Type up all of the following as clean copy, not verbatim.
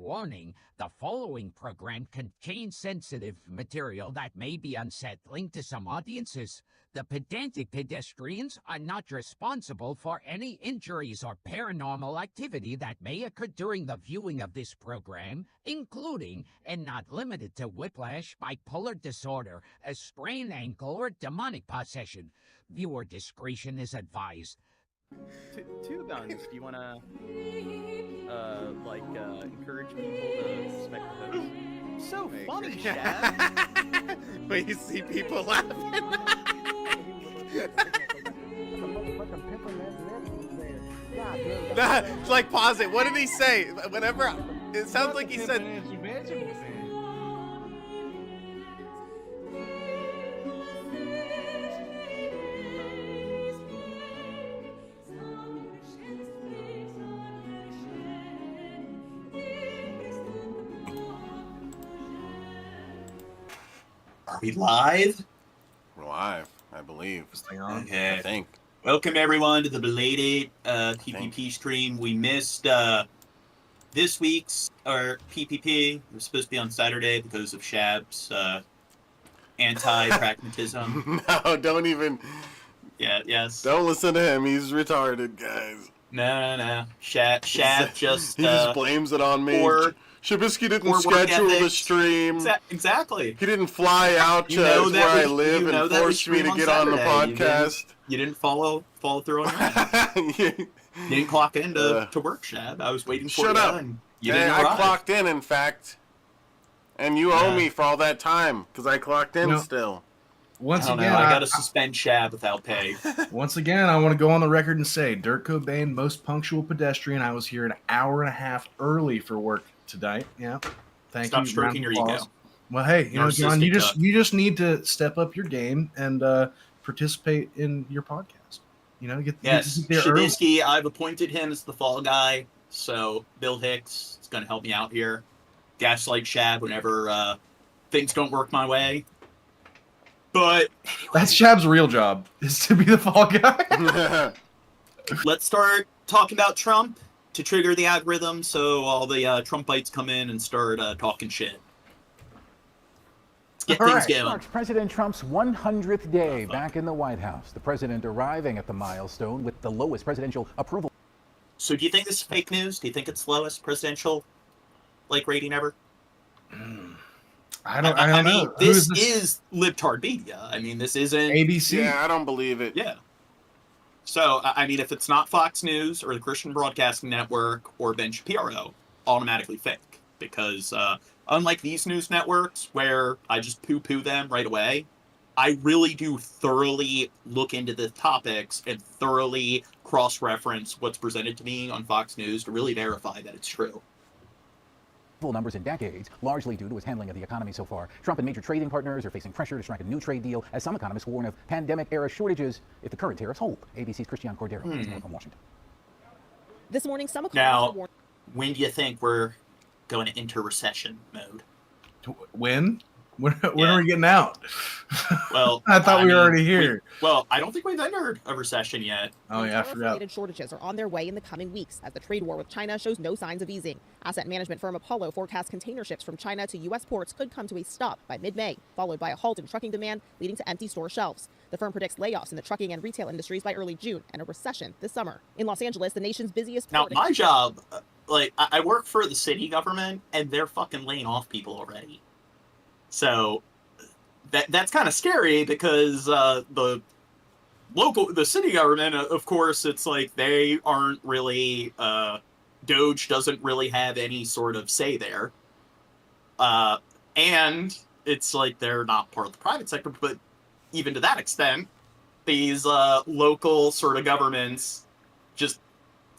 Warning, the following program contains sensitive material that may be unsettling to some audiences. The Pedantic Pedestrians are not responsible for any injuries or paranormal activity that may occur during the viewing of this program, including, and not limited to, whiplash, bipolar disorder, a sprained ankle, or demonic possession. Viewer discretion is advised. Two guns. Do you want to, encourage people to suspect the host? So funny, Shad. When you see people laughing. Like, pause it. What did he say? Whenever it sounds like he said. Are we live? We're live, I believe. Okay. I think. Welcome everyone to the belated PPP stream. We missed this week's PPP. It was supposed to be on Saturday because of Shab's anti-pragmatism. No, don't even. Yeah, yes. Don't listen to him. He's retarded, guys. No. Shab just... he just blames it on me. Shabisky didn't schedule the stream. Exactly. He didn't fly out to where I live and force me to get on the podcast. You didn't follow through on that. You didn't clock in to work, Shab. I was waiting for you. Shut up. You didn't arrive. I clocked in fact. And you owe me for all that time, because I clocked in still. Once again, I gotta suspend Shab without pay. Once again, I want to go on the record and say, Dirk Cobain, most punctual pedestrian. I was here an hour and a half early for work today. Yeah, thank you. Stop stroking your ego. Well, hey, you know, John, you just need to step up your game and participate in your podcast. You know, get there early. Shabisky, I've appointed him as the fall guy, so Bill Hicks is going to help me out here. Gaslight Shab whenever things don't work my way. But anyway. That's Shab's real job, is to be the fall guy. Let's start talking about Trump to trigger the algorithm so all the Trumpites come in and start talking shit. Let's get things going. Marks President Trump's 100th day back in the White House. The president arriving at the milestone with the lowest presidential approval. So do you think this is fake news? Do you think it's the lowest presidential rating ever? I don't know. Mean, this is libtard media. I mean, this isn't ABC. Yeah, I don't believe it. Yeah. So, I mean, if it's not Fox News or the Christian Broadcasting Network or Ben Shapiro, automatically fake. Because unlike these news networks where I just poo-poo them right away, I really do thoroughly look into the topics and thoroughly cross-reference what's presented to me on Fox News to really verify that it's true. Numbers in decades, largely due to his handling of the economy so far. Trump and major trading partners are facing pressure to strike a new trade deal, as some economists warn of pandemic-era shortages if the current tariffs hold. ABC's Christian Cordero from Washington. This morning, some economists warned. When do you think we're going to enter recession mode? When? When are we getting out? Well, I thought we were already here. I don't think we've entered a recession yet. Oh, yeah, I forgot. Shortages are on their way in the coming weeks as the trade war with China shows no signs of easing. Asset management firm Apollo forecasts container ships from China to U.S. ports could come to a stop by mid-May, followed by a halt in trucking demand, leading to empty store shelves. The firm predicts layoffs in the trucking and retail industries by early June and a recession this summer. In Los Angeles, the nation's busiest port. Now, my job, I work for the city government, and they're fucking laying off people already. So that's kind of scary because the city government, of course, it's like they aren't really, Doge doesn't really have any sort of say there. And it's like they're not part of the private sector, but even to that extent, these local sort of governments just,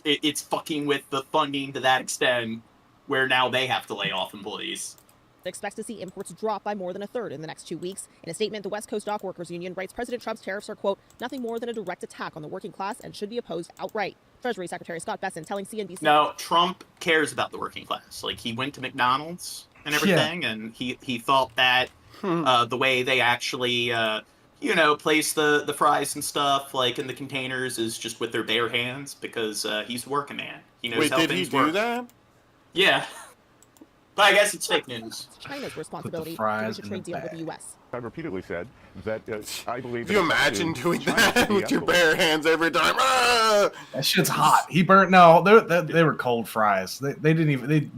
it's fucking with the funding to that extent where now they have to lay off employees. Expects to see imports drop by more than a third in the next 2 weeks. In a statement, the West Coast Dock Workers Union writes President Trump's tariffs are, quote, nothing more than a direct attack on the working class and should be opposed outright. Treasury Secretary Scott Bessent telling CNBC. No, Trump cares about the working class. He went to McDonald's and everything, and he thought that the way they actually, place the fries and stuff, in the containers is just with their bare hands because he's a working man. He knows how things work. Wait, did he do that? Yeah. But I guess it's fake news. It's China's responsibility to fries reach a in trade the deal with the bag. U.S. I've repeatedly said that I believe. Can you imagine doing China that to with your de-escalate. bare hands every time? Ah! That shit's hot. He burnt. No, they were cold fries. They didn't even. They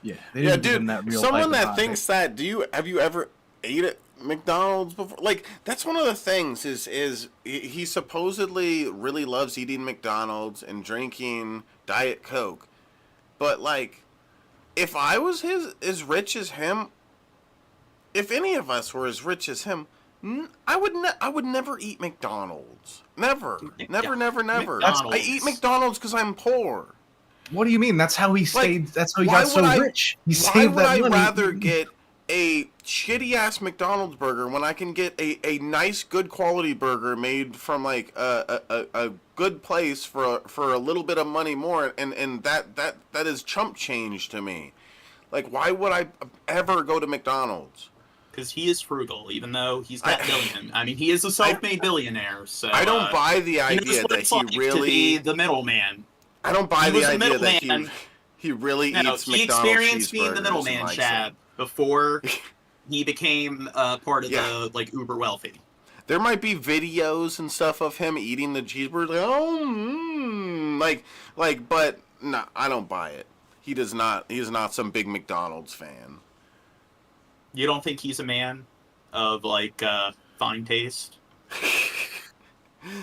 didn't give Dude. him that real Someone piping that hot. thinks that. Have you ever ate at McDonald's before? Like, that's one of the things. Is he supposedly really loves eating McDonald's and drinking Diet Coke, but like, if I was as rich as him, if any of us were as rich as him, I would never eat McDonald's. Never. McDonald's. I eat McDonald's because I'm poor. What do you mean? That's how he stayed. That's how he got so rich. He Why saved would that I money. rather get a shitty ass McDonald's burger when I can get a nice, good quality burger made from like a good place for a little bit of money more, and that is chump change to me. Like, why would I ever go to McDonald's? Because he is frugal, even though he's got billion. I mean, he is a self-made billionaire. So I don't buy the he knows idea what that it's he like really. to be the middleman. I don't buy He the was a idea that middleman. he really No, eats he McDonald's experienced being the cheeseburgers middleman, and likes Shab, it. before he became part of the like uber wealthy. There might be videos and stuff of him eating the cheeseburger. But no, I don't buy it. He does not. He is not some big McDonald's fan. You don't think he's a man of like fine taste?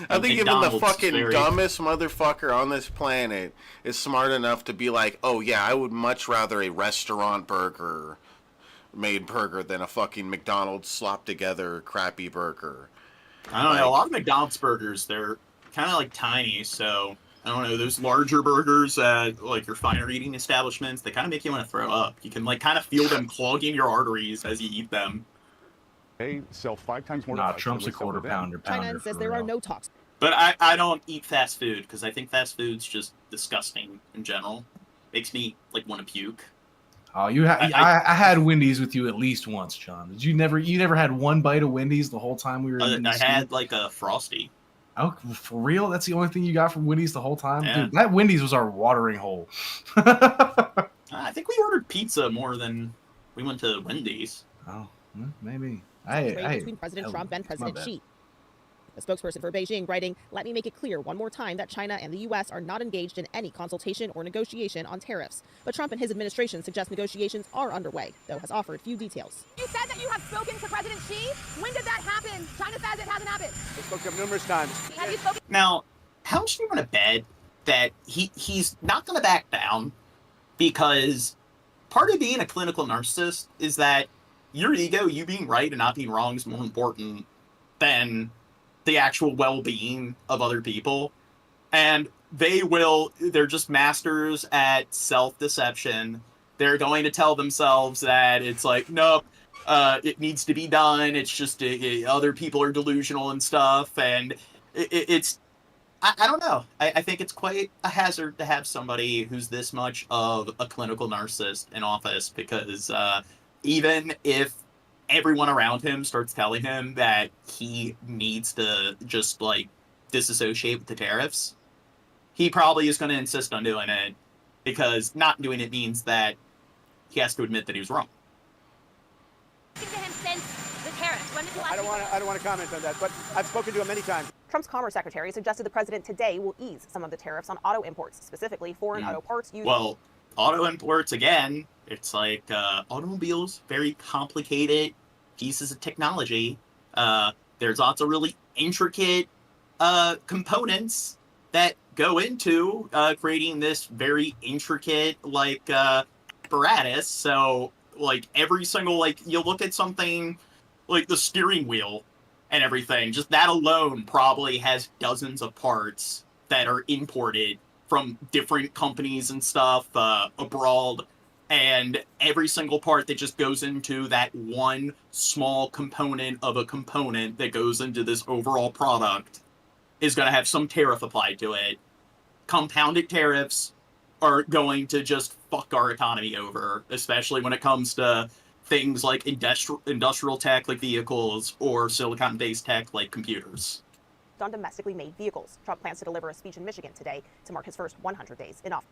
I think even the McDonald's is fucking very- dumbest motherfucker on this planet is smart enough to be like, oh yeah, I would much rather a restaurant burger made burger than a fucking McDonald's slop together crappy burger. I don't know. A lot of McDonald's burgers, they're kind of like tiny, so I don't know. Those larger burgers at like your finer eating establishments, they kind of make you want to throw up. You can like kind of feel them clogging your arteries as you eat them. They sell 5 times more. Nah, devices Trump's than a we sell quarter to them. pounder. China says there are no talks. But I don't eat fast food because I think fast food's just disgusting in general. Makes me like want to puke. Oh, I had Wendy's with you at least once, John. Did you never had one bite of Wendy's the whole time we were in I had like a Frosty. Oh, for real? That's the only thing you got from Wendy's the whole time? Yeah. Dude, that Wendy's was our watering hole. I think we ordered pizza more than we went to Wendy's. Oh, maybe. Trade between President Trump and my President bad. Xi. A spokesperson for Beijing writing, "Let me make it clear one more time that China and the U.S. are not engaged in any consultation or negotiation on tariffs. But Trump and his administration suggest negotiations are underway, though has offered few details." You said that you have spoken to President Xi. When did that happen? China says it hasn't happened. I spoke to him numerous times. Have you spoken? Now, how much do you want to bet that he's not going to back down? Because part of being a clinical narcissist is that your ego, you being right and not being wrong, is more important than the actual well-being of other people. And they're just masters at self-deception. They're going to tell themselves that it's like, nope, it needs to be done. It's just other people are delusional and stuff. And it's, I don't know. I think it's quite a hazard to have somebody who's this much of a clinical narcissist in office, because even if everyone around him starts telling him that he needs to just like disassociate with the tariffs, he probably is going to insist on doing it, because not doing it means that he has to admit that he was wrong. To him since the tariffs. When did you last? I don't want to comment on that, but I've spoken to him many times. Trump's Commerce Secretary suggested the president today will ease some of the tariffs on auto imports, specifically foreign auto parts used. Well, auto imports, again, it's like automobiles, very complicated pieces of technology. There's lots of really intricate components that go into creating this very intricate like apparatus. So like every single, like you look at something like the steering wheel and everything, just that alone probably has dozens of parts that are imported from different companies and stuff abroad, and every single part that just goes into that one small component of a component that goes into this overall product is going to have some tariff applied to it. Compounded tariffs are going to just fuck our economy over, especially when it comes to things like industrial tech like vehicles or silicon-based tech like computers. on domestically made vehicles. Trump plans to deliver a speech in Michigan today to mark his first 100 days in office.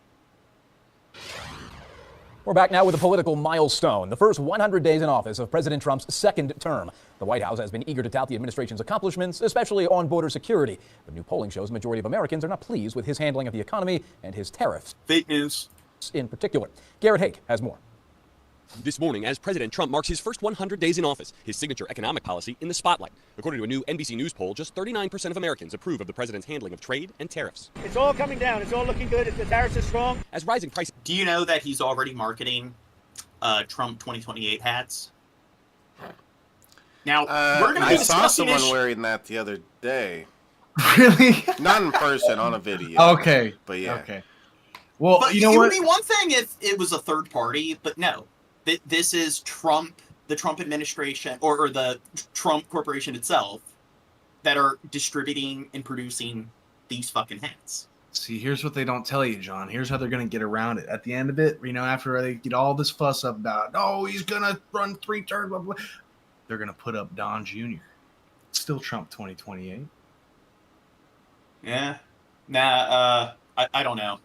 We're back now with a political milestone, the first 100 days in office of President Trump's second term. The White House has been eager to tout the administration's accomplishments, especially on border security. But new polling shows the majority of Americans are not pleased with his handling of the economy and his tariffs. Fake news. In particular. Garrett Haake has more. This morning, as President Trump marks his first 100 days in office, his signature economic policy in the spotlight. According to a new NBC News poll, just 39% of Americans approve of the president's handling of trade and tariffs. It's all coming down. It's all looking good. The tariffs are strong. As rising prices... Do you know that he's already marketing Trump 2028 hats? Now, we're going to be I saw someone this... wearing that the other day. Really? Not in person, on a video. Okay. But yeah. Okay. Well, but you know it what? would be one thing if it was a third party, but no. This is Trump, the Trump administration, or the Trump corporation itself, that are distributing and producing these fucking hats. See, here's what they don't tell you, John. Here's how they're going to get around it. At the end of it, after they get all this fuss up about, oh, he's going to run 3 terms, blah, blah, they're going to put up Don Jr. Still Trump 2028. Yeah. Nah, I don't know.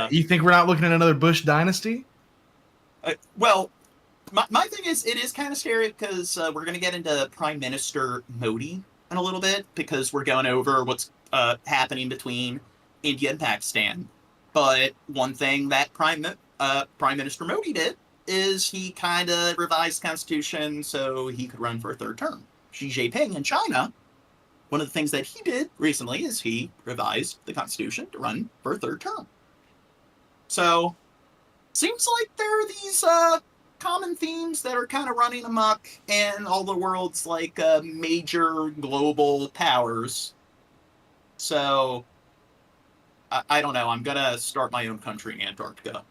You think we're not looking at another Bush dynasty? Well, my thing is, it is kind of scary because we're going to get into Prime Minister Modi in a little bit because we're going over what's happening between India and Pakistan. But one thing that Prime Minister Modi did is he kind of revised the Constitution so he could run for a third term. Xi Jinping in China, one of the things that he did recently is he revised the Constitution to run for a third term. So... seems like there are these common themes that are kind of running amok in all the world's major global powers. So I don't know. I'm gonna start my own country in Antarctica.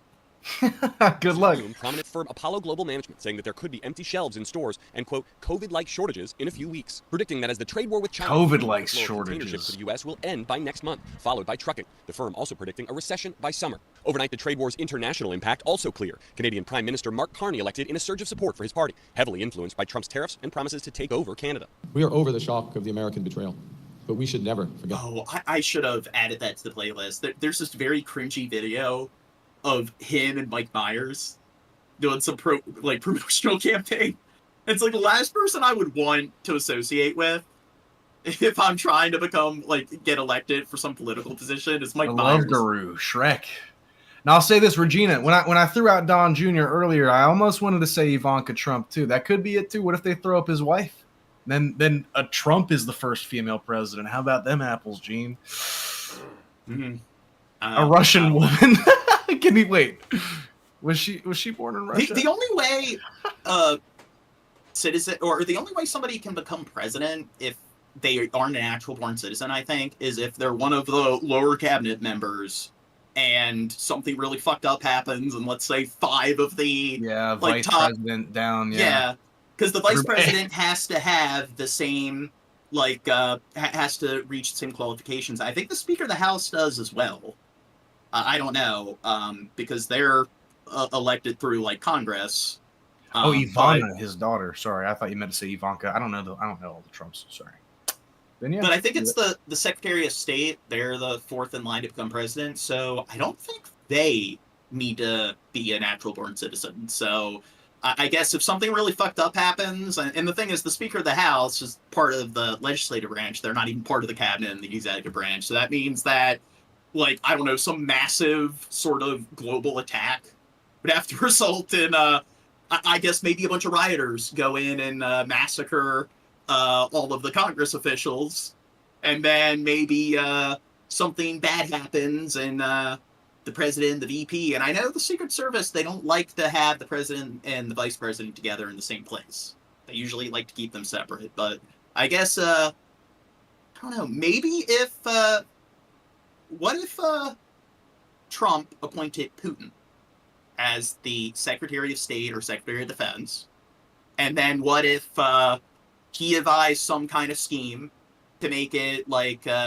Good luck. Prominent firm Apollo Global Management saying that there could be empty shelves in stores and, quote, COVID-like shortages in a few weeks, predicting that as the trade war with China... COVID-like shortages. ...container ships to the U.S. will end by next month, followed by trucking. The firm also predicting a recession by summer. Overnight, the trade war's international impact also clear. Canadian Prime Minister Mark Carney elected in a surge of support for his party, heavily influenced by Trump's tariffs and promises to take over Canada. We are over the shock of the American betrayal, but we should never forget. Oh, I should have added that to the playlist. There's this very cringy video of him and Mike Myers doing some promotional campaign. It's like the last person I would want to associate with if I'm trying to become get elected for some political position is Mike Myers. Love Guru, Shrek. Now I'll say this, Regina, when I threw out Don Jr. earlier, I almost wanted to say Ivanka Trump too. That could be it too. What if they throw up his wife? Then a Trump is the first female president. How about them apples, Gene? Mm-hmm. A Russian woman. Can he wait? Was she born in Russia? The only way citizen, or the only way somebody can become president if they aren't an actual born citizen, I think, is if they're one of the lower cabinet members and something really fucked up happens, and let's say 5 of the vice president down. Yeah, because the vice president has to have the same has to reach the same qualifications. I think the Speaker of the House does as well. I don't know, because they're elected through Congress. Ivana, his daughter. Sorry, I thought you meant to say Ivanka. I don't know all the Trumps. Sorry. Then, yeah, but I think it's the Secretary of State. They're the 4th in line to become president. So I don't think they need to be a natural born citizen. So I guess if something really fucked up happens, and the thing is, the Speaker of the House is part of the legislative branch. They're not even part of the cabinet and the executive branch. So that means that I don't know, some massive sort of global attack would have to result in, I guess maybe a bunch of rioters go in and massacre all of the Congress officials, and then maybe something bad happens and the president, the VP, and I know the Secret Service, they don't like to have the president and the vice president together in the same place. They usually like to keep them separate, but I guess, I don't know, maybe if... what if Trump appointed Putin as the Secretary of State or Secretary of Defense? And then what if he devised some kind of scheme to make it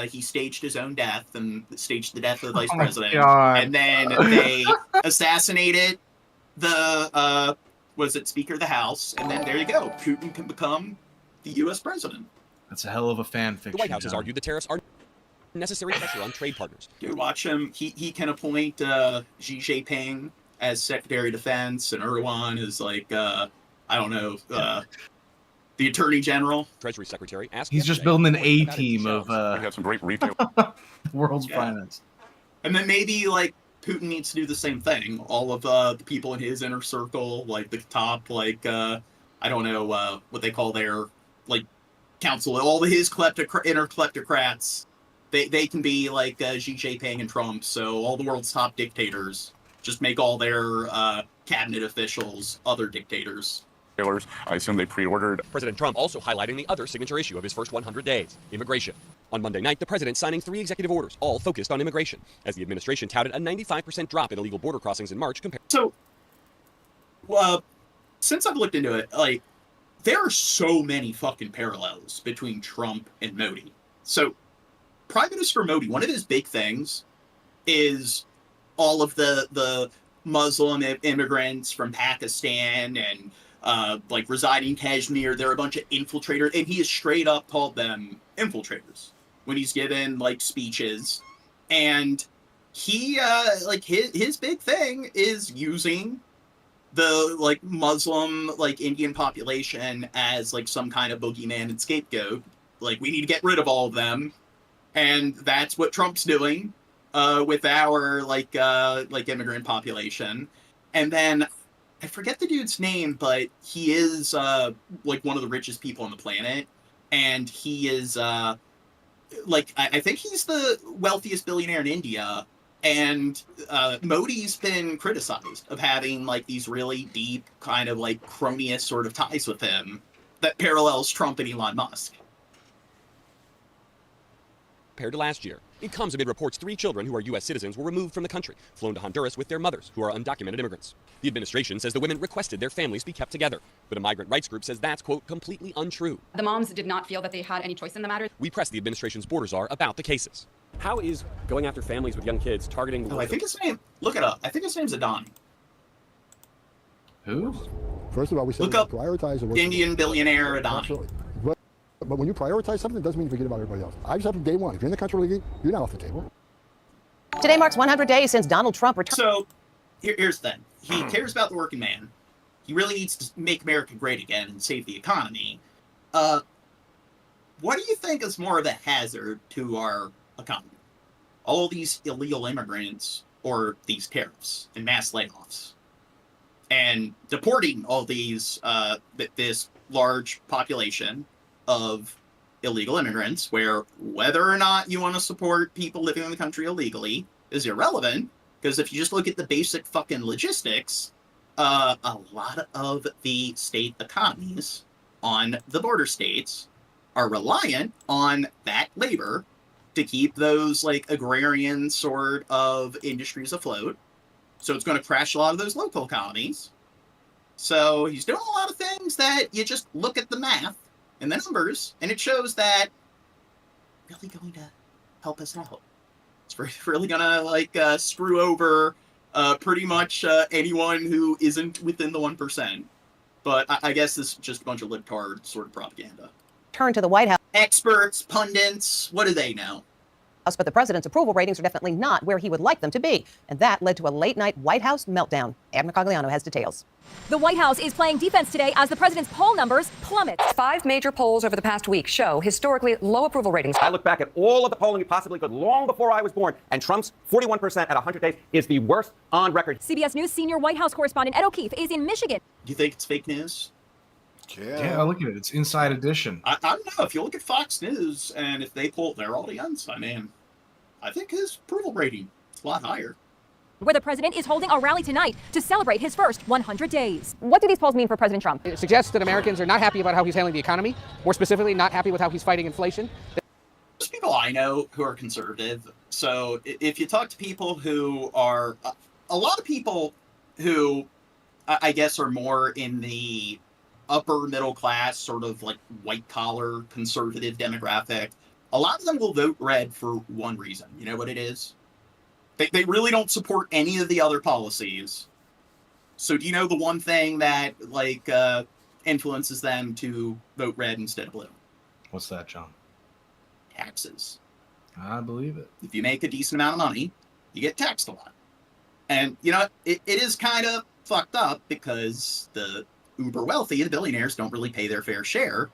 he staged his own death and staged the death of the vice president? And then they assassinated the, Speaker of the House? And then there you go. Putin can become the U.S. president. That's a hell of a fan fiction. The White House has argued the tariffs are necessary pressure on trade partners. Dude, watch him. He can appoint Xi Jinping as Secretary of Defense, and Erdogan is like, I don't know, the Attorney General. Treasury Secretary asked. He's just building an A team of We have some great retail. world's finest. And then maybe like Putin needs to do the same thing. All of the people in his inner circle, like the top, like I don't know what they call their like council, all of his inner kleptocrats, they can be like Xi Jinping and Trump. So all the world's top dictators just make all their cabinet officials other dictators. I assume they pre-ordered. President Trump also highlighting the other signature issue of his first 100 days, immigration. On Monday night, the president signing 3 executive orders, all focused on immigration, as the administration touted a 95% drop in illegal border crossings in March compared. So, since I've looked into it, like, there are so many fucking parallels between Trump and Modi. So, Prime Minister Modi, one of his big things is all of the Muslim immigrants from Pakistan and like residing in Kashmir. They're a bunch of infiltrators, and he has straight up called them infiltrators when he's given like speeches. And he like his big thing is using the like Muslim like Indian population as like some kind of boogeyman and scapegoat. Like, we need to get rid of all of them, and that's what Trump's doing with our like immigrant population. And then I forget the dude's name, but he is like one of the richest people on the planet, and he is like I think he's the wealthiest billionaire in India. And Modi's been criticized of having like these really deep kind of like cronyist sort of ties with him that parallels Trump and Elon Musk. Compared to last year. It comes amid reports 3 children who are U.S. citizens were removed from the country, flown to Honduras with their mothers, who are undocumented immigrants. The administration says the women requested their families be kept together, but a migrant rights group says that's, quote, completely untrue. The moms did not feel that they had any choice in the matter. We pressed the administration's border czar about the cases. How is going after families with young kids targeting... I think his name... Look it up. I think his name's Adani. Who? First of all, we said look up prioritize the Indian billionaire Adani. Absolutely. But when you prioritize something, it doesn't mean you forget about everybody else. I just have from day one. If you're in the country illegally, you're not off the table. Today marks 100 days since Donald Trump returned. So, here's the thing. He cares about the working man. He really needs to make America great again and save the economy. What do you think is more of a hazard to our economy? All these illegal immigrants or these tariffs and mass layoffs? And deporting all these, this large population of illegal immigrants, where whether or not you want to support people living in the country illegally is irrelevant, because if you just look at the basic fucking logistics, a lot of the state economies on the border states are reliant on that labor to keep those like agrarian sort of industries afloat. So it's going to crash a lot of those local economies. So he's doing a lot of things that you just look at the math and the numbers, and it shows that really going to help us out. It's really going to like screw over pretty much anyone who isn't within the 1%. But I guess this is just a bunch of libtard sort of propaganda. Turn to the White House. Experts, pundits, what do they know? But the president's approval ratings are definitely not where he would like them to be. And that led to a late-night White House meltdown. Admiral Cogliano has details. The White House is playing defense today as the president's poll numbers plummet. 5 major polls over the past week show historically low approval ratings. I look back at all of the polling you possibly could long before I was born, and Trump's 41% at 100 days is the worst on record. CBS News senior White House correspondent Ed O'Keefe is in Michigan. Do you think it's fake news? Yeah, look at it. It's Inside Edition. I don't know. If you look at Fox News and if they poll their audience, I think his approval rating is a lot higher. Where the president is holding a rally tonight to celebrate his first 100 days. What do these polls mean for President Trump? It suggests that Americans are not happy about how he's handling the economy, more specifically, not happy with how he's fighting inflation. There's people I know who are conservative. So if you talk to people who are, a lot of people who I guess are more in the upper middle class, sort of like white collar conservative demographic, a lot of them will vote red for one reason. You know what it is? They really don't support any of the other policies. So do you know the one thing that like influences them to vote red instead of blue? What's that, John? Taxes. I believe it. If you make a decent amount of money, you get taxed a lot. And, it is kind of fucked up because the uber wealthy, the billionaires, don't really pay their fair share.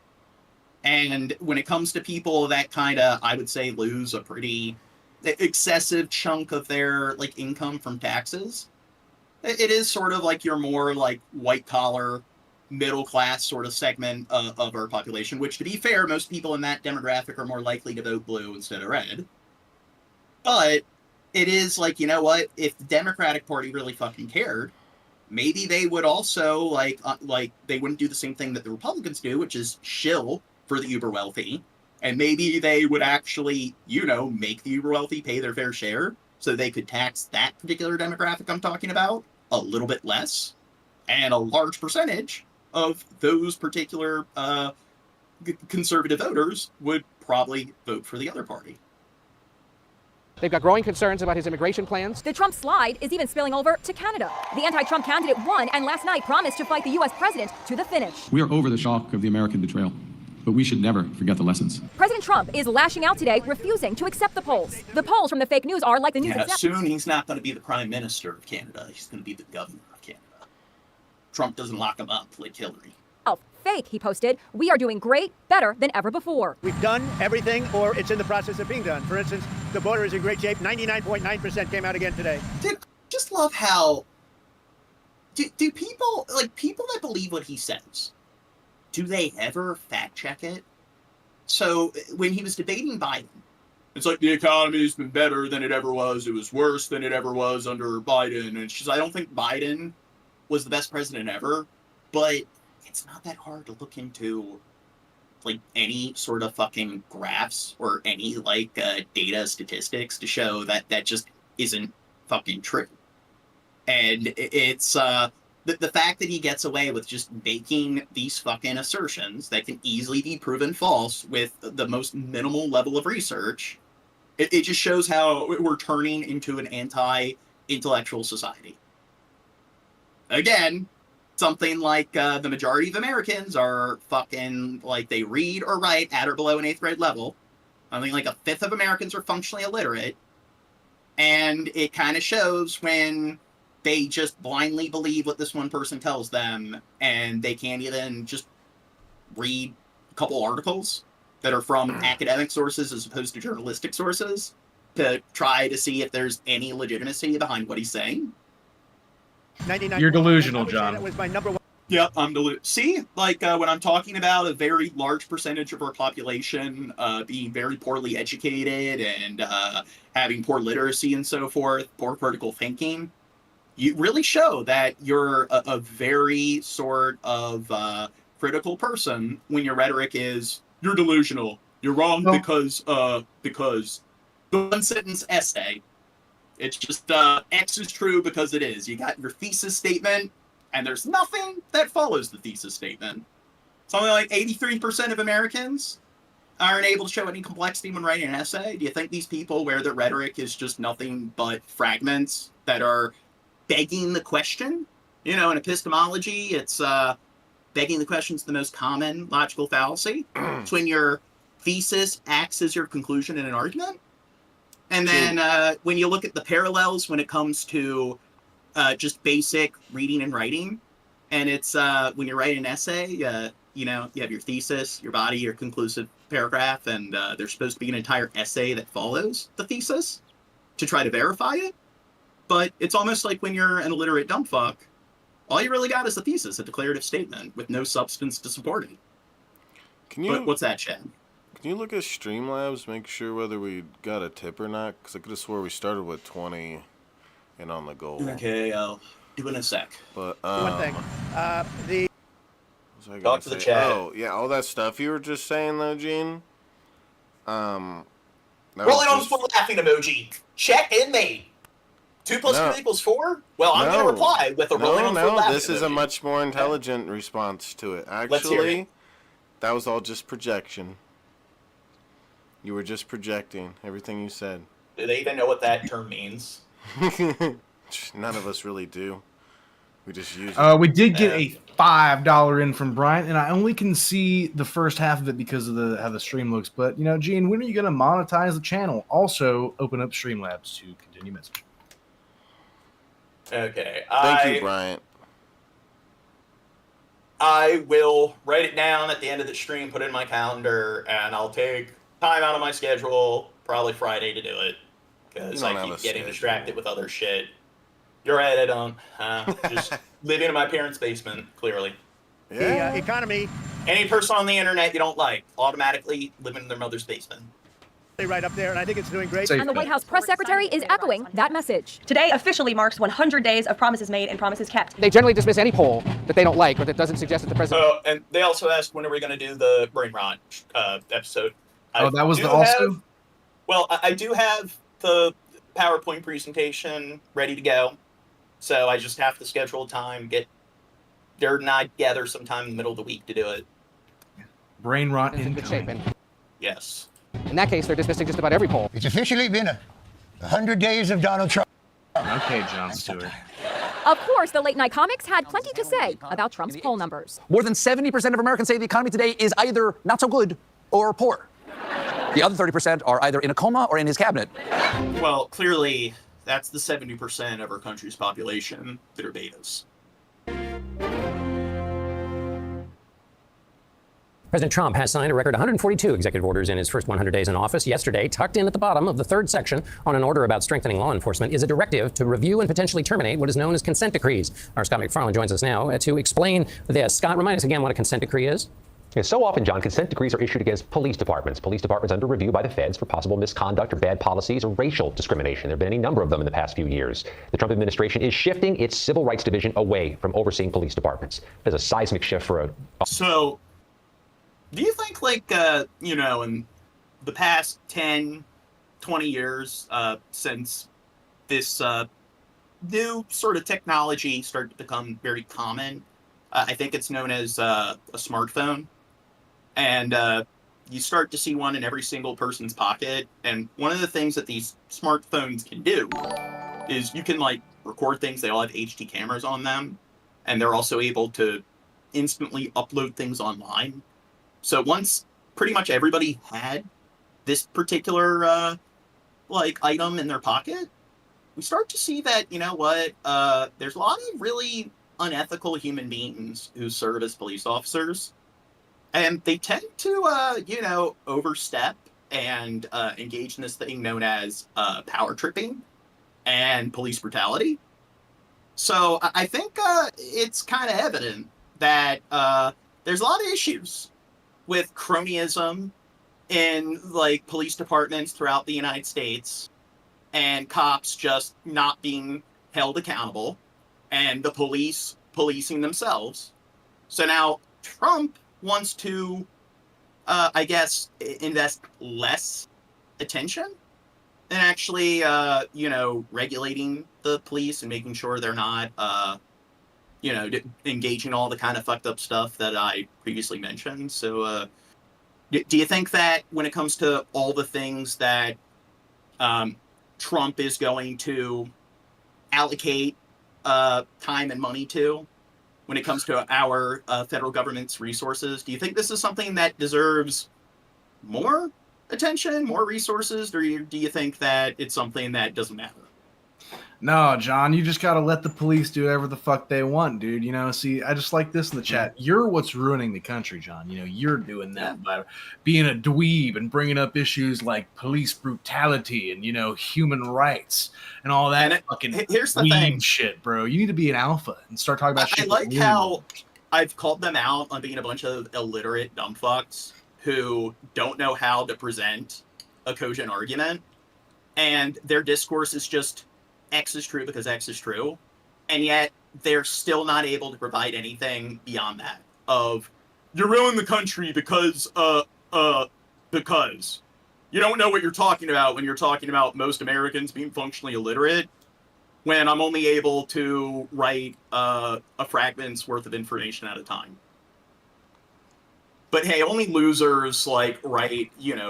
And when it comes to people that kind of, I would say, lose a pretty excessive chunk of their income from taxes, it is sort of like your more white collar, middle class sort of segment of our population, which, to be fair, most people in that demographic are more likely to vote blue instead of red. But it is you know what? If the Democratic Party really fucking cared, maybe they would also they wouldn't do the same thing that the Republicans do, which is shill for the uber wealthy, and maybe they would actually, make the uber wealthy pay their fair share so they could tax that particular demographic I'm talking about a little bit less, and a large percentage of those particular conservative voters would probably vote for the other party. They've got growing concerns about his immigration plans. The Trump slide is even spilling over to Canada. The anti-Trump candidate won and last night promised to fight the U.S. president to the finish. We are over the shock of the American betrayal, but we should never forget the lessons. President Trump is lashing out today, refusing to accept the polls. The polls from the fake news are like the news itself. Soon he's not going to be the prime minister of Canada. He's going to be the governor of Canada. Trump doesn't lock him up like Hillary. Oh, fake, he posted. We are doing great, better than ever before. We've done everything, or it's in the process of being done. For instance, the border is in great shape. 99.9% came out again today. Dude, just love how... Do people, people that believe what he says, do they ever fact check it? So, when he was debating Biden, it's the economy's been better than it ever was. It was worse than it ever was under Biden. And it's just, I don't think Biden was the best president ever, but it's not that hard to look into any sort of fucking graphs or any data statistics to show that that just isn't fucking true. And it's the fact that he gets away with just making these fucking assertions that can easily be proven false with the most minimal level of research, it just shows how we're turning into an anti-intellectual society. Again, something the majority of Americans are fucking, they read or write at or below an 8th grade level. I think a fifth of Americans are functionally illiterate. And it kind of shows when they just blindly believe what this one person tells them, and they can't even just read a couple articles that are from academic sources as opposed to journalistic sources to try to see if there's any legitimacy behind what he's saying. You're delusional, John. That was my number one. Yep, I'm delusional. See, when I'm talking about a very large percentage of our population being very poorly educated and having poor literacy and so forth, poor critical thinking, you really show that you're a very sort of critical person when your rhetoric is, you're delusional, you're wrong because the one sentence essay. It's just X is true because it is. You got your thesis statement, and there's nothing that follows the thesis statement. Something like 83% of Americans aren't able to show any complexity when writing an essay. Do you think these people where their rhetoric is just nothing but fragments that are begging the question? In epistemology, it's begging the question is the most common logical fallacy. It's when your thesis acts as your conclusion in an argument. And then when you look at the parallels when it comes to just basic reading and writing, and it's when you're writing an essay, you have your thesis, your body, your conclusive paragraph, and there's supposed to be an entire essay that follows the thesis to try to verify it. But it's almost like when you're an illiterate dumb fuck, all you really got is a thesis, a declarative statement with no substance to support it. What's that, Chad? Can you look at StreamLabs, make sure whether we got a tip or not? Because I could have swore we started with 20 and on the goal. Okay, I'll do it in a sec. But One thing. Talk to the chat. Oh, yeah, all that stuff you were just saying, though, Gene. Rolling on the full laughing emoji. Check in, mate. 2 + 2 = 4? Well, I'm going to reply with a rolling on the full laughing emoji. This is a much more intelligent response to it. Actually, that was all just projection. You were just projecting everything you said. Do they even know what that term means? None of us really do. We just use it. We did get a $5 in from Brian, and I only can see the first half of it because of how the stream looks. But, Gene, when are you going to monetize the channel? Also, open up StreamLabs to continue messaging. Okay. Thank you, Bryant. I will write it down at the end of the stream, put it in my calendar, and I'll take time out of my schedule, probably Friday, to do it. Because I keep getting distracted with other shit. You're right, I don't. Just living in my parents' basement, clearly. Yeah. The economy. Any person on the internet you don't like, automatically living in their mother's basement. Right up there, and I think it's doing great. And the White House press secretary is echoing that message. Today officially marks 100 days of promises made and promises kept. They generally dismiss any poll that they don't like or that doesn't suggest that the president... Oh, and they also asked when are we going to do the brain rot episode. Oh, that was the also? Well, I do have the PowerPoint presentation ready to go. So I just have to schedule time, get Jared and I together sometime in the middle of the week to do it. Brain rot in good shape. Yes. In that case, they're dismissing just about every poll. It's officially been 100 days of Donald Trump. Okay, Jon Stewart. Of course, the late night comics had plenty to say about Trump's poll numbers. More than 70% of Americans say the economy today is either not so good or poor. The other 30% are either in a coma or in his cabinet. Well, clearly, that's the 70% of our country's population that are betas. President Trump has signed a record 142 executive orders in his first 100 days in office. Yesterday, tucked in at the bottom of the third section on an order about strengthening law enforcement, is a directive to review and potentially terminate what is known as consent decrees. Our Scott McFarland joins us now to explain this. Scott, remind us again what a consent decree is. Yeah, so often, John, consent decrees are issued against police departments. Police departments under review by the feds for possible misconduct or bad policies or racial discrimination. There have been any number of them in the past few years. The Trump administration is shifting its civil rights division away from overseeing police departments. There's a seismic shift for So, do you think, in the past 10, 20 years since this new sort of technology started to become very common, I think it's known as a smartphone. And you start to see one in every single person's pocket. And one of the things that these smartphones can do is you can, record things. They all have HD cameras on them. And they're also able to instantly upload things online. So once pretty much everybody had this particular, item in their pocket, we start to see that, there's a lot of really unethical human beings who serve as police officers. And they tend to, overstep and engage in this thing known as power tripping and police brutality. So I think it's kind of evident that there's a lot of issues with cronyism in, police departments throughout the United States and cops just not being held accountable and the police policing themselves. So now Trump wants to, invest less attention in actually, regulating the police and making sure they're not, engaging all the kind of fucked up stuff that I previously mentioned. So, do you think that when it comes to all the things that Trump is going to allocate time and money to, when it comes to our federal government's resources, do you think this is something that deserves more attention, more resources, or do you think that it's something that doesn't matter? No, John, you just got to let the police do whatever the fuck they want, dude. See, I just like this in the chat. You're what's ruining the country, John. You're doing that by being a dweeb and bringing up issues like police brutality and, human rights and all that here's the thing. Shit, bro. You need to be an alpha and start talking about shit. I like how I've called them out on being a bunch of illiterate dumb fucks who don't know how to present a cogent argument, and their discourse is just X is true because X is true, and yet they're still not able to provide anything beyond that of you're ruining the country because you don't know what you're talking about when you're talking about most Americans being functionally illiterate, when I'm only able to write a fragment's worth of information at a time. But hey, only losers write,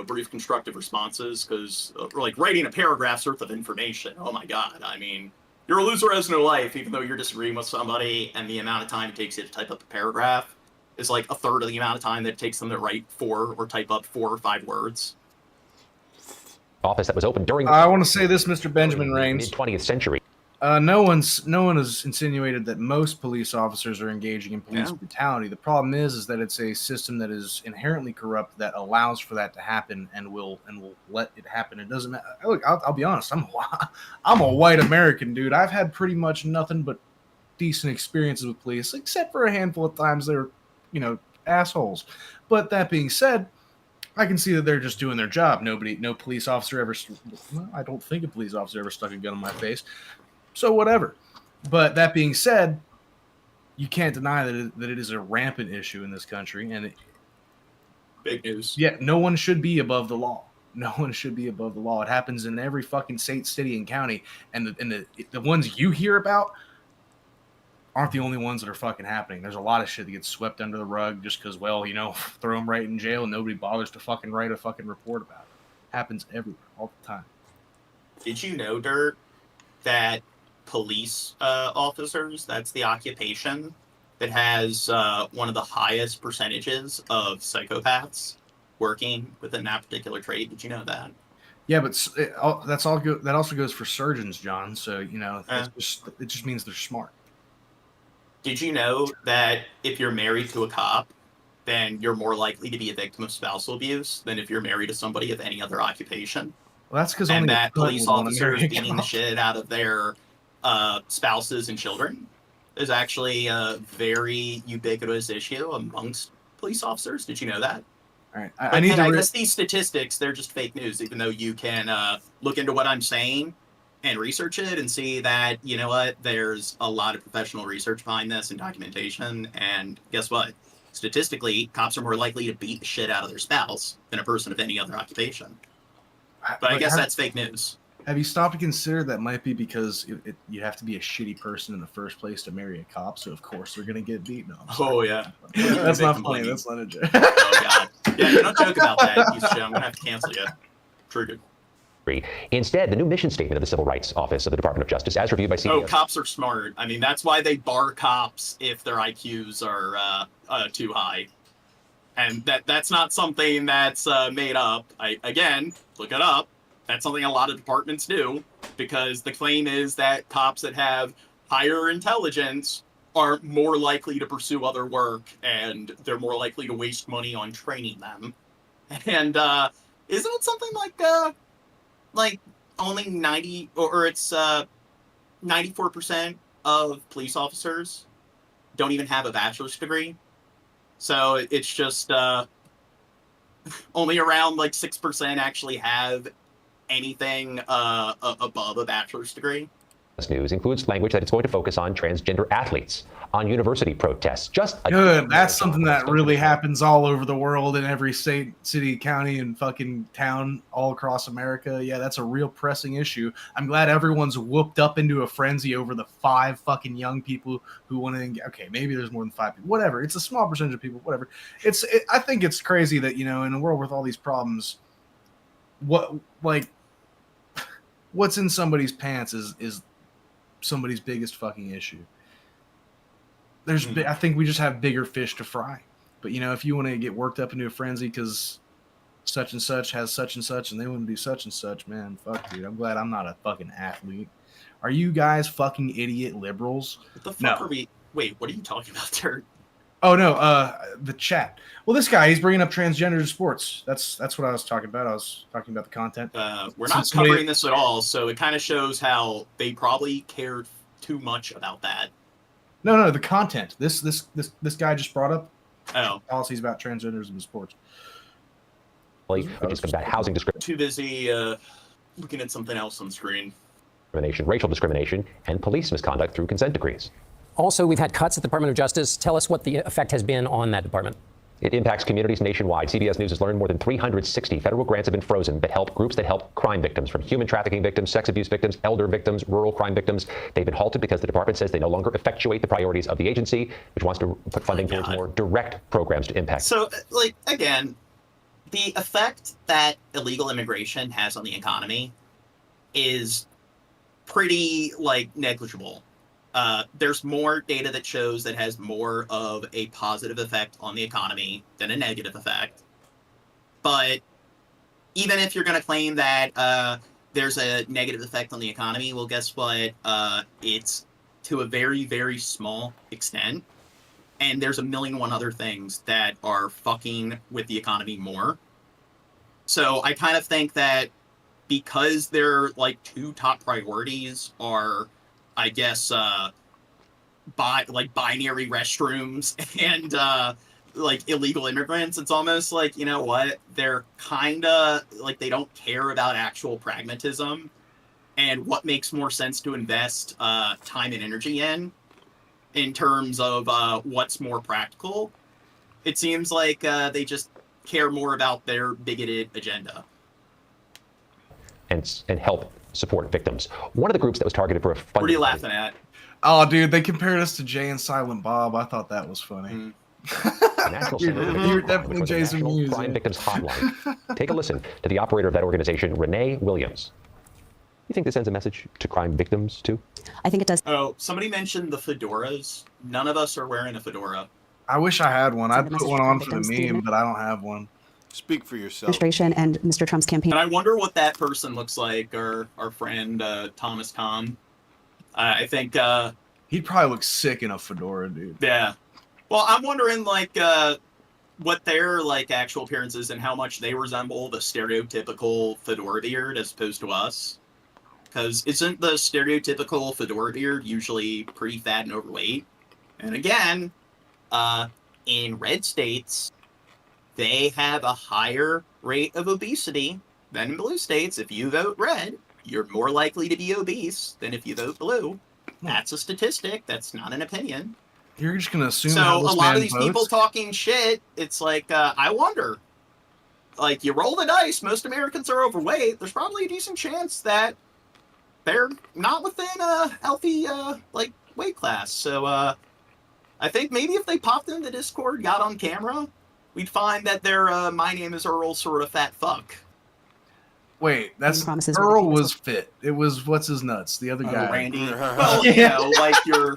brief constructive responses, because writing a paragraph's worth of information, oh my God, I mean, you're a loser who has no life, even though you're disagreeing with somebody, and the amount of time it takes you to type up a paragraph is a third of the amount of time that it takes them to write 4 or type up 4 or 5 words. Office that was open during I want to say this, Mid-20th century. No one has insinuated that most police officers are engaging in police brutality. The problem is that it's a system that is inherently corrupt that allows for that to happen and will let it happen. It doesn't matter. Look, I'll be honest. I'm a white American, dude. I've had pretty much nothing but decent experiences with police, except for a handful of times they were, assholes. But that being said, I can see that they're just doing their job. No police officer ever. Well, I don't think a police officer ever stuck a gun in my face. So whatever. But that being said, you can't deny that it is a rampant issue in this country, and big news. Yeah, no one should be above the law. No one should be above the law. It happens in every fucking state, city, and county, and the ones you hear about aren't the only ones that are fucking happening. There's a lot of shit that gets swept under the rug just because, throw them right in jail and nobody bothers to fucking write a fucking report about it. Happens everywhere, all the time. Did you know, Dirt, that police officers, that's the occupation that has one of the highest percentages of psychopaths working within that particular trade? Did you know that? Yeah, but that's all good. That also goes for surgeons, John. So it just means they're smart. Did you know that if you're married to a cop, then you're more likely to be a victim of spousal abuse than if you're married to somebody of any other occupation? Well, that's because and that police officers beating the shit out of their spouses and children is actually a very ubiquitous issue amongst police officers. Did you know that? All right, I guess these statistics, they're just fake news, even though you can look into what I'm saying and research it and see that, you know what, there's a lot of professional research behind this and documentation. And guess what? Statistically, cops are more likely to beat the shit out of their spouse than a person of any other occupation. But I guess that's fake news. Have you stopped to consider that might be because you have to be a shitty person in the first place to marry a cop, so of course they're going to get beaten up. Oh, yeah. That's not funny. That's not a joke. Oh, God. Yeah, you don't joke about that, piece of shit. I'm going to have to cancel you. Triggered. Instead, the new mission statement of the Civil Rights Office of the Department of Justice, as reviewed by CBS. Oh, cops are smart. I mean, that's why they bar cops if their IQs are too high. And that's not something that's made up. Again, look it up. That's something a lot of departments do, because the claim is that cops that have higher intelligence are more likely to pursue other work, and they're more likely to waste money on training them. And isn't it something like only 90 or it's 94% of police officers don't even have a bachelor's degree? So it's just only around 6% actually have anything above a bachelor's degree. This news includes language that it's going to focus on transgender athletes, on university protests. Good. That's something that really happens all over the world in every state, city, county, and fucking town all across America. Yeah, that's a real pressing issue. I'm glad everyone's whooped up into a frenzy over the 5 fucking young people who want to. Okay, maybe there's more than 5 people. Whatever. It's a small percentage of people. Whatever. I think it's crazy that in a world with all these problems, what's in somebody's pants is somebody's biggest fucking issue. I think we just have bigger fish to fry. But if you want to get worked up into a frenzy because such and such has such and such and they want to do such and such, man, fuck, dude. I'm glad I'm not a fucking athlete. Are you guys fucking idiot liberals? What the fuck are we? Wait, what are you talking about there? Oh no, the chat. Well, this guy, he's bringing up transgender sports. That's what I was talking about. I was talking about the content. We're not covering this at all, so it kind of shows how they probably cared too much about that. No, the content. This guy just brought up policies about transgenders in sports. Which is about housing discrimination. Too busy looking at something else on screen. Racial discrimination, and police misconduct through consent decrees. Also, we've had cuts at the Department of Justice. Tell us what the effect has been on that department. It impacts communities nationwide. CBS News has learned more than 360 federal grants have been frozen that help groups that help crime victims, from human trafficking victims, sex abuse victims, elder victims, rural crime victims. They've been halted because the department says they no longer effectuate the priorities of the agency, which wants to put funding towards more direct programs to impact. So, again, the effect that illegal immigration has on the economy is pretty, negligible. There's more data that shows that has more of a positive effect on the economy than a negative effect. But even if you're going to claim that there's a negative effect on the economy. Well, guess what? It's to a very, very small extent. And there's a million one other things that are fucking with the economy more. So I kind of think that because their like two top priorities are, I guess, binary restrooms and like illegal immigrants, it's almost like, you know what, they're kind of like they don't care about actual pragmatism and what makes more sense to invest time and energy in terms of what's more practical. It seems like they just care more about their bigoted agenda. And help support victims. One of the groups that was targeted for a funding... What are you laughing at? Oh, dude, they compared us to Jay and Silent Bob. I thought that was funny. You're definitely Jason Mewes. Crime Victims Hotline. Take a listen to the operator of that organization, Renee Williams. You think this sends a message to crime victims, too? I think it does. Oh, somebody mentioned the fedoras. None of us are wearing a fedora. I wish I had one. I'd put one on for the meme, but I don't have one. Speak for yourself. Administration and Mr. Trump's campaign. And I wonder what that person looks like, or our friend Thomas Tom. I think he'd probably look sick in a fedora, dude. Yeah. Well, I'm wondering like what their like actual appearance is and how much they resemble the stereotypical fedora beard as opposed to us. Because isn't the stereotypical fedora beard usually pretty fat and overweight? And again, in red states, they have a higher rate of obesity than in blue states. If you vote red, you're more likely to be obese than if you vote blue. That's a statistic. That's not an opinion. You're just gonna assume. So how a this lot man of these votes? people talking shit, it's like, I wonder. Like, you roll the dice, most Americans are overweight. There's probably a decent chance that they're not within a healthy, like, weight class. So, I think maybe if they popped into Discord, got on camera, we'd find that their, my name is Earl sort of fat fuck. Wait, that's Earl was fit. It was what's his nuts, the other guy, Randy. Well, you know, like you're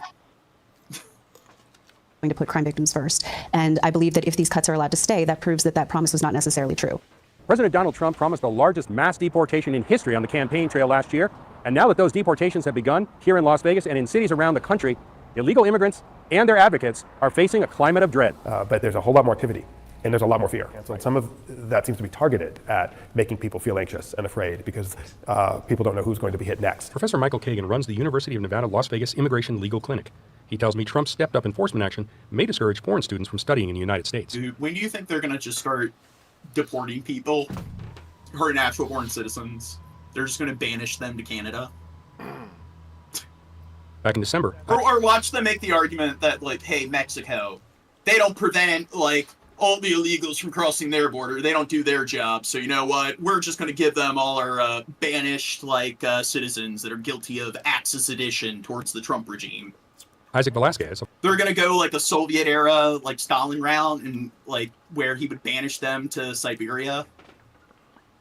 going to put crime victims first. And I believe that if these cuts are allowed to stay, that proves that that promise was not necessarily true. President Donald Trump promised the largest mass deportation in history on the campaign trail last year. And now that those deportations have begun here in Las Vegas and in cities around the country, illegal immigrants and their advocates are facing a climate of dread. But there's a whole lot more activity. And there's a lot more fear. And so some of that seems to be targeted at making people feel anxious and afraid because people don't know who's going to be hit next. Professor Michael Kagan runs the University of Nevada, Las Vegas Immigration Legal Clinic. He tells me Trump's stepped-up enforcement action may discourage foreign students from studying in the United States. Dude, when do you think they're going to just start deporting people who are natural-born citizens? They're just going to banish them to Canada? Back in December. Or watch them make the argument that, like, hey, Mexico, they don't prevent, like, all the illegals from crossing their border. They don't do their job. So you know what? We're just going to give them all our banished, like, citizens that are guilty of acts of sedition towards the Trump regime. Isaac Velasquez. They're going to go, like, a Soviet era, like, Stalin route, and, like, where he would banish them to Siberia.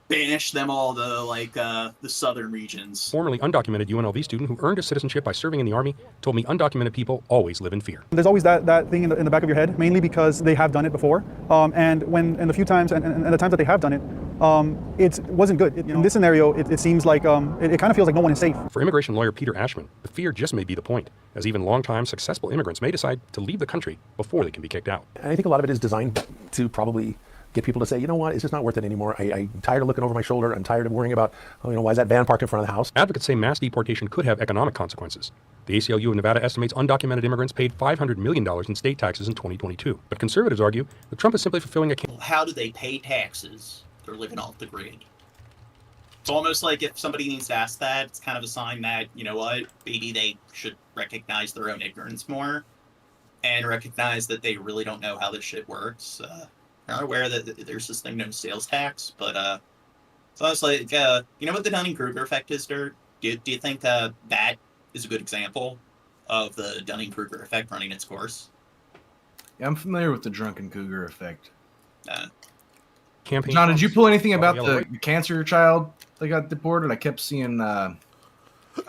Banish them all to, like, the southern regions. Formerly undocumented UNLV student who earned his citizenship by serving in the Army told me undocumented people always live in fear. There's always that thing in the back of your head, mainly because they have done it before. And the few times, and the times that they have done it, it wasn't good. In this scenario, it seems like, it kind of feels like no one is safe. For immigration lawyer Peter Ashman, the fear just may be the point, as even long-time successful immigrants may decide to leave the country before they can be kicked out. And I think a lot of it is designed to probably get people to say, you know what, it's just not worth it anymore. I'm tired of looking over my shoulder. I'm tired of worrying about, why is that van parked in front of the house? Advocates say mass deportation could have economic consequences. The ACLU of Nevada estimates undocumented immigrants paid $500 million in state taxes in 2022. But conservatives argue that Trump is simply fulfilling a... How do they pay taxes? They're living off the grid. It's almost like if somebody needs to ask that, it's kind of a sign that, you know what, maybe they should recognize their own ignorance more and recognize that they really don't know how this shit works. I'm aware that there's this thing known as sales tax, but so I was like, you know what the Dunning-Kruger effect is, Dirt? Do you think that is a good example of the Dunning-Kruger effect running its course? Yeah, I'm familiar with the drunken cougar effect. Campaign. John, did you pull anything about the cancer child that got deported? I kept seeing,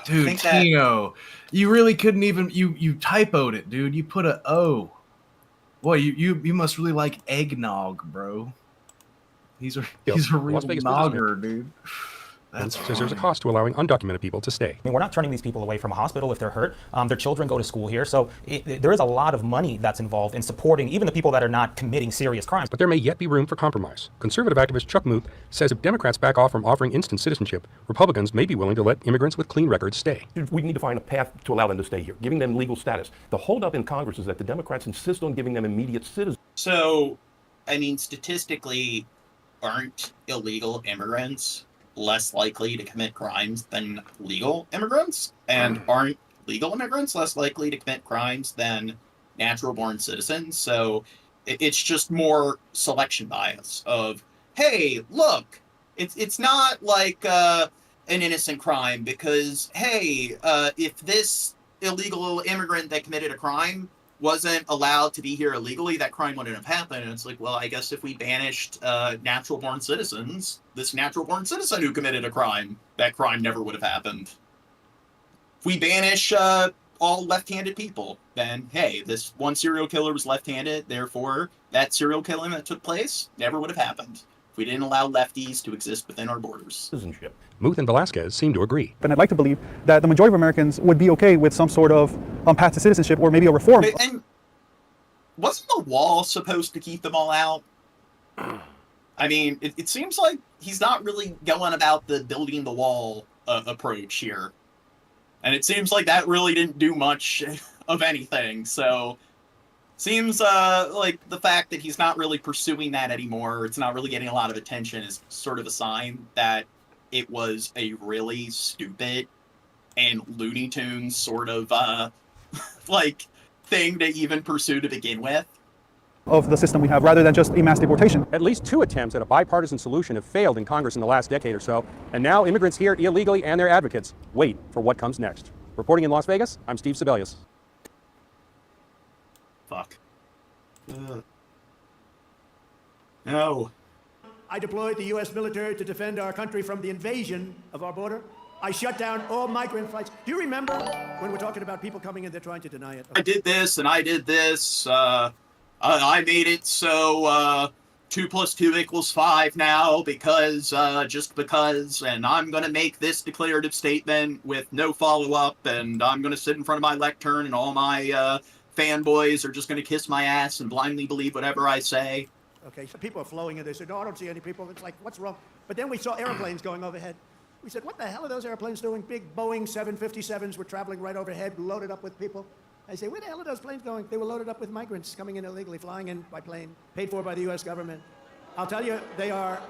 dude, Tino, you really couldn't even, you typoed it, dude. You put a O. Boy, you must really like eggnog, bro. He's a real nogger, dude. and says there's a cost to allowing undocumented people to stay. I mean, we're not turning these people away from a hospital if they're hurt. Their children go to school here. So there is a lot of money that's involved in supporting even the people that are not committing serious crimes. But there may yet be room for compromise. Conservative activist Chuck Muth says if Democrats back off from offering instant citizenship, Republicans may be willing to let immigrants with clean records stay. We need to find a path to allow them to stay here, giving them legal status. The holdup in Congress is that the Democrats insist on giving them immediate citizenship. So, I mean, statistically, aren't illegal immigrants less likely to commit crimes than legal immigrants? And aren't legal immigrants less likely to commit crimes than natural-born citizens? So it's just more selection bias of, hey, look, it's not like an innocent crime because, hey, if this illegal immigrant that committed a crime wasn't allowed to be here illegally, that crime wouldn't have happened. And it's like, well, I guess if we banished natural-born citizens, this natural-born citizen who committed a crime, that crime never would have happened. If we banish all left-handed people, then, hey, this one serial killer was left-handed, therefore that serial killing that took place never would have happened if we didn't allow lefties to exist within our borders. Citizenship. Muth and Velasquez seem to agree. And I'd like to believe that the majority of Americans would be okay with some sort of path to citizenship or maybe a reform. And wasn't the wall supposed to keep them all out? I mean, it seems like he's not really going about the building the wall approach here. And it seems like that really didn't do much of anything. So seems like the fact that he's not really pursuing that anymore, it's not really getting a lot of attention, is sort of a sign that it was a really stupid and Looney Tunes sort of like thing to even pursue to begin with. Of the system we have rather than just a mass deportation. At least 2 attempts at a bipartisan solution have failed in Congress in the last decade or so, and now immigrants here illegally and their advocates wait for what comes next. Reporting in Las Vegas, I'm Steve Sebelius. Fuck. No. I deployed the U.S. military to defend our country from the invasion of our border. I shut down all migrant flights. Do you remember when we're talking about people coming in, they're trying to deny it? I did this and I did this. I made it so 2 + 2 = 5 now because just because, and I'm going to make this declarative statement with no follow-up, and I'm going to sit in front of my lectern and all my fanboys are just going to kiss my ass and blindly believe whatever I say. Okay, so people are flowing in. They said, no, I don't see any people. It's like, what's wrong? But then we saw airplanes going overhead. We said, what the hell are those airplanes doing? Big Boeing 757s were traveling right overhead, loaded up with people. I say, where the hell are those planes going? They were loaded up with migrants coming in illegally, flying in by plane, paid for by the U.S. government. I'll tell you, they are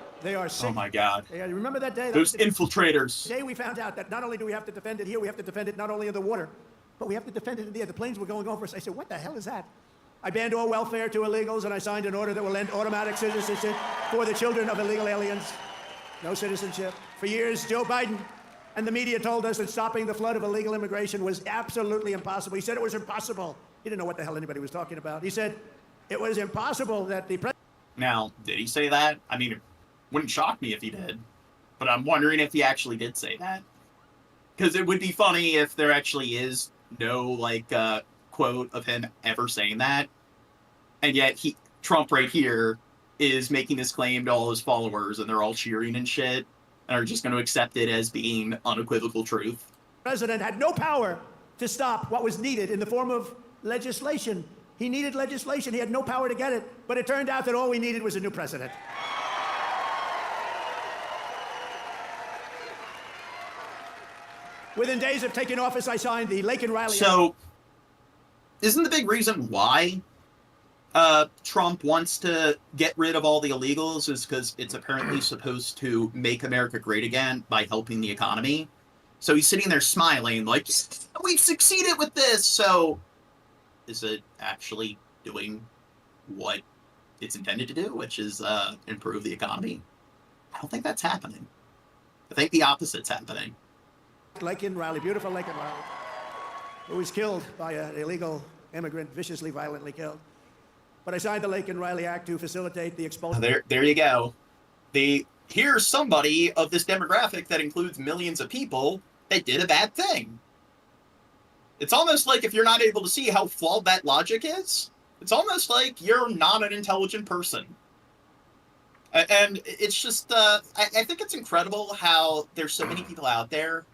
sick. Oh my God. Remember that day? Those infiltrators. The day we found out that not only do we have to defend it here, we have to defend it not only in the water, but we have to defend it in the air. The planes were going over us. I said, what the hell is that? I banned all welfare to illegals, and I signed an order that will end automatic citizenship for the children of illegal aliens. No citizenship. For years, Joe Biden and the media told us that stopping the flood of illegal immigration was absolutely impossible. He said it was impossible. He didn't know what the hell anybody was talking about. He said it was impossible that the president... Now, did he say that? I mean, it wouldn't shock me if he did. But I'm wondering if he actually did say that. Because it would be funny if there actually is no, like, quote of him ever saying that. And yet, Trump right here is making this claim to all his followers, and they're all cheering and shit, and are just going to accept it as being unequivocal truth. The president had no power to stop what was needed in the form of legislation. He needed legislation. He had no power to get it. But it turned out that all we needed was a new president. Within days of taking office, I signed the Lake and Riley. So, isn't the big reason why Trump wants to get rid of all the illegals is because it's apparently supposed to make America great again by helping the economy? So he's sitting there smiling like, we've succeeded with this. So is it actually doing what it's intended to do, which is improve the economy? I don't think that's happening. I think the opposite's happening. Lake and Riley, beautiful Lake and Riley, who was killed by an illegal immigrant, viciously, violently killed. But I signed the Lake and Riley Act to facilitate the expulsion. There you go. Here's somebody of this demographic that includes millions of people that did a bad thing. It's almost like if you're not able to see how flawed that logic is, it's almost like you're not an intelligent person. And it's just, I think it's incredible how there's so many people out there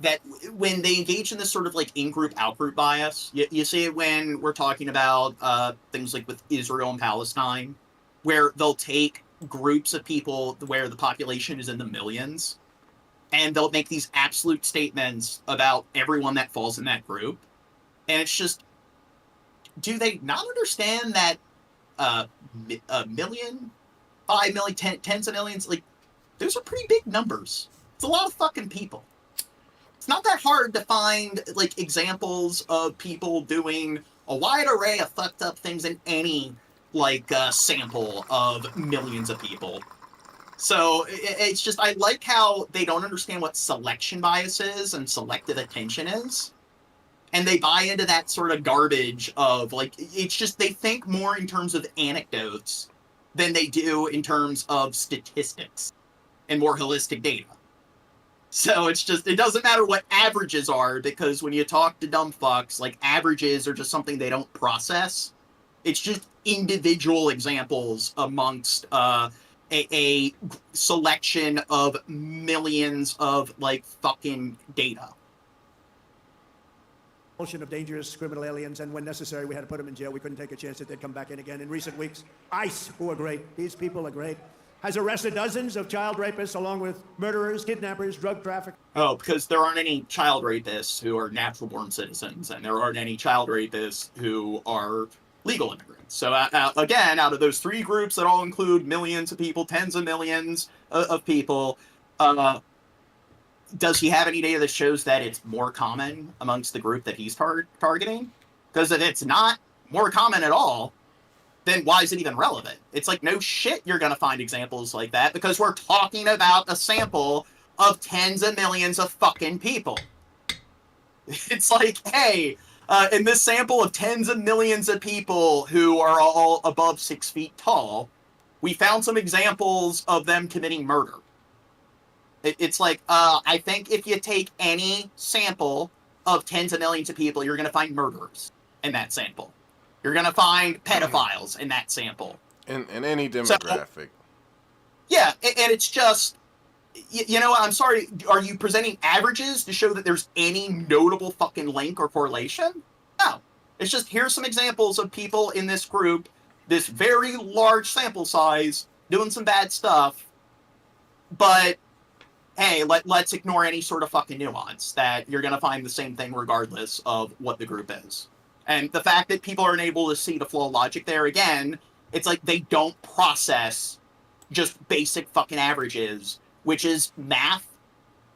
that when they engage in this sort of like in-group, out-group bias, you see it when we're talking about things like with Israel and Palestine, where they'll take groups of people where the population is in the millions, and they'll make these absolute statements about everyone that falls in that group. And it's just, do they not understand that a million, 5 million, tens of millions, like, those are pretty big numbers. It's a lot of fucking people. It's not that hard to find, like, examples of people doing a wide array of fucked up things in any, like, sample of millions of people. So it's just, I like how they don't understand what selection bias is and selective attention is. And they buy into that sort of garbage of, like, it's just, they think more in terms of anecdotes than they do in terms of statistics and more holistic data. So it's just, it doesn't matter what averages are, because when you talk to dumb fucks, like, averages are just something they don't process. It's just individual examples amongst a selection of millions of, like, fucking data. Of dangerous criminal aliens, and when necessary, we had to put them in jail. We couldn't take a chance that they'd come back in again. In recent weeks, ICE, who are great, these people are great, has arrested dozens of child rapists, along with murderers, kidnappers, drug traffickers. Oh, because there aren't any child rapists who are natural-born citizens, and there aren't any child rapists who are legal immigrants. So, again, out of those three groups that all include millions of people, tens of millions of people, does he have any data that shows that it's more common amongst the group that he's targeting? Because if it's not more common at all, then why is it even relevant? It's like, no shit you're going to find examples like that, because we're talking about a sample of tens of millions of fucking people. It's like, hey, in this sample of tens of millions of people who are all above 6 feet tall, we found some examples of them committing murder. It's like, I think if you take any sample of tens of millions of people, you're going to find murderers in that sample. You're going to find pedophiles in that sample. In any demographic. So, yeah, and it's just, you know what, I'm sorry, are you presenting averages to show that there's any notable fucking link or correlation? No. It's just, here's some examples of people in this group, this very large sample size, doing some bad stuff, but hey, let's ignore any sort of fucking nuance, that you're going to find the same thing regardless of what the group is. And the fact that people aren't able to see the flow of logic there, again, it's like they don't process just basic fucking averages, which is math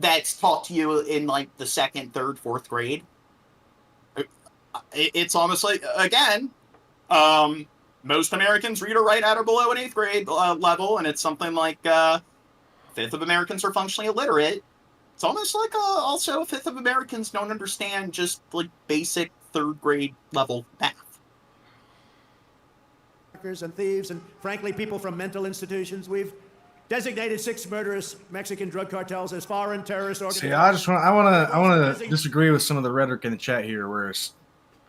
that's taught to you in, like, the second, third, fourth grade. It's almost like, again, most Americans read or write at or below an 8th grade level, and it's something like, fifth of Americans are functionally illiterate. It's almost like also a fifth of Americans don't understand just, like, basic third grade level math. And thieves, and frankly, people from mental institutions. We've designated 6 murderous Mexican drug cartels as foreign terrorist organizations. See, I want to disagree with some of the rhetoric in the chat here, where a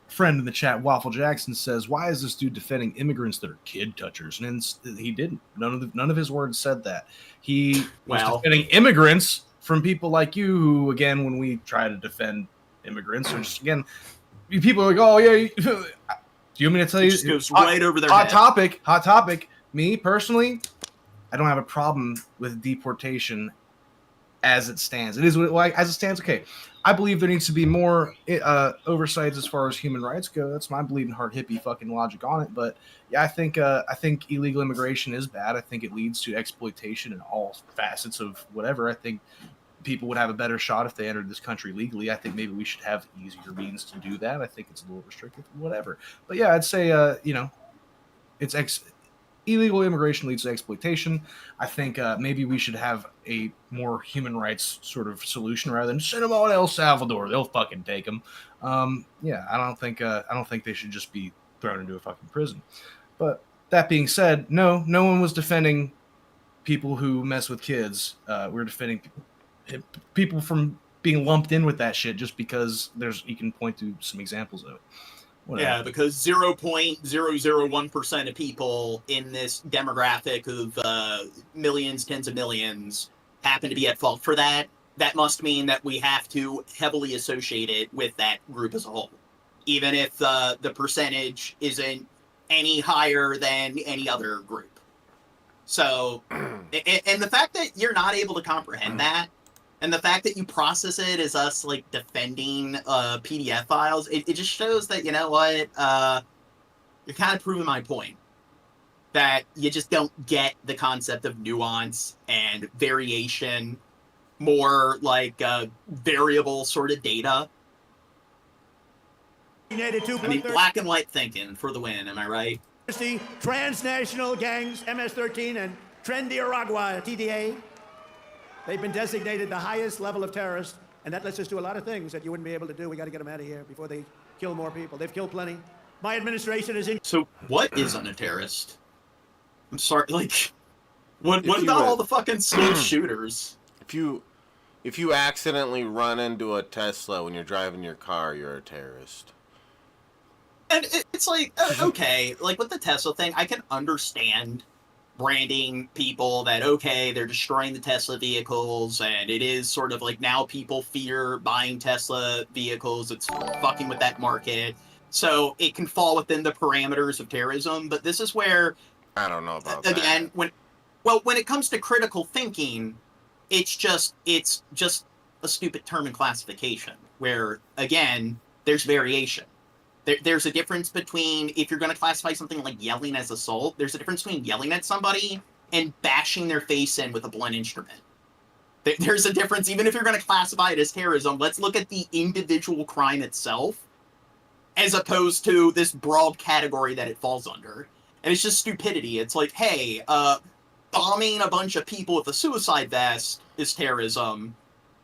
friend in the chat, Waffle Jackson, says, "Why is this dude defending immigrants that are kid touchers?" And he didn't. None of his words said that. He was defending immigrants from people like you, who, again, when we try to defend immigrants, are just, again, people are like, "Oh yeah." Do you want me to tell you? It just goes right over their head. Hot topic. Me personally, I don't have a problem with deportation as it stands. It is like as it stands. Okay, I believe there needs to be more oversights as far as human rights go. That's my bleeding heart hippie fucking logic on it. But yeah, I think illegal immigration is bad. I think it leads to exploitation in all facets of whatever. I think people would have a better shot if they entered this country legally. I think maybe we should have easier means to do that. I think it's a little restrictive, whatever. But yeah, I'd say, it's illegal immigration leads to exploitation. I think maybe we should have a more human rights sort of solution rather than send them all to El Salvador. They'll fucking take them. Yeah, I don't think they should just be thrown into a fucking prison. But that being said, no one was defending people who mess with kids. We're defending people from being lumped in with that shit just because you can point to some examples of it. Yeah, because 0.001% of people in this demographic of millions, tens of millions, happen to be at fault for that. That must mean that we have to heavily associate it with that group as a whole, even if the percentage isn't any higher than any other group. So, and the fact that you're not able to comprehend that, and the fact that you process it as us, like, defending PDF files, it just shows that, you know what, you're kind of proving my point. That you just don't get the concept of nuance and variation, more like variable sort of data. I mean, black and white thinking for the win, am I right? Transnational gangs, MS-13 and Trendiaragua, TDA. They've been designated the highest level of terrorists, and that lets us do a lot of things that you wouldn't be able to do. We got to get them out of here before they kill more people. They've killed plenty. My administration is in. So what isn't a terrorist? I'm sorry, like, what about all the fucking school shooters? If you accidentally run into a Tesla when you're driving your car, you're a terrorist. And it's like, okay, like with the Tesla thing, I can understand branding people that, okay, they're destroying the Tesla vehicles, and it is sort of like now people fear buying Tesla vehicles. It's fucking with that market. So it can fall within the parameters of terrorism, but this is where, I don't know about again, when it comes to critical thinking, it's just a stupid term and classification where, again, there's variation. There's a difference between, if you're going to classify something like yelling as assault, there's a difference between yelling at somebody and bashing their face in with a blunt instrument. There's a difference, even if you're going to classify it as terrorism. Let's look at the individual crime itself as opposed to this broad category that it falls under. And it's just stupidity. It's like, hey, bombing a bunch of people with a suicide vest is terrorism.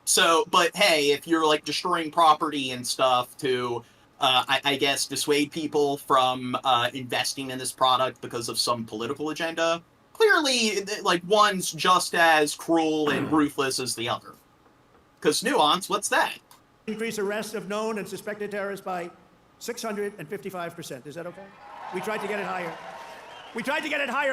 So, but hey, if you're like destroying property and stuff to, I guess, dissuade people from investing in this product because of some political agenda, clearly, like, one's just as cruel and ruthless as the other. Because nuance, what's that? Increase arrests of known and suspected terrorists by 655%. Is that okay? We tried to get it higher.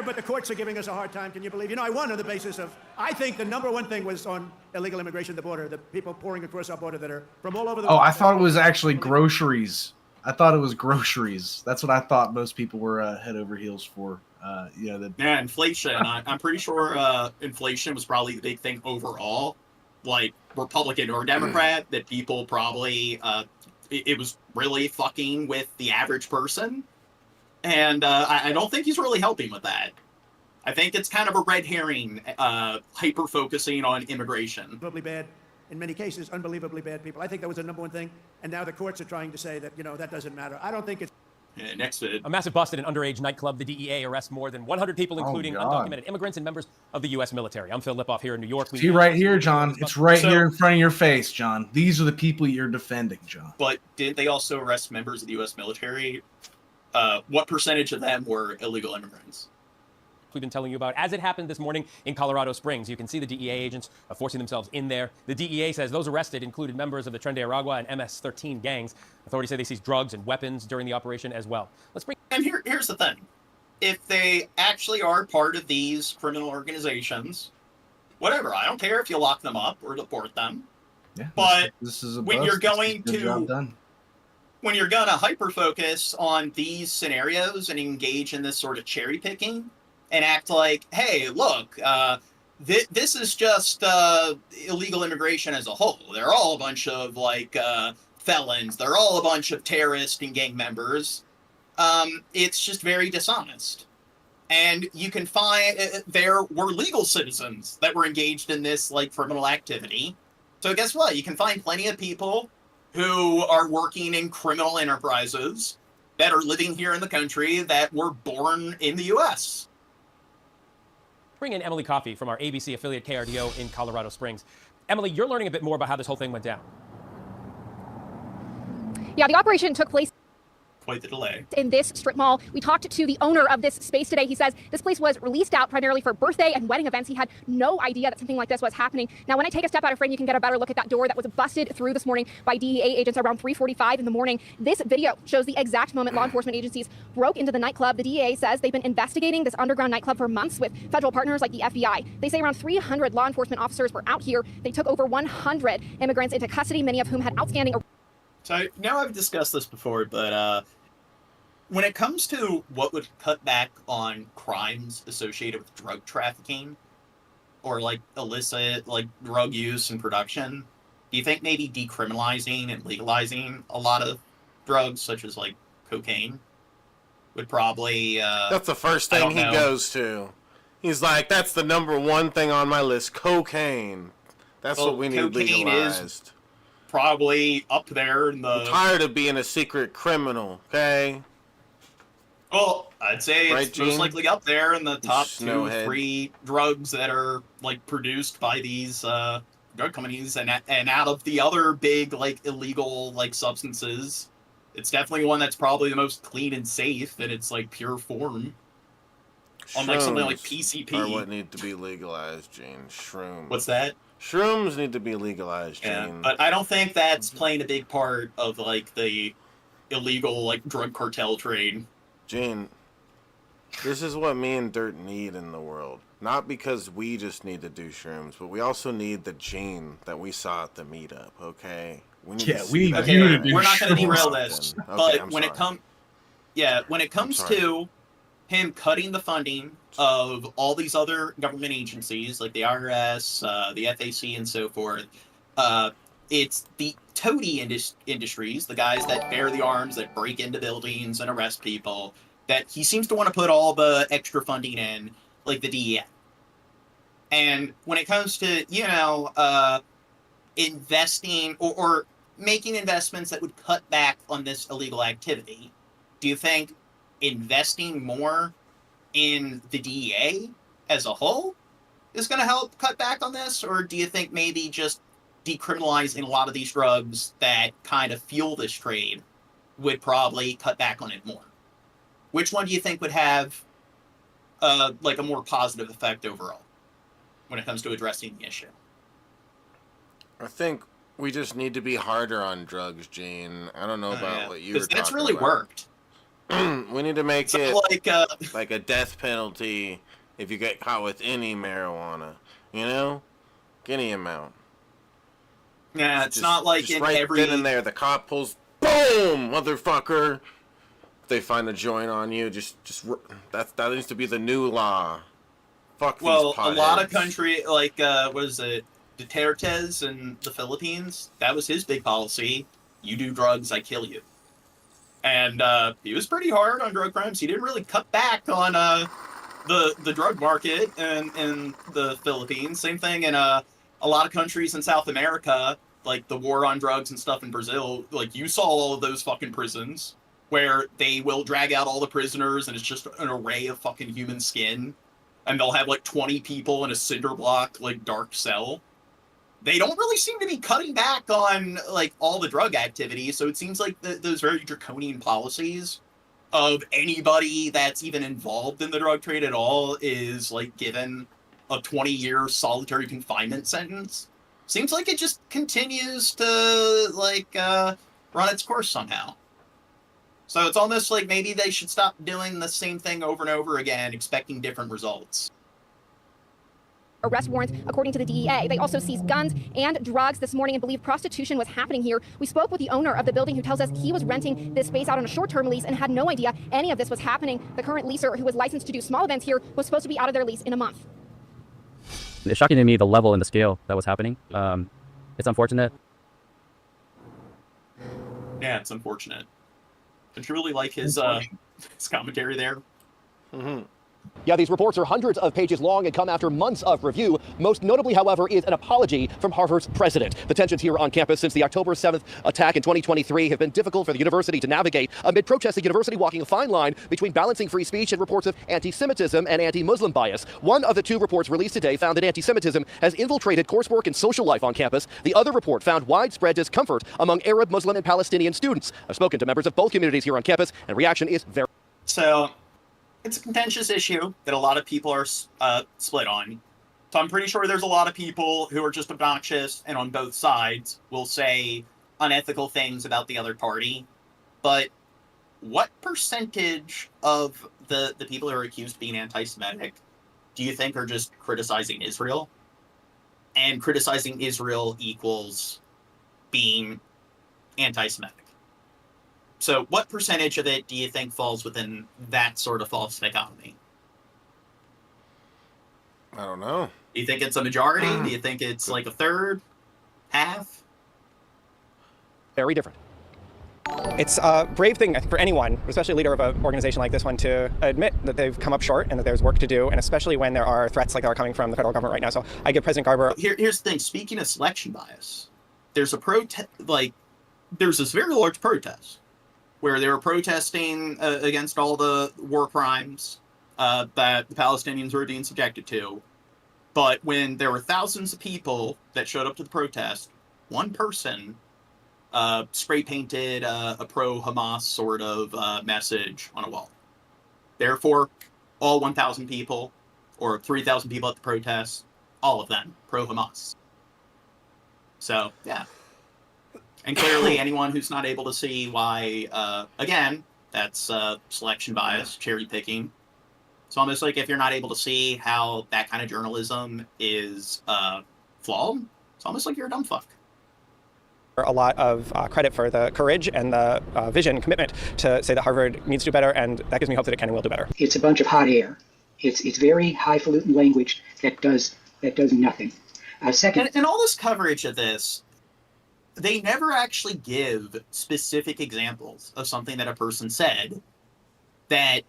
But the courts are giving us a hard time. Can you believe? You know, I won on the basis of, I think the number one thing was on illegal immigration at the border, the people pouring across our border that are from all over the world. Oh, I thought it was actually groceries. I thought it was groceries. That's what I thought most people were head over heels for. Yeah, inflation. I'm pretty sure inflation was probably the big thing overall. Like, Republican or Democrat, that people probably, it was really fucking with the average person. And I don't think he's really helping with that. I think it's kind of a red herring, hyper-focusing on immigration. Unbelievably bad, in many cases, unbelievably bad people. I think that was the number one thing. And now the courts are trying to say that, that doesn't matter. I don't think it's... Yeah, next bit. A massive bust at an underage nightclub. The DEA arrests more than 100 people, including undocumented immigrants and members of the U.S. military. I'm Phil Lipoff here in New York. See right here, John. It's right here in front of your face, John. These are the people you're defending, John. But did they also arrest members of the U.S. military? What percentage of them were illegal immigrants? We've been telling you about as it happened this morning in Colorado Springs. You can see the DEA agents forcing themselves in there. The DEA says those arrested included members of the Trendiaragua and MS-13 gangs. Authorities say they seized drugs and weapons during the operation as well. And here's the thing. If they actually are part of these criminal organizations, whatever, I don't care if you lock them up or deport them. Yeah, but this is a when bust. you're going Good job done. When you're going to hyper-focus on these scenarios and engage in this sort of cherry picking and act like, hey, look, this is just illegal immigration as a whole. They're all a bunch of, like, felons. They're all a bunch of terrorists and gang members. It's just very dishonest. And you can find there were legal citizens that were engaged in this, like, criminal activity. So guess what? You can find plenty of people who are working in criminal enterprises that are living here in the country that were born in the U.S. Bring in Emily Coffey from our ABC affiliate KRDO in Colorado Springs. Emily, you're learning a bit more about how this whole thing went down. Yeah, the operation took place Quite the delay. In this strip mall, we talked to the owner of this space today. He says this place was released out primarily for birthday and wedding events. He had no idea that something like this was happening. Now, when I take a step out of frame, you can get a better look at that door that was busted through this morning by DEA agents around 3:45 in the morning. This video shows the exact moment law enforcement agencies broke into the nightclub. The DEA says they've been investigating this underground nightclub for months with federal partners like the FBI. They say around 300 law enforcement officers were out here. They took over 100 immigrants into custody, many of whom had outstanding. So now I've discussed this before, but when it comes to what would cut back on crimes associated with drug trafficking or like illicit like drug use and production, do you think maybe decriminalizing and legalizing a lot of drugs such as like cocaine would probably that's the first thing he goes to. He's like, that's the number one thing on my list, cocaine. That's what we need legalized. Is probably up there in the... I'm tired of being a secret criminal, okay? Well, I'd say it's right, most likely up there in the top Snowhead. 2-3 drugs that are like produced by these drug companies, and out of the other big like illegal like substances, it's definitely one that's probably the most clean and safe in its like pure form. Unlike something like PCP. Are what need to be legalized, Gene. Shrooms. What's that? Shrooms need to be legalized, Gene. Yeah, but I don't think that's playing a big part of like the illegal like drug cartel trade. Gene, this is what me and Dirt need in the world. Not because we just need to do shrooms, but we also need the gene that we saw at the meetup, okay? We need to see that. Okay, we're not going to derail this, Okay, but when it comes to him cutting the funding of all these other government agencies like the IRS, the FAC, and so forth, it's the toady industries, the guys that bear the arms, that break into buildings and arrest people, that he seems to want to put all the extra funding in, like the DEA. And when it comes to, investing or making investments that would cut back on this illegal activity, do you think investing more in the DEA as a whole is going to help cut back on this? Or do you think maybe just decriminalizing a lot of these drugs that kind of fuel this trade would probably cut back on it more? Which one do you think would have like a more positive effect overall when it comes to addressing the issue? I think we just need to be harder on drugs, Gene. I don't know about what you were talking about. That's really worked. We need to make it like a death penalty if you get caught with any marijuana, any amount. Yeah, it's not like just in right every... then and there, the cop pulls, boom, motherfucker. If they find a joint on you, that needs to be the new law. Fuck these potheads. Well, a lot of country, like, was it Duterte in the Philippines? That was his big policy. You do drugs, I kill you. And he was pretty hard on drug crimes. He didn't really cut back on the drug market in the Philippines. Same thing in a lot of countries in South America, like the war on drugs and stuff in Brazil. Like, you saw all of those fucking prisons where they will drag out all the prisoners and it's just an array of fucking human skin. And they'll have like 20 people in a cinder block, like dark cell. They don't really seem to be cutting back on like all the drug activity. So it seems like those very draconian policies of anybody that's even involved in the drug trade at all is like given a 20-year solitary confinement sentence. Seems like it just continues to like run its course somehow. So it's almost like maybe they should stop doing the same thing over and over again, expecting different results. Arrest warrants, according to the DEA. They also seized guns and drugs this morning and believe prostitution was happening here. We spoke with the owner of the building who tells us he was renting this space out on a short-term lease and had no idea any of this was happening. The current leaser, who was licensed to do small events here, was supposed to be out of their lease in a month. It's shocking to me the level and the scale that was happening. It's unfortunate. Yeah, it's unfortunate. Don't you really like his commentary there? Mm-hmm. Yeah, these reports are hundreds of pages long and come after months of review. Most notably, however, is an apology from Harvard's president. The tensions here on campus since the October 7th attack in 2023 have been difficult for the university to navigate. Amid protests, the university walking a fine line between balancing free speech and reports of anti-Semitism and anti-Muslim bias. One of the two reports released today found that anti-Semitism has infiltrated coursework and social life on campus. The other report found widespread discomfort among Arab, Muslim, and Palestinian students. I've spoken to members of both communities here on campus, and reaction is very... So, it's a contentious issue that a lot of people are split on. So I'm pretty sure there's a lot of people who are just obnoxious and on both sides will say unethical things about the other party. But what percentage of the people who are accused of being anti-Semitic do you think are just criticizing Israel? And criticizing Israel equals being anti-Semitic. So what percentage of it do you think falls within that sort of false dichotomy? I don't know. Do you think it's a majority? Do you think it's like a third? Half? Very different. It's a brave thing, I think, for anyone, especially a leader of an organization like this one, to admit that they've come up short and that there's work to do, and especially when there are threats like that are coming from the federal government right now. So I give President Garber... Here's the thing. Speaking of selection bias, there's a there's this very large protest where they were protesting against all the war crimes that the Palestinians were being subjected to. But when there were thousands of people that showed up to the protest, one person spray painted a pro-Hamas sort of message on a wall. Therefore, all 1,000 people, or 3,000 people at the protest, all of them pro-Hamas. So, yeah. And clearly, anyone who's not able to see why, again, that's selection bias, cherry picking. It's almost like if you're not able to see how that kind of journalism is flawed, it's almost like you're a dumb fuck. A lot of credit for the courage and the vision and commitment to say that Harvard needs to do better, and that gives me hope that it can and will do better. It's a bunch of hot air. It's very highfalutin language that does nothing. Second, and all this coverage of this, they never actually give specific examples of something that a person said that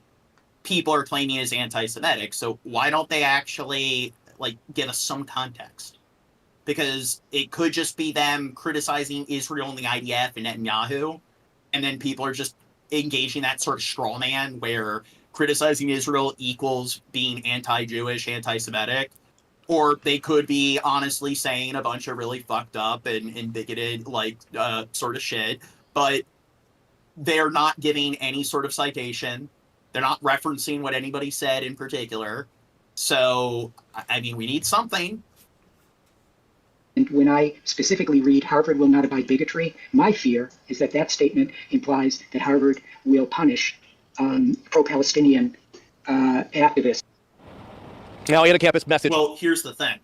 people are claiming is anti-Semitic. So why don't they actually give us some context? Because it could just be them criticizing Israel and the IDF and Netanyahu, and then people are just engaging that sort of straw man where criticizing Israel equals being anti-Jewish, anti-Semitic. Or they could be honestly saying a bunch of really fucked up and bigoted sort of shit, but they're not giving any sort of citation. They're not referencing what anybody said in particular. So, I mean, we need something. And when I specifically read Harvard will not abide bigotry, my fear is that that statement implies that Harvard will punish pro-Palestinian activists. Now, in a campus message. Well, here's the thing.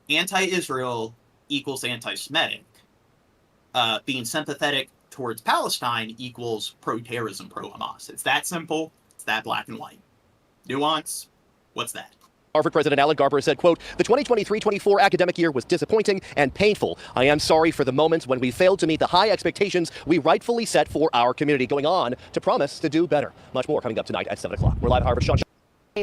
Anti-Israel equals anti-Semitic. Being sympathetic towards Palestine equals pro-terrorism, pro-Hamas. It's that simple. It's that black and white. Nuance? What's that? Harvard President Alan Garber said, quote, "The 2023-24 academic year was disappointing and painful. I am sorry for the moments when we failed to meet the high expectations we rightfully set for our community," going on to promise to do better. Much more coming up tonight at 7 o'clock. We're live at Harvard. Sean.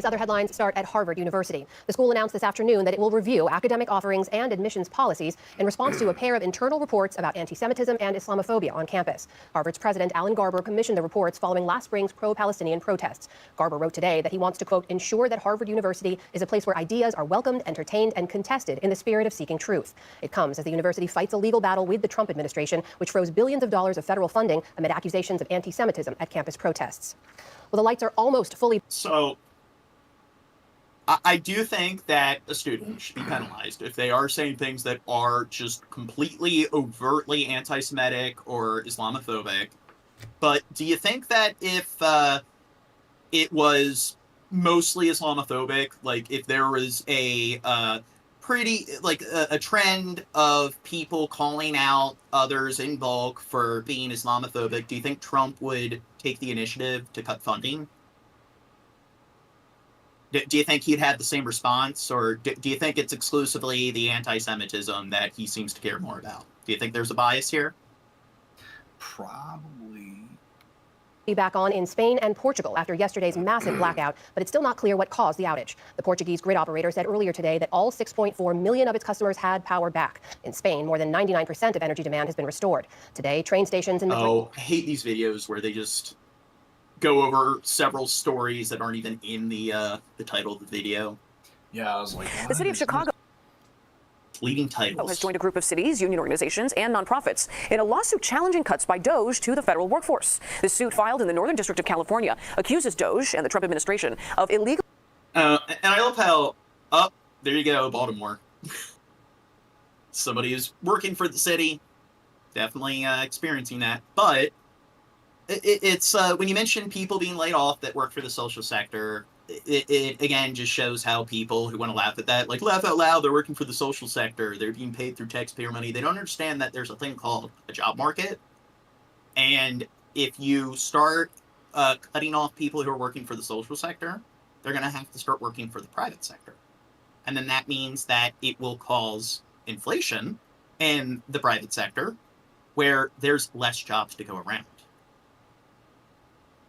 Other headlines start at Harvard University. The school announced this afternoon that it will review academic offerings and admissions policies in response to a pair of internal reports about anti-Semitism and Islamophobia on campus. Harvard's president, Alan Garber, commissioned the reports following last spring's pro-Palestinian protests. Garber wrote today that he wants to, quote, "ensure that Harvard University is a place where ideas are welcomed, entertained, and contested in the spirit of seeking truth." It comes as the university fights a legal battle with the Trump administration, which froze billions of dollars of federal funding amid accusations of anti-Semitism at campus protests. Well, the lights are almost fully... So... I do think that a student should be penalized if they are saying things that are just completely overtly anti-Semitic or Islamophobic. But do you think that if it was mostly Islamophobic, like if there was a trend of people calling out others in bulk for being Islamophobic, do you think Trump would take the initiative to cut funding? Do you think he'd had the same response, or do you think it's exclusively the anti-Semitism that he seems to care more about? Do you think there's a bias here? Probably. Be back on in Spain and Portugal after yesterday's massive blackout, but it's still not clear what caused the outage. The Portuguese grid operator said earlier today that all 6.4 million of its customers had power back. In Spain, more than 99% of energy demand has been restored. Today, train stations in Madrid... Oh, I hate these videos where they just go over several stories that aren't even in the title of the video. Yeah, I was like, the city of Chicago leading titles has joined a group of cities, union organizations, and nonprofits in a lawsuit challenging cuts by DOJ to the federal workforce. The suit, filed in the Northern District of California, accuses DOJ and the Trump administration of illegal... And I love how, there you go, Baltimore. Somebody who's working for the city, definitely experiencing that. But it's when you mention people being laid off that work for the social sector, it again just shows how people who want to laugh at that, like laugh out loud, they're working for the social sector, they're being paid through taxpayer money. They don't understand that there's a thing called a job market. And if you start cutting off people who are working for the social sector, they're going to have to start working for the private sector. And then that means that it will cause inflation in the private sector where there's less jobs to go around.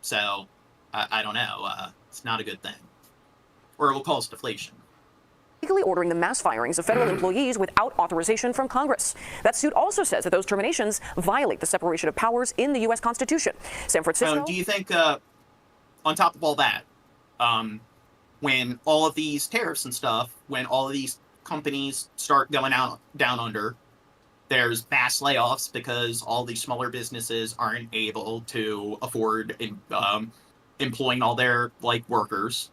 So, I don't know. It's not a good thing. Or it will cause deflation. Legally ordering the mass firings of federal employees without authorization from Congress. That suit also says that those terminations violate the separation of powers in the U.S. Constitution. San Francisco... do you think, on top of all that, when all of these tariffs and stuff, when all of these companies start going down under, there's mass layoffs because all these smaller businesses aren't able to afford employing all their workers.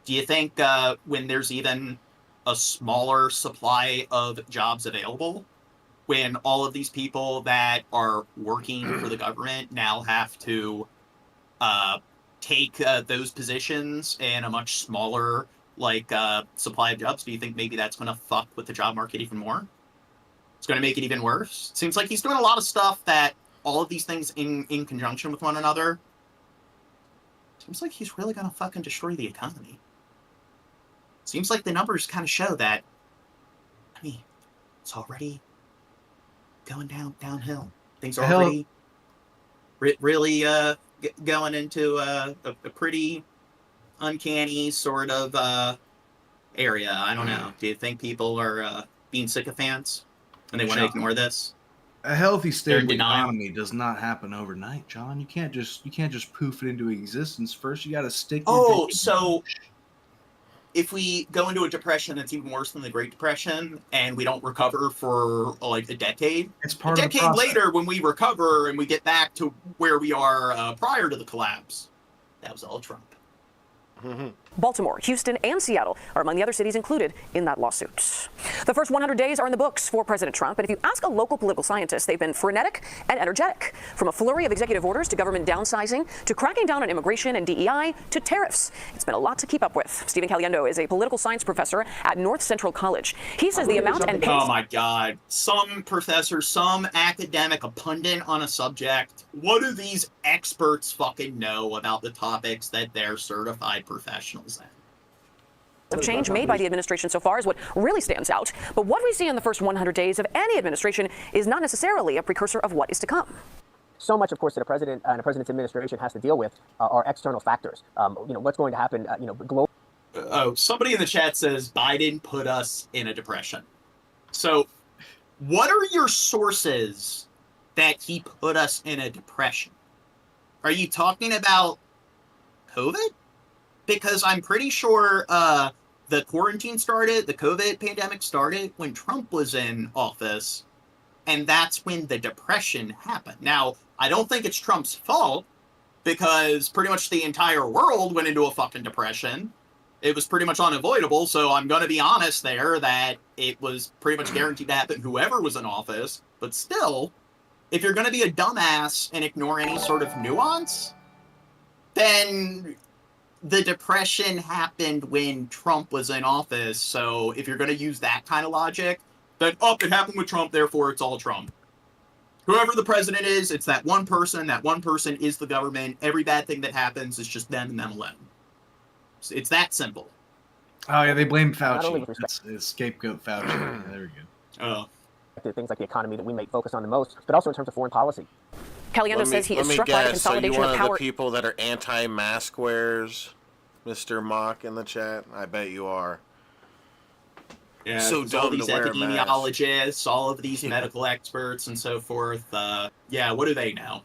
Do you think when there's even a smaller supply of jobs available, when all of these people that are working for the government now have to take those positions in a much smaller supply of jobs, do you think maybe that's going to fuck with the job market even more? It's going to make it even worse. It seems like he's doing a lot of stuff that all of these things in conjunction with one another. Seems like he's really going to fucking destroy the economy. Seems like the numbers kind of show that, I mean, it's already going downhill. Things are already really going into a pretty uncanny sort of area. I don't know. Do you think people are being sycophants and they want to ignore this? A healthy, stable economy does not happen overnight, John. You can't just poof it into existence. First, you got to stick. So if we go into a depression that's even worse than the Great Depression, and we don't recover for a decade, it's part of the process. Later, when we recover and we get back to where we are prior to the collapse, that was all Trump. Baltimore, Houston, and Seattle are among the other cities included in that lawsuit. The first 100 days are in the books for President Trump, and if you ask a local political scientist, they've been frenetic and energetic. From a flurry of executive orders to government downsizing, to cracking down on immigration and DEI, to tariffs. It's been a lot to keep up with. Stephen Caliendo is a political science professor at North Central College. He says the amount and pace... Oh my God. Some professor, some academic, a pundit on a subject. What do these experts fucking know about the topics that they're certified professionals in? Of change made by the administration so far is what really stands out. But what we see in the first 100 days of any administration is not necessarily a precursor of what is to come. So much, of course, that a president and a president's administration has to deal with are external factors. What's going to happen, globally. Somebody in the chat says Biden put us in a depression. So what are your sources that he put us in a depression? Are you talking about COVID? Because I'm pretty sure the quarantine started, the COVID pandemic started when Trump was in office, and that's when the depression happened. Now, I don't think it's Trump's fault, because pretty much the entire world went into a fucking depression. It was pretty much unavoidable, so I'm going to be honest there that it was pretty much guaranteed to happen whoever was in office. But still, if you're going to be a dumbass and ignore any sort of nuance, then the depression happened when Trump was in office. So if you're going to use that kind of logic, then, it happened with Trump, therefore it's all Trump. Whoever the president is, it's that one person is the government. Every bad thing that happens is just them and them alone. It's that simple. Oh, yeah, they blame Fauci. It's scapegoat Fauci. Yeah, there we go. Things like the economy that we may focus on the most, but also in terms of foreign policy. Caliendo says he is struck by the consolidation so you of one power. of the people that are anti-mask wearers, Mr. Mock in the chat? I bet you are. Yeah, So all dumb these to wear a mask. epidemiologists, all of these medical experts and so forth. What do they know?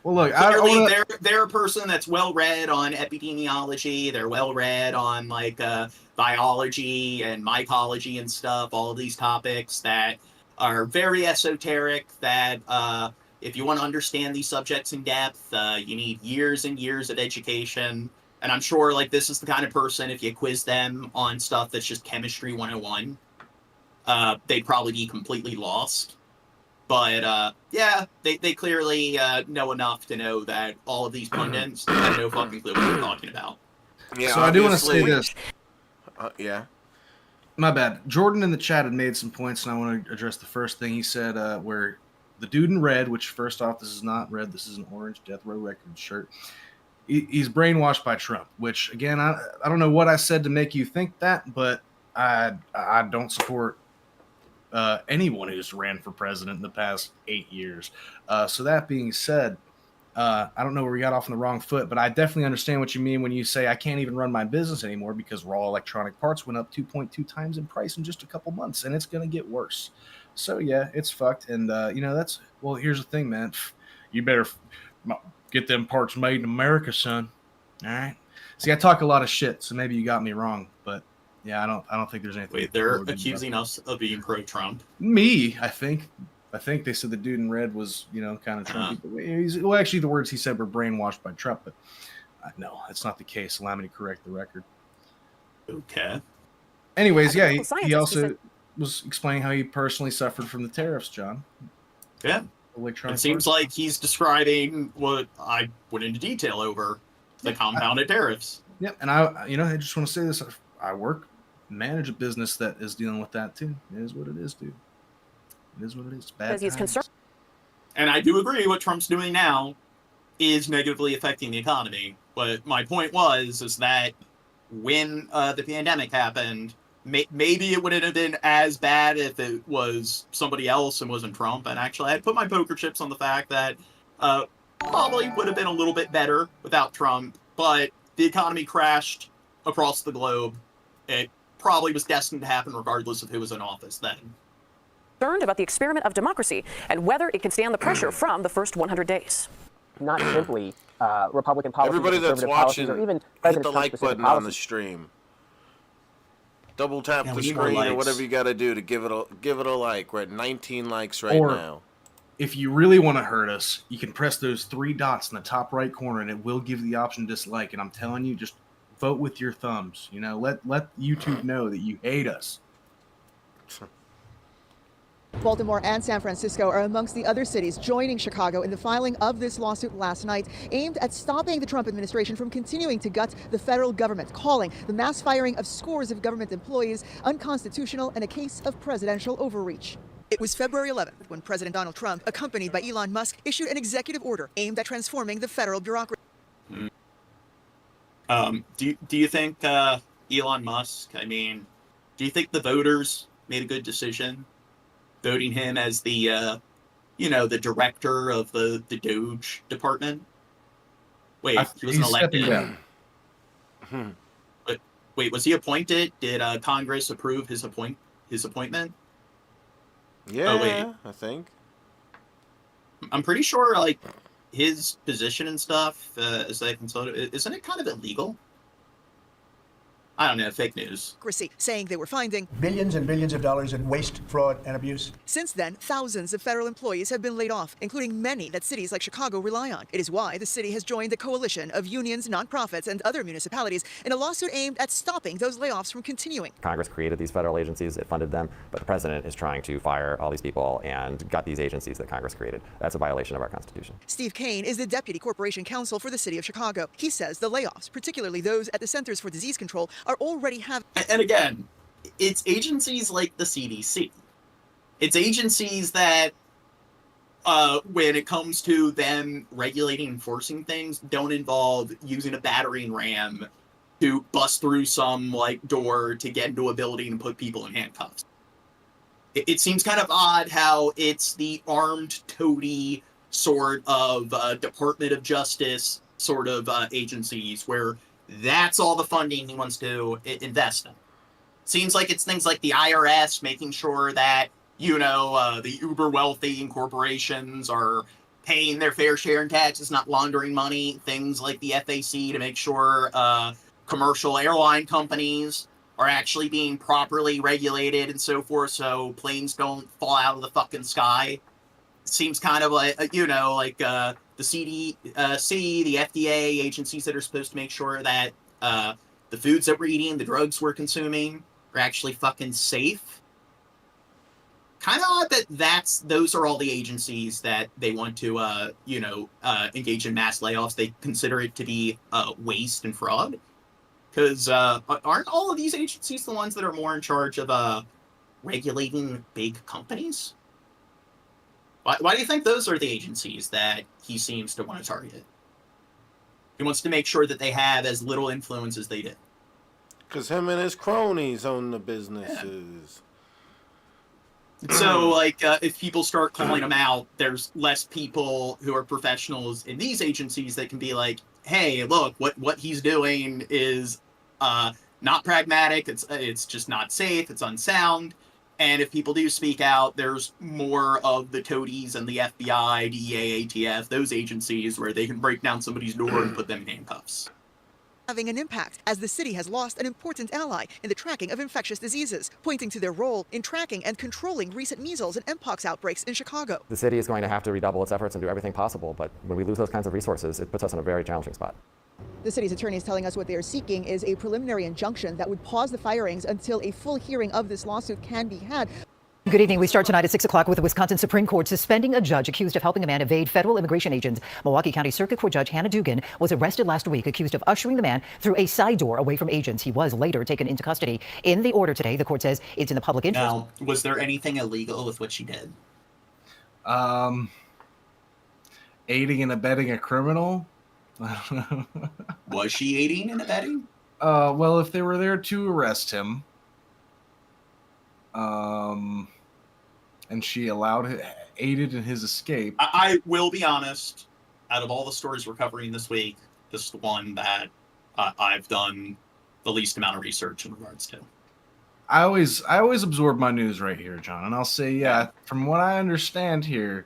Well, look, clearly they're a person that's well read on epidemiology. They're well read on biology and mycology and stuff. All of these topics that are very esoteric. That if you want to understand these subjects in depth, you need years and years of education. And I'm sure this is the kind of person, if you quiz them on stuff that's just chemistry 101, they'd probably be completely lost. But they clearly know enough to know that all of these pundits have no fucking clue what they're talking about. Yeah, so I do want to say this. Yeah. My bad. Jordan in the chat had made some points, and I want to address the first thing he said, where the dude in red, which first off, this is not red, this is an orange Death Row Records shirt. He's brainwashed by Trump, which, again, I don't know what I said to make you think that, but I don't support anyone who's ran for president in the past 8 years. So that being said, I don't know where we got off on the wrong foot, but I definitely understand what you mean when you say I can't even run my business anymore because raw electronic parts went up 2.2 times in price in just a couple months, and it's going to get worse. So, yeah, it's fucked. And, here's the thing, man. You better get them parts made in America, son. All right. See, I talk a lot of shit, so maybe you got me wrong, but yeah, I don't think there's anything. Wait, they're accusing us of being pro-Trump. Me, I think they said the dude in red was, kind of Trumpy. Well, actually, the words he said were brainwashed by Trump, but no, that's not the case. Allow me to correct the record. Okay. Anyways, yeah, he also was explaining how he personally suffered from the tariffs, John. Yeah. It seems like he's describing what I went into detail over, the compounded tariffs. Yep, and I just want to say this. I manage a business that is dealing with that too. It is what it is, dude. It is what it is. Bad he's concerned. And I do agree what Trump's doing now is negatively affecting the economy. But my point is that when the pandemic happened, maybe it wouldn't have been as bad if it was somebody else and wasn't Trump. And actually, I'd put my poker chips on the fact that probably would have been a little bit better without Trump. But the economy crashed across the globe. It probably was destined to happen regardless of who was in office then. Concerned about the experiment of democracy and whether it can stand the pressure from the first 100 days. Not simply Republican policies, everybody that's watching, or even hit the like button on the stream. Double tap the screen or whatever you got to do to give it a like. We're at 19 likes right now. If you really want to hurt us, you can press those 3 dots in the top right corner, and it will give you the option to dislike. And I'm telling you, just vote with your thumbs. Let YouTube know that you hate us. Baltimore and San Francisco are amongst the other cities joining Chicago in the filing of this lawsuit last night, aimed at stopping the Trump administration from continuing to gut the federal government, calling the mass firing of scores of government employees unconstitutional and a case of presidential overreach. It was February 11th when President Donald Trump, accompanied by Elon Musk, issued an executive order aimed at transforming the federal bureaucracy. Do you think Elon Musk, do you think the voters made a good decision voting him as the the director of the Doge department? Wait, he wasn't elected. But wait, was he appointed? Did Congress approve his appointment? Yeah, oh, wait. I think. I'm pretty sure his position and stuff as a consultant, isn't it kind of illegal? I don't know, fake news. Saying they were finding billions and billions of dollars in waste, fraud, and abuse. Since then, thousands of federal employees have been laid off, including many that cities like Chicago rely on. It is why the city has joined the coalition of unions, nonprofits, and other municipalities in a lawsuit aimed at stopping those layoffs from continuing. Congress created these federal agencies, it funded them, but the president is trying to fire all these people and gut these agencies that Congress created. That's a violation of our Constitution. Steve Kane is the deputy corporation counsel for the city of Chicago. He says the layoffs, particularly those at the Centers for Disease Control, are already having. And again, it's agencies like the CDC. It's agencies that, when it comes to them regulating and enforcing things, don't involve using a battering ram to bust through some door to get into a building and put people in handcuffs. It seems kind of odd how it's the armed toady sort of Department of Justice sort of agencies where that's all the funding he wants to invest in. Seems like it's things like the IRS making sure that, the uber wealthy and corporations are paying their fair share in taxes, not laundering money. Things like the FAC to make sure commercial airline companies are actually being properly regulated and so forth, so planes don't fall out of the fucking sky. Seems kind of like, the CDC, the FDA, agencies that are supposed to make sure that the foods that we're eating, the drugs we're consuming are actually fucking safe. Kind of odd that those are all the agencies that they want to, engage in mass layoffs. They consider it to be waste and fraud. Because aren't all of these agencies the ones that are more in charge of regulating big companies? Why do you think those are the agencies that he seems to want to target? He wants to make sure that they have as little influence as they do. Because him and his cronies own the businesses. So, if people start calling him out, there's less people who are professionals in these agencies that can be like, hey, look, what he's doing is not pragmatic, it's just not safe, it's unsound. And if people do speak out, there's more of the toadies and the FBI, DEA, ATF, those agencies where they can break down somebody's door and put them in handcuffs. Having an impact, as the city has lost an important ally in the tracking of infectious diseases, pointing to their role in tracking and controlling recent measles and mpox outbreaks in Chicago. The city is going to have to redouble its efforts and do everything possible, but when we lose those kinds of resources, it puts us in a very challenging spot. The city's attorney is telling us what they are seeking is a preliminary injunction that would pause the firings until a full hearing of this lawsuit can be had. Good evening. We start tonight at 6 o'clock with the Wisconsin Supreme Court suspending a judge accused of helping a man evade federal immigration agents. Milwaukee County Circuit Court Judge Hannah Dugan was arrested last week, accused of ushering the man through a side door away from agents. He was later taken into custody. In the order today, the court says it's in the public interest. Now, was there anything illegal with what she did? Aiding and abetting a criminal? Was she aiding and abetting? Well, if they were there to arrest him, and she aided in his escape. I will be honest, out of all the stories we're covering this week, this is the one that I've done the least amount of research in regards to. I always absorb my news right here, John, and I'll say, from what I understand here,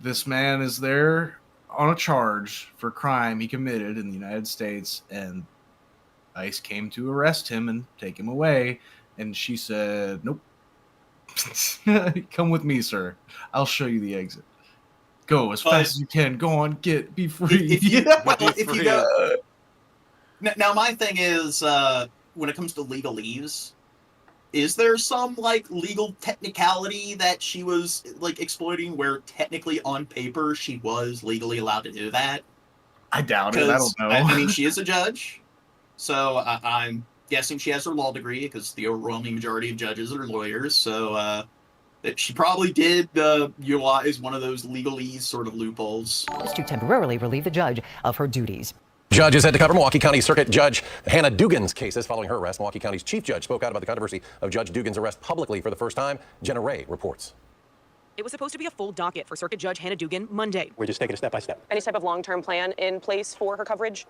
this man is there on a charge for crime he committed in the United States, and ICE came to arrest him and take him away, and she said, nope. Come with me, sir. I'll show you the exit. Go as fast as you can. Go on, be free. Now, my thing is, when it comes to legalese, is there some legal technicality that she was exploiting where technically on paper she was legally allowed to do that? I doubt it. I don't know. I mean, she is a judge, so I'm guessing she has her law degree because the overwhelming majority of judges are lawyers. So she probably did utilize one of those legalese sort of loopholes to temporarily relieve the judge of her duties. Judge is set to cover Milwaukee County Circuit Judge Hannah Dugan's cases following her arrest. Milwaukee County's chief judge spoke out about the controversy of Judge Dugan's arrest publicly for the first time. Jenna Ray reports. It was supposed to be a full docket for Circuit Judge Hannah Dugan Monday. We're just taking it step by step. Any type of long-term plan in place for her coverage?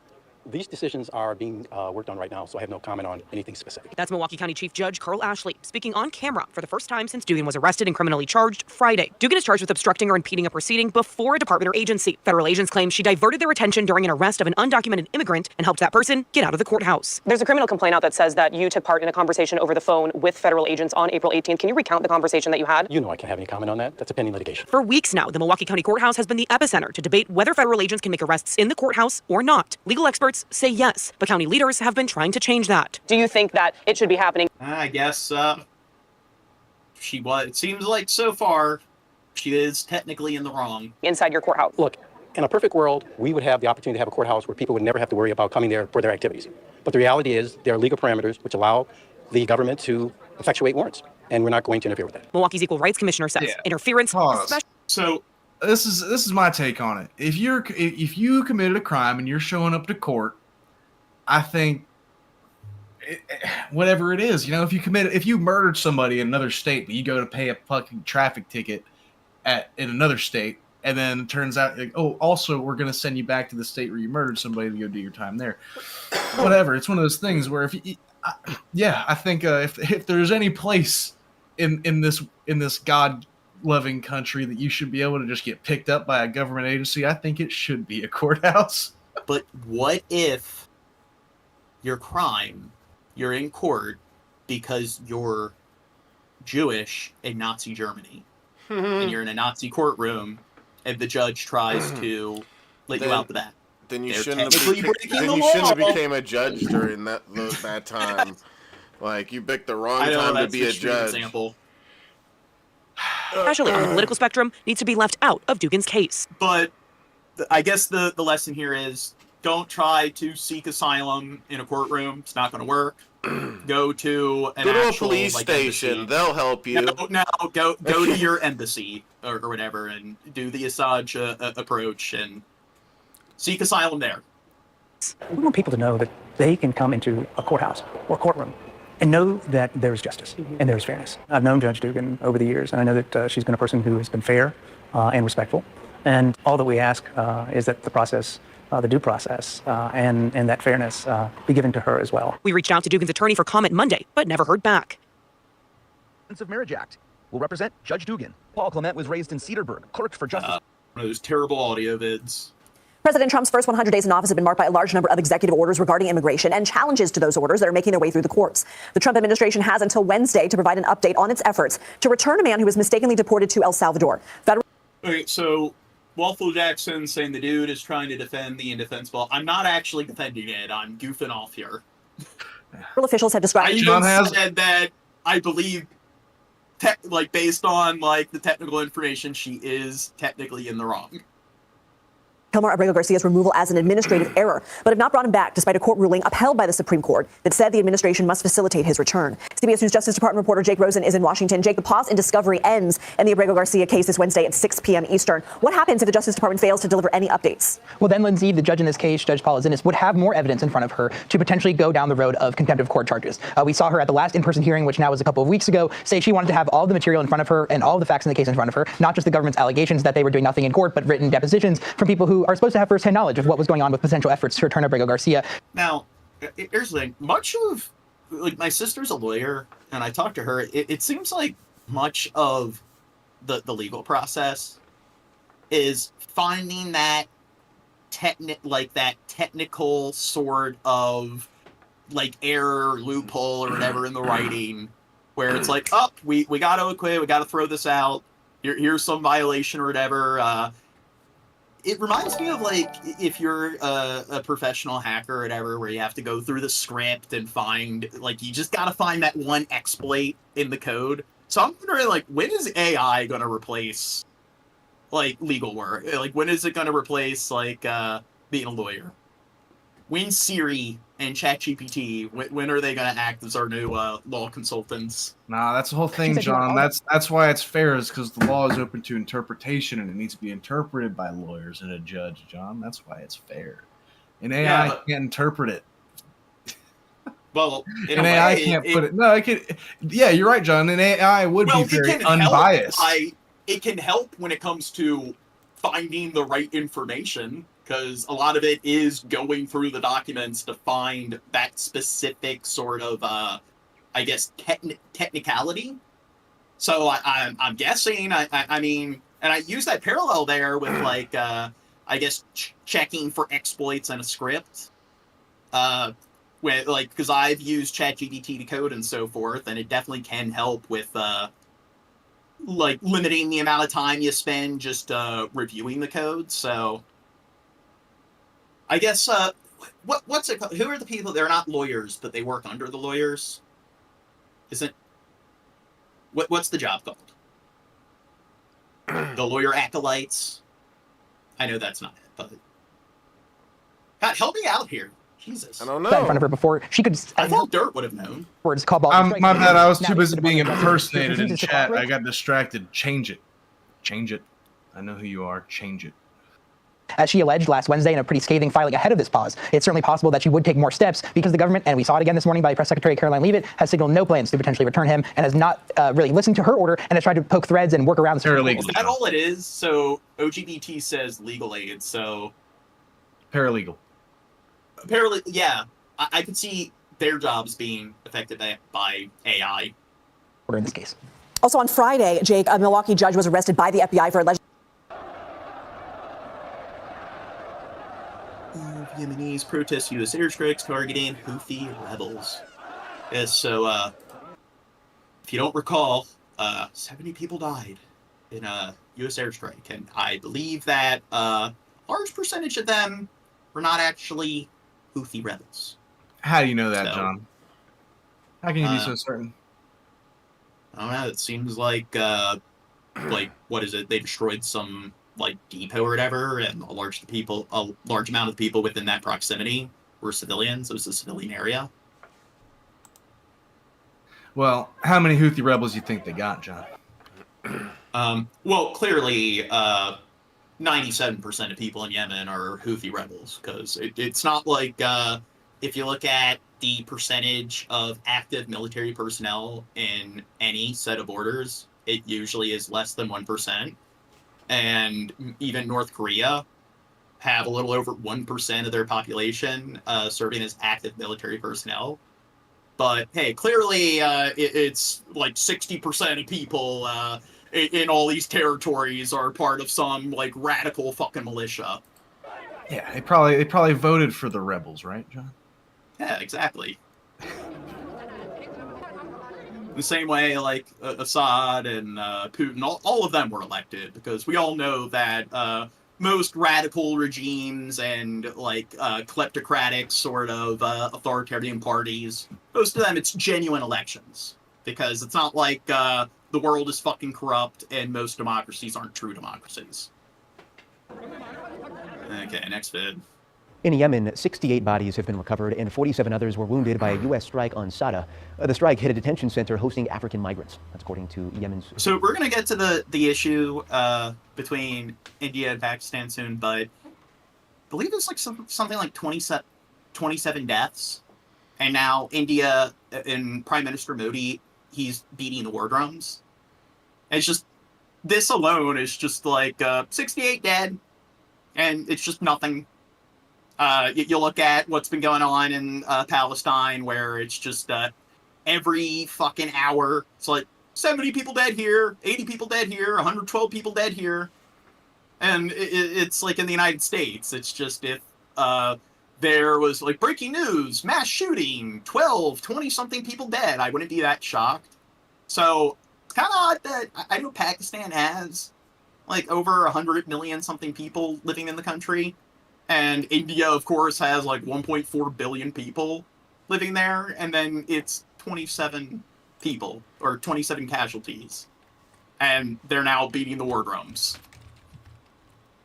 These decisions are being worked on right now, so I have no comment on anything specific. That's Milwaukee County Chief Judge Carl Ashley speaking on camera for the first time since Dugan was arrested and criminally charged Friday. Dugan is charged with obstructing or impeding a proceeding before a department or agency. Federal agents claim she diverted their attention during an arrest of an undocumented immigrant and helped that person get out of the courthouse. There's a criminal complaint out that says that you took part in a conversation over the phone with federal agents on April 18th. Can you recount the conversation that you had? You know I can't have any comment on that. That's a pending litigation. For weeks now, the Milwaukee County Courthouse has been the epicenter to debate whether federal agents can make arrests in the courthouse or not. Legal experts say yes, but county leaders have been trying to change that. Do you think that it should be happening? I guess she was. It seems like so far she is technically in the wrong. Inside your courthouse. Look, in a perfect world, we would have the opportunity to have a courthouse where people would never have to worry about coming there for their activities. But the reality is there are legal parameters which allow the government to effectuate warrants, and we're not going to interfere with that. Milwaukee's Equal Rights Commissioner says interference. So this is my take on it. If you committed a crime and you're showing up to court, I think whatever it is, if you murdered somebody in another state, but you go to pay a fucking traffic ticket, in another state, and then it turns out, like, oh, also we're going to send you back to the state where you murdered somebody to go do your time there. Whatever. It's one of those things where I think if there's any place in this God-loving country that you should be able to just get picked up by a government agency, I think it should be a courthouse. But what if your crime, you're in court because you're Jewish in Nazi Germany, and you're in a Nazi courtroom, and the judge tries to let you out the back? Then you They're shouldn't technically have became a judge during that time. Like, you picked the wrong time to be a judge. Example. Especially on the political spectrum, needs to be left out of Dugin's case. But I guess the lesson here is, don't try to seek asylum in a courtroom. It's not going to work. Go to a police station. Embassy. They'll help you. No, go to your embassy or whatever and do the Assange approach and seek asylum there. We want people to know that they can come into a courthouse or courtroom and know that there's justice and there's fairness. I've known Judge Dugan over the years, and I know that she's been a person who has been fair and respectful. And all that we ask is that the process, the due process, and that fairness be given to her as well. We reached out to Dugan's attorney for comment Monday, but never heard back. Of Marriage Act will represent Judge Dugan. Paul Clement was raised in Cedarburg, clerked for justice. One of those terrible audio vids. President Trump's first 100 days in office have been marked by a large number of executive orders regarding immigration and challenges to those orders that are making their way through the courts. The Trump administration has until Wednesday to provide an update on its efforts to return a man who was mistakenly deported to El Salvador. Okay, so Waffle Jackson saying the dude is trying to defend the indefensible. I'm not actually defending it. I'm goofing off here. Federal officials have described. I even said that I believe, based on the technical information, she is technically in the wrong. Kilmar Abrego Garcia's removal as an administrative error, but have not brought him back despite a court ruling upheld by the Supreme Court that said the administration must facilitate his return. CBS News Justice Department reporter Jake Rosen is in Washington. Jake, the pause in discovery ends in the Abrego Garcia case this Wednesday at 6 p.m. Eastern. What happens if the Justice Department fails to deliver any updates? Well, then, Lindsay, the judge in this case, Judge Paula Zinnes, would have more evidence in front of her to potentially go down the road of contempt of court charges. We saw her at the last in-person hearing, which now was a couple of weeks ago, say she wanted to have all the material in front of her and all the facts in the case in front of her, not just the government's allegations that they were doing nothing in court, but written depositions from people who are supposed to have first-hand knowledge of what was going on with potential efforts to return Abrego Garcia. Now, here's the thing. Much of, my sister's a lawyer, and I talked to her. It seems like much of the legal process is finding that technical sort of error or loophole or whatever in the writing, where it's like, oh, we got to acquit, we got to throw this out. Here's some violation or whatever. It reminds me of if you're a professional hacker or whatever, where you have to go through the script and find you just got to find that one exploit in the code. So I'm wondering when is AI going to replace legal work? When is it going to replace being a lawyer? When Siri and ChatGPT, when are they going to act as our new law consultants? Nah, that's the whole thing, John. That's why it's fair, is because the law is open to interpretation and it needs to be interpreted by lawyers and a judge, John. That's why it's fair. And AI can't interpret it. Well, and AI can't put it. No, it can. Yeah, you're right, John. And AI would be very unbiased. It can help when it comes to finding the right information, because a lot of it is going through the documents to find that specific sort of, technicality. So I'm guessing, I mean, and I use that parallel there with checking for exploits in a script. Because I've used ChatGPT to code and so forth, and it definitely can help with, limiting the amount of time you spend just reviewing the code. So I guess what's it called? Who are the people? They're not lawyers, but they work under the lawyers. What's the job called? The lawyer acolytes. I know that's not it, but God, help me out here. Jesus. I don't know. In front of her before she could. I thought Dirt would have known. Words called ball. My bad. I was too busy being impersonated in chat. I got distracted. Change it. Change it. I know who you are. Change it. As she alleged last Wednesday in a pretty scathing filing ahead of this pause, it's certainly possible that she would take more steps because the government, and we saw it again this morning by Press Secretary Caroline Leavitt, has signaled no plans to potentially return him and has not really listened to her order and has tried to poke threads and work around the Paralegal. Is that all it is? So OGBT says legal aid, so... Paralegal. Yeah. I could see their jobs being affected by AI. Order in this case. Also on Friday, Jake, a Milwaukee judge was arrested by the FBI for alleged... Yemenis protest U.S. airstrikes targeting Houthi rebels. Yes, so, if you don't recall, 70 people died in a U.S. airstrike, and I believe that a large percentage of them were not actually Houthi rebels. How do you know that, John? How can you be so certain? I don't know, it seems like, what is it, they destroyed some depot or whatever, and a large amount of people within that proximity were civilians. It was a civilian area. Well, how many Houthi rebels do you think they got, John? Well, clearly, 97% of people in Yemen are Houthi rebels, because it's not like, if you look at the percentage of active military personnel in any set of orders, it usually is less than 1%. And even North Korea have a little over 1% of their population serving as active military personnel. But hey, clearly it's like 60% of people in all these territories are part of some radical fucking militia. Yeah, they probably voted for the rebels, right, John? Yeah, exactly. The same way, Assad and Putin, all of them were elected, because we all know that most radical regimes and, kleptocratic sort of authoritarian parties, most of them, it's genuine elections. Because it's not like the world is fucking corrupt and most democracies aren't true democracies. Okay, next vid. In Yemen, 68 bodies have been recovered and 47 others were wounded by a U.S. strike on Sada. The strike hit a detention center hosting African migrants. That's according to Yemen's... So we're going to get to the issue between India and Pakistan soon, but I believe it's something like 27 deaths. And now India and Prime Minister Modi, he's beating the war drums. And it's just, this alone is just 68 dead, and it's just nothing. You look at what's been going on in Palestine, where it's just every fucking hour, it's 70 people dead here, 80 people dead here, 112 people dead here. And it's like in the United States, it's just if there was breaking news, mass shooting, 20-something people dead, I wouldn't be that shocked. So it's kind of odd that I know Pakistan has over 100 million something people living in the country. And India, of course, has 1.4 billion people living there, and then it's 27 people, or 27 casualties. And they're now beating the war drums.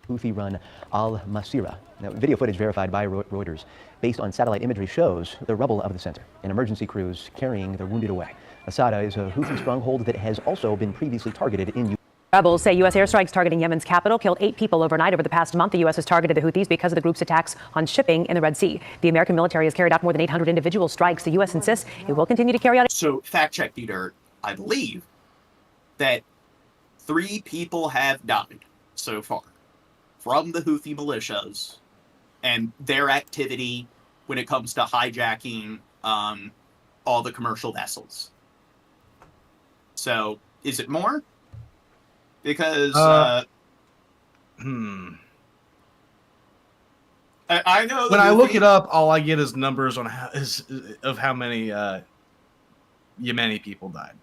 Houthi-run Al-Masirah. Now, video footage verified by Reuters, based on satellite imagery, shows the rubble of the center and emergency crews carrying the wounded away. Sada is a Houthi stronghold that has also been previously targeted in Rebels say U.S. airstrikes targeting Yemen's capital killed 8 people overnight. Over the past month, the U.S. has targeted the Houthis because of the group's attacks on shipping in the Red Sea. The American military has carried out more than 800 individual strikes. The U.S. insists it will continue to carry out... So, fact check, Dirt, I believe that 3 people have died so far from the Houthi militias and their activity when it comes to hijacking all the commercial vessels. So, is it more? Because I know that when I look it up, all I get is numbers on how many Yemeni people died.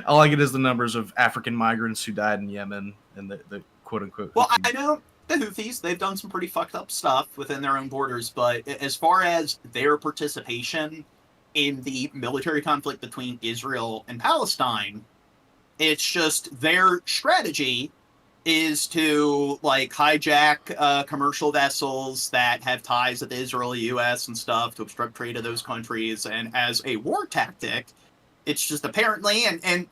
All I get is the numbers of African migrants who died in Yemen and the quote unquote. Well, I know the Houthis, they've done some pretty fucked up stuff within their own borders, but as far as their participation in the military conflict between Israel and Palestine, it's just their strategy is to hijack commercial vessels that have ties with Israel, U.S. and stuff to obstruct trade of those countries. And as a war tactic, it's just apparently, and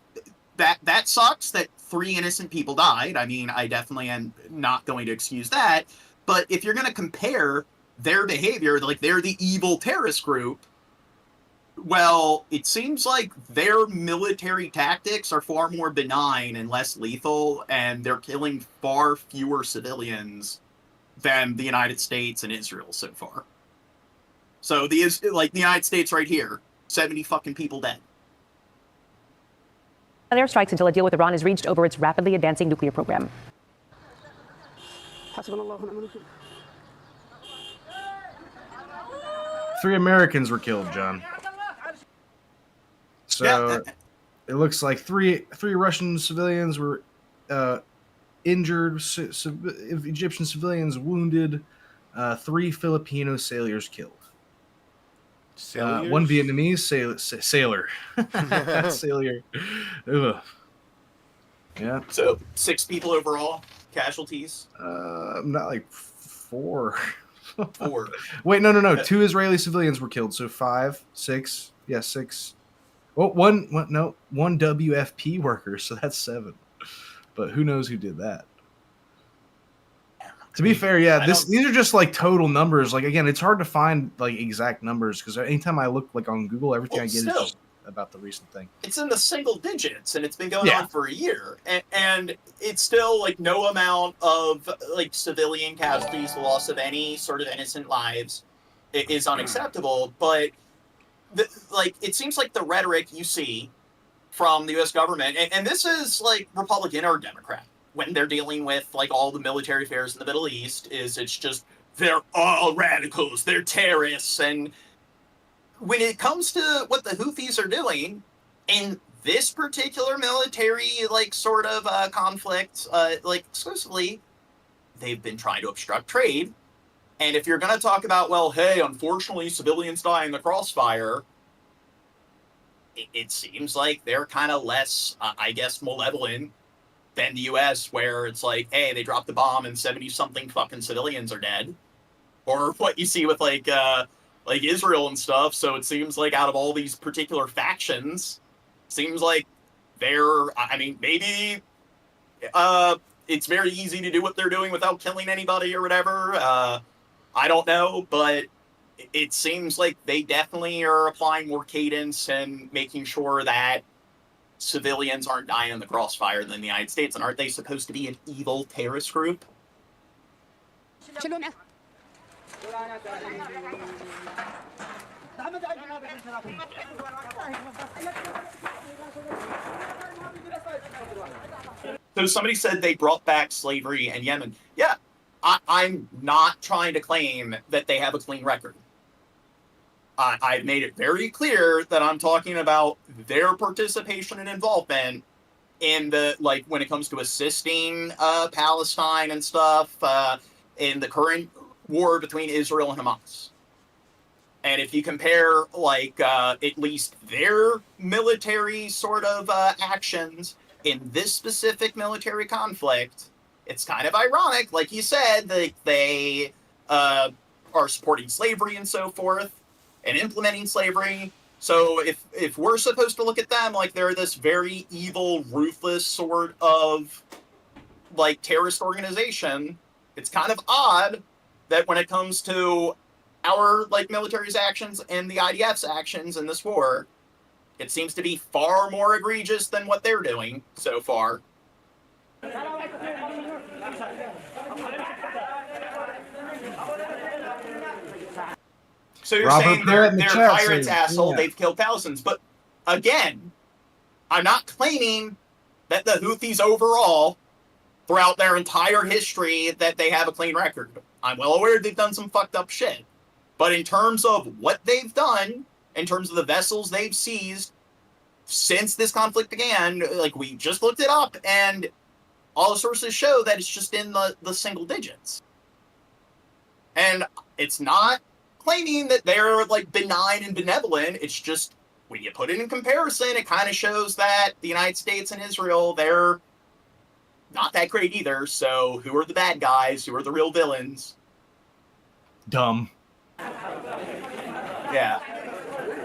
that sucks that 3 innocent people died. I mean, I definitely am not going to excuse that. But if you're going to compare their behavior, like they're the evil terrorist group, well, it seems like their military tactics are far more benign and less lethal, and they're killing far fewer civilians than the United States and Israel so far. So the United States right here, 70 fucking people dead. Airstrikes until a deal with Iran is reached over its rapidly advancing nuclear program. 3 Americans were killed, John. So it looks like three Russian civilians were injured, Egyptian civilians wounded, 3 Filipino sailors killed. One Vietnamese sailor. Sailor. Ugh. Yeah. So 6 people overall casualties. Not like 4. 4. Wait, no. 2 Israeli civilians were killed, so 5, 6. Yeah, 6. Oh, one WFP worker, so that's 7. But who knows who did that? To be fair, yeah, these are just like total numbers. Like again, it's hard to find like exact numbers because anytime I look like on Google, everything I get is just about the recent thing. It's in the single digits, and it's been going on for a year, and it's still like no amount of like civilian casualties, the loss of any sort of innocent lives, is unacceptable. But it seems like the rhetoric you see from the U.S. government, and this is like Republican or Democrat, when they're dealing with like all the military affairs in the Middle East, it's just they're all radicals, they're terrorists. And when it comes to what the Houthis are doing in this particular military sort of conflict, exclusively, they've been trying to obstruct trade. And if you're going to talk about, well, hey, unfortunately civilians die in the crossfire, it seems like they're kind of less, I guess, malevolent than the U.S., where it's like, hey, they dropped the bomb and 70-something fucking civilians are dead. Or what you see with Israel and stuff. So it seems like out of all these particular factions, seems like maybe it's very easy to do what they're doing without killing anybody or whatever. I don't know, but it seems like they definitely are applying more cadence and making sure that civilians aren't dying in the crossfire than the United States. And aren't they supposed to be an evil terrorist group? So somebody said they brought back slavery in Yemen. Yeah, I'm not trying to claim that they have a clean record. I've made it very clear that I'm talking about their participation and involvement in the, when it comes to assisting Palestine and stuff in the current war between Israel and Hamas. And if you compare, at least their military sort of actions in this specific military conflict, it's kind of ironic, like you said, that they are supporting slavery and so forth, and implementing slavery. So if we're supposed to look at them like they're this very evil, ruthless sort of terrorist organization, it's kind of odd that when it comes to our military's actions and the IDF's actions in this war, it seems to be far more egregious than what they're doing so far. So you're saying they're tyrants, asshole, they've killed thousands. But again, I'm not claiming that the Houthis overall, throughout their entire history, that they have a clean record. I'm well aware they've done some fucked up shit. But in terms of what they've done, in terms of the vessels they've seized since this conflict began, we just looked it up, and all the sources show that it's just in the single digits. And it's not claiming that they're benign and benevolent. It's just when you put it in comparison, it kind of shows that the United States and Israel, they're not that great either. So who are the bad guys? Who are the real villains? Dumb. Yeah.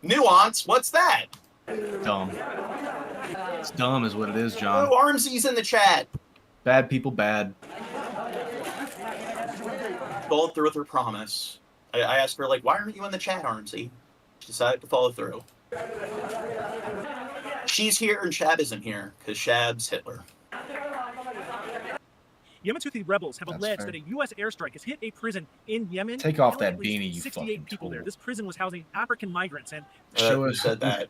Nuance, what's that? Dumb. It's dumb is what it is, John. Oh, Armsy's in the chat. Bad people, bad. Followed through with her promise. I asked her, like, why aren't you in the chat, Armsy? She decided to follow through. She's here and Shab isn't here, because Shab's Hitler. Yemen's Houthi rebels have alleged that a U.S. airstrike has hit a prison in Yemen. Take off that At least beanie, you 68 fucking people tool. there. This prison was housing African migrants and Show us said that.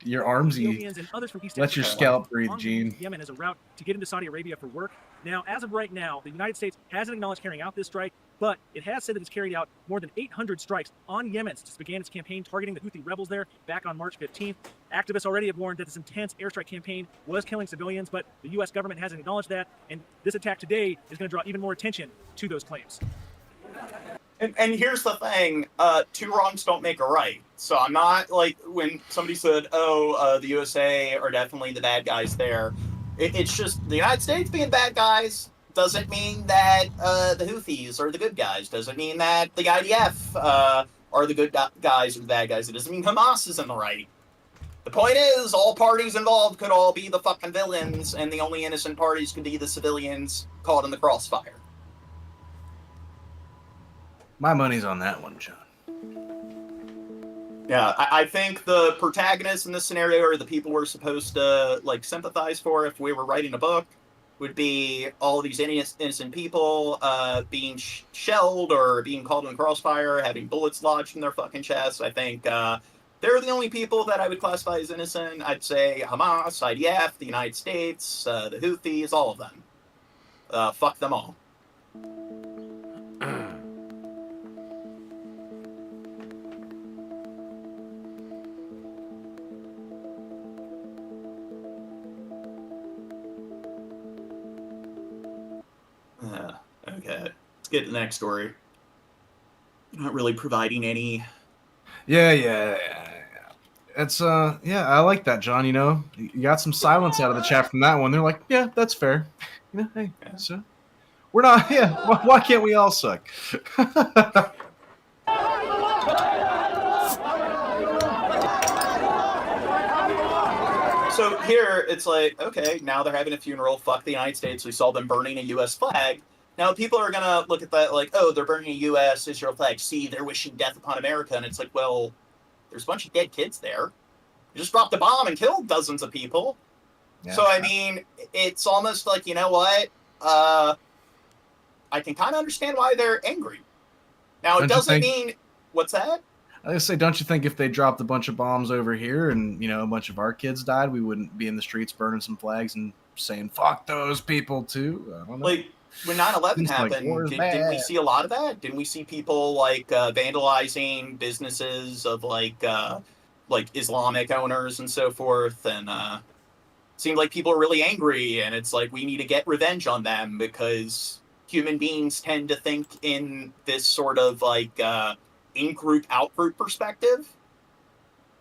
Your Armsy. Ethiopians and others from East Let your Africa scalp breathe, on Gene. Yemen as a route to get into Saudi Arabia for work. Now, as of right now, the United States hasn't acknowledged carrying out this strike, but it has said that it's carried out more than 800 strikes on Yemen since it began its campaign targeting the Houthi rebels there back on March 15th. Activists already have warned that this intense airstrike campaign was killing civilians, but the U.S. government hasn't acknowledged that, and this attack today is going to draw even more attention to those claims. And here's the thing, two wrongs don't make a right. So I'm not, like, when somebody said, the USA are definitely the bad guys there, it's just the United States being bad guys doesn't mean that the Houthis are the good guys. Doesn't mean that the IDF are the good guys or the bad guys. It doesn't mean Hamas is in the right. The point is, all parties involved could all be the fucking villains, and the only innocent parties could be the civilians caught in the crossfire. My money's on that one, John. Yeah, I think the protagonists in this scenario are the people we're supposed to, like, sympathize for if we were writing a book, would be all of these innocent people being shelled or being caught in the crossfire, having bullets lodged in their fucking chests. I think they're the only people that I would classify as innocent. I'd say Hamas, IDF, the United States, the Houthis, all of them. Fuck them all. Okay, let's get to the next story. Not really providing any. Yeah. It's yeah, I like that, John. You know, you got some silence out of the chat from that one. They're like, yeah, that's fair. You know, hey, so we're not. Yeah, why can't we all suck? So here, it's like, okay, now they're having a funeral. Fuck the United States. We saw them burning a U.S. flag. Now people are going to look at that like, oh, they're burning a U.S. Israel flag. See, they're wishing death upon America. And it's like, well, there's a bunch of dead kids there. You just dropped a bomb and killed dozens of people. Yeah. So, I mean, it's almost like, you know what? I can kind of understand why they're angry. Now, it doesn't mean... What's that? I was gonna say, don't you think if they dropped a bunch of bombs over here and, you know, a bunch of our kids died, we wouldn't be in the streets burning some flags and saying, fuck those people, too? I don't know. Like, when 9/11 happened, didn't we see a lot of that? Didn't we see people, like, vandalizing businesses of, like Islamic owners and so forth? And it seemed like people are really angry, and it's like, we need to get revenge on them because human beings tend to think in this sort of, like, in-group, out-group perspective,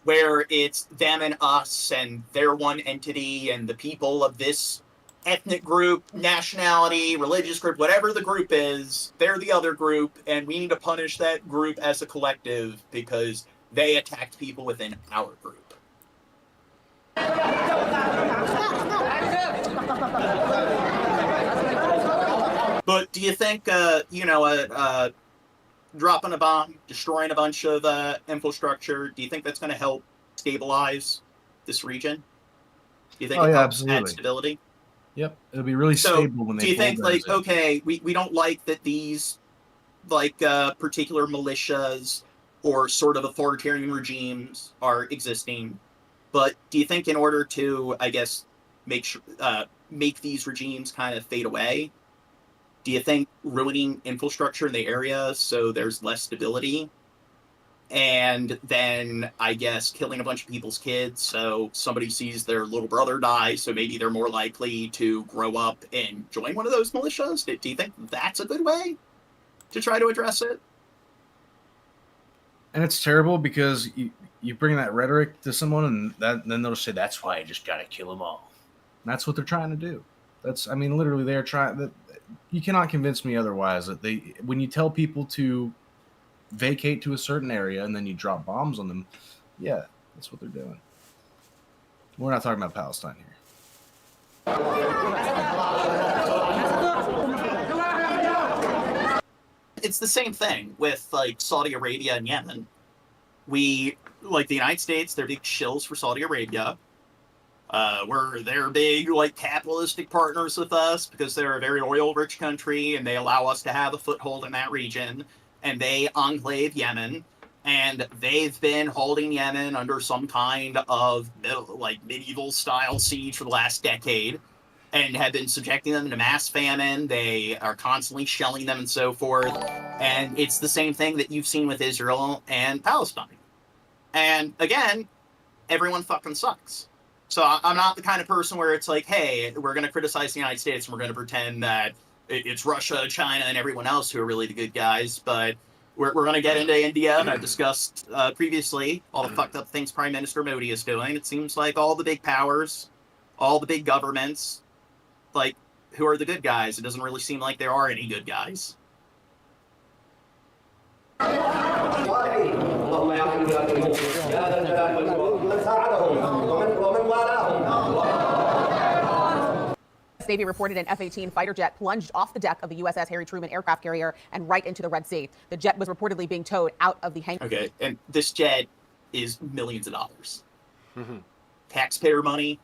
where it's them and us, and they're one entity, and the people of this ethnic group, nationality, religious group, whatever the group is, they're the other group, and we need to punish that group as a collective because they attacked people within our group. But do you think, dropping a bomb, destroying a bunch of infrastructure, do you think that's going to help stabilize this region? Do you think it helps add stability? Yep, it'll be really stable when they. Do you think, like, okay, we don't like that these, like, particular militias or sort of authoritarian regimes are existing, but do you think in order to, I guess, make these regimes kind of fade away, do you think ruining infrastructure in the area so there's less stability, and then, I guess, killing a bunch of people's kids so somebody sees their little brother die, so maybe they're more likely to grow up and join one of those militias? Do you think that's a good way to try to address it? And it's terrible because you bring that rhetoric to someone, and then they'll say, that's why I just got to kill them all. And that's what they're trying to do. Literally, they're trying... You cannot convince me otherwise that when you tell people to vacate to a certain area and then you drop bombs on them, yeah, that's what they're doing. We're not talking about Palestine here. It's the same thing with like Saudi Arabia and Yemen. We, like the United States, they're big shills for Saudi Arabia. They're big like capitalistic partners with us because they're a very oil-rich country and they allow us to have a foothold in that region. And they enclave Yemen, and they've been holding Yemen under some kind of medieval-style siege for the last decade, and have been subjecting them to mass famine. They are constantly shelling them and so forth. And it's the same thing that you've seen with Israel and Palestine. And again, everyone fucking sucks. So I'm not the kind of person where it's like, hey, we're going to criticize the United States and we're going to pretend that it's Russia, China, and everyone else who are really the good guys. But we're going to get into India, and I've discussed previously all the fucked up things Prime Minister Modi is doing. It seems like all the big powers, all the big governments, like, who are the good guys? It doesn't really seem like there are any good guys. Navy reported an F-18 fighter jet plunged off the deck of the USS Harry Truman aircraft carrier and right into the Red Sea. The jet was reportedly being towed out of the hangar. Okay, and this jet is millions of dollars. Mm-hmm. Taxpayer money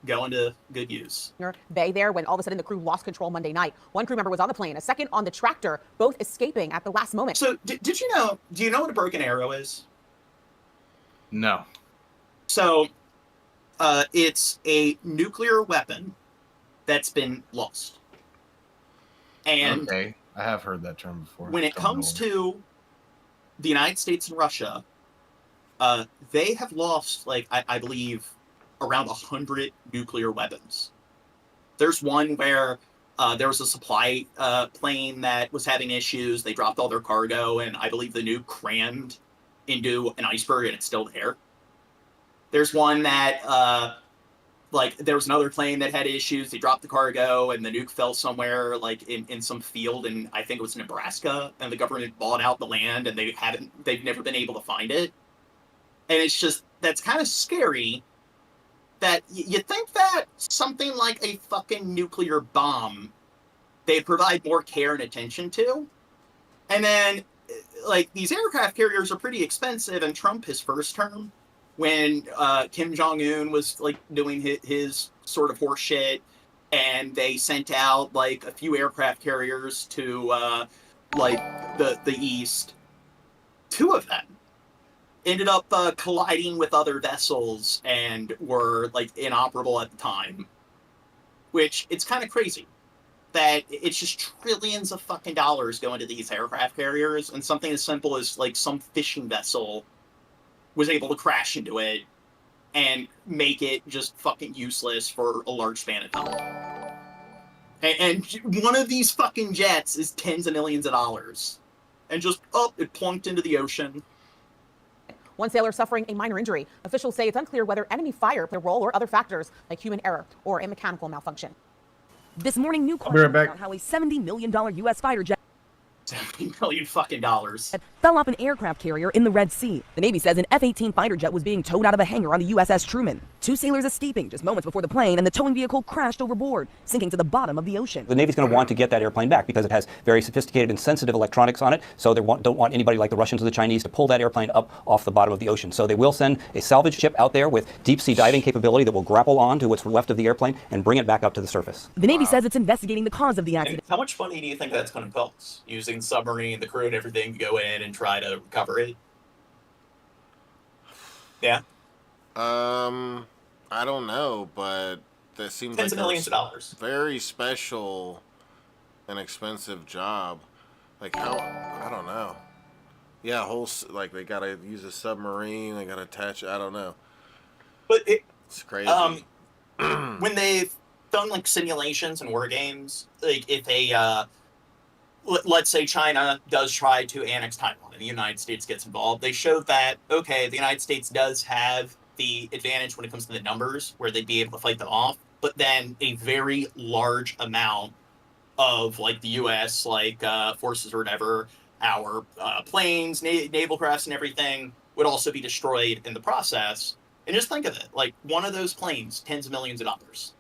going to good use. Bay there when all of a sudden the crew lost control Monday night. One crew member was on the plane, a second on the tractor, both escaping at the last moment. So did you know, do you know what a broken arrow is? No. So it's a nuclear weapon that's been lost. And okay, I have heard that term before. When it comes to the United States and Russia, they have lost, like, I believe, around 100 nuclear weapons. There's one where there was a supply plane that was having issues. They dropped all their cargo, and I believe the nuke crammed into an iceberg, and it's still there. There's one that, there was another plane that had issues. They dropped the cargo, and the nuke fell somewhere, like, in some field, and I think it was Nebraska, and the government bought out the land, and they've never been able to find it. And it's just, that's kind of scary that you think that something like a fucking nuclear bomb, they'd provide more care and attention to. And then, like, these aircraft carriers are pretty expensive, and Trump, his first term, when Kim Jong-un was, like, doing his sort of horse shit, and they sent out, like, a few aircraft carriers to, the East, two of them ended up colliding with other vessels and were, like, inoperable at the time. Which, it's kind of crazy that it's just trillions of fucking dollars going to these aircraft carriers, and something as simple as, like, some fishing vessel was able to crash into it and make it just fucking useless for a large span of time. And one of these fucking jets is tens of millions of dollars. And just, it plunked into the ocean. One sailor suffering a minor injury. Officials say it's unclear whether enemy fire played a role or other factors like human error or a mechanical malfunction. This morning, new I'll be right back. about how a $70 million U.S. fighter jet $70 million fucking dollars fell off an aircraft carrier in the Red Sea. The Navy says an F-18 fighter jet was being towed out of a hangar on the USS Truman. Two sailors escaping just moments before the plane and the towing vehicle crashed overboard, sinking to the bottom of the ocean. The Navy's going to want to get that airplane back because it has very sophisticated and sensitive electronics on it, so they don't want anybody like the Russians or the Chinese to pull that airplane up off the bottom of the ocean. So they will send a salvage ship out there with deep-sea diving capability that will grapple on to what's left of the airplane and bring it back up to the surface. The Navy says it's investigating the cause of the accident. And how much money do you think that's going to cost? Using submarine, the crew and everything to go in and try to recover it? Yeah. I don't know, but that seems Tens like of millions of dollars. Very special and expensive job. Like how? I don't know. Yeah, they gotta use a submarine. They gotta attach. I don't know. But it's crazy. When they've done like simulations and war games, like if let's say China does try to annex Taiwan and the United States gets involved, they showed that, okay, the United States does have the advantage when it comes to the numbers where they'd be able to fight them off, but then a very large amount of like the U.S. forces or whatever, our planes, naval crafts and everything would also be destroyed in the process. And just think of it, like one of those planes, tens of millions of dollars.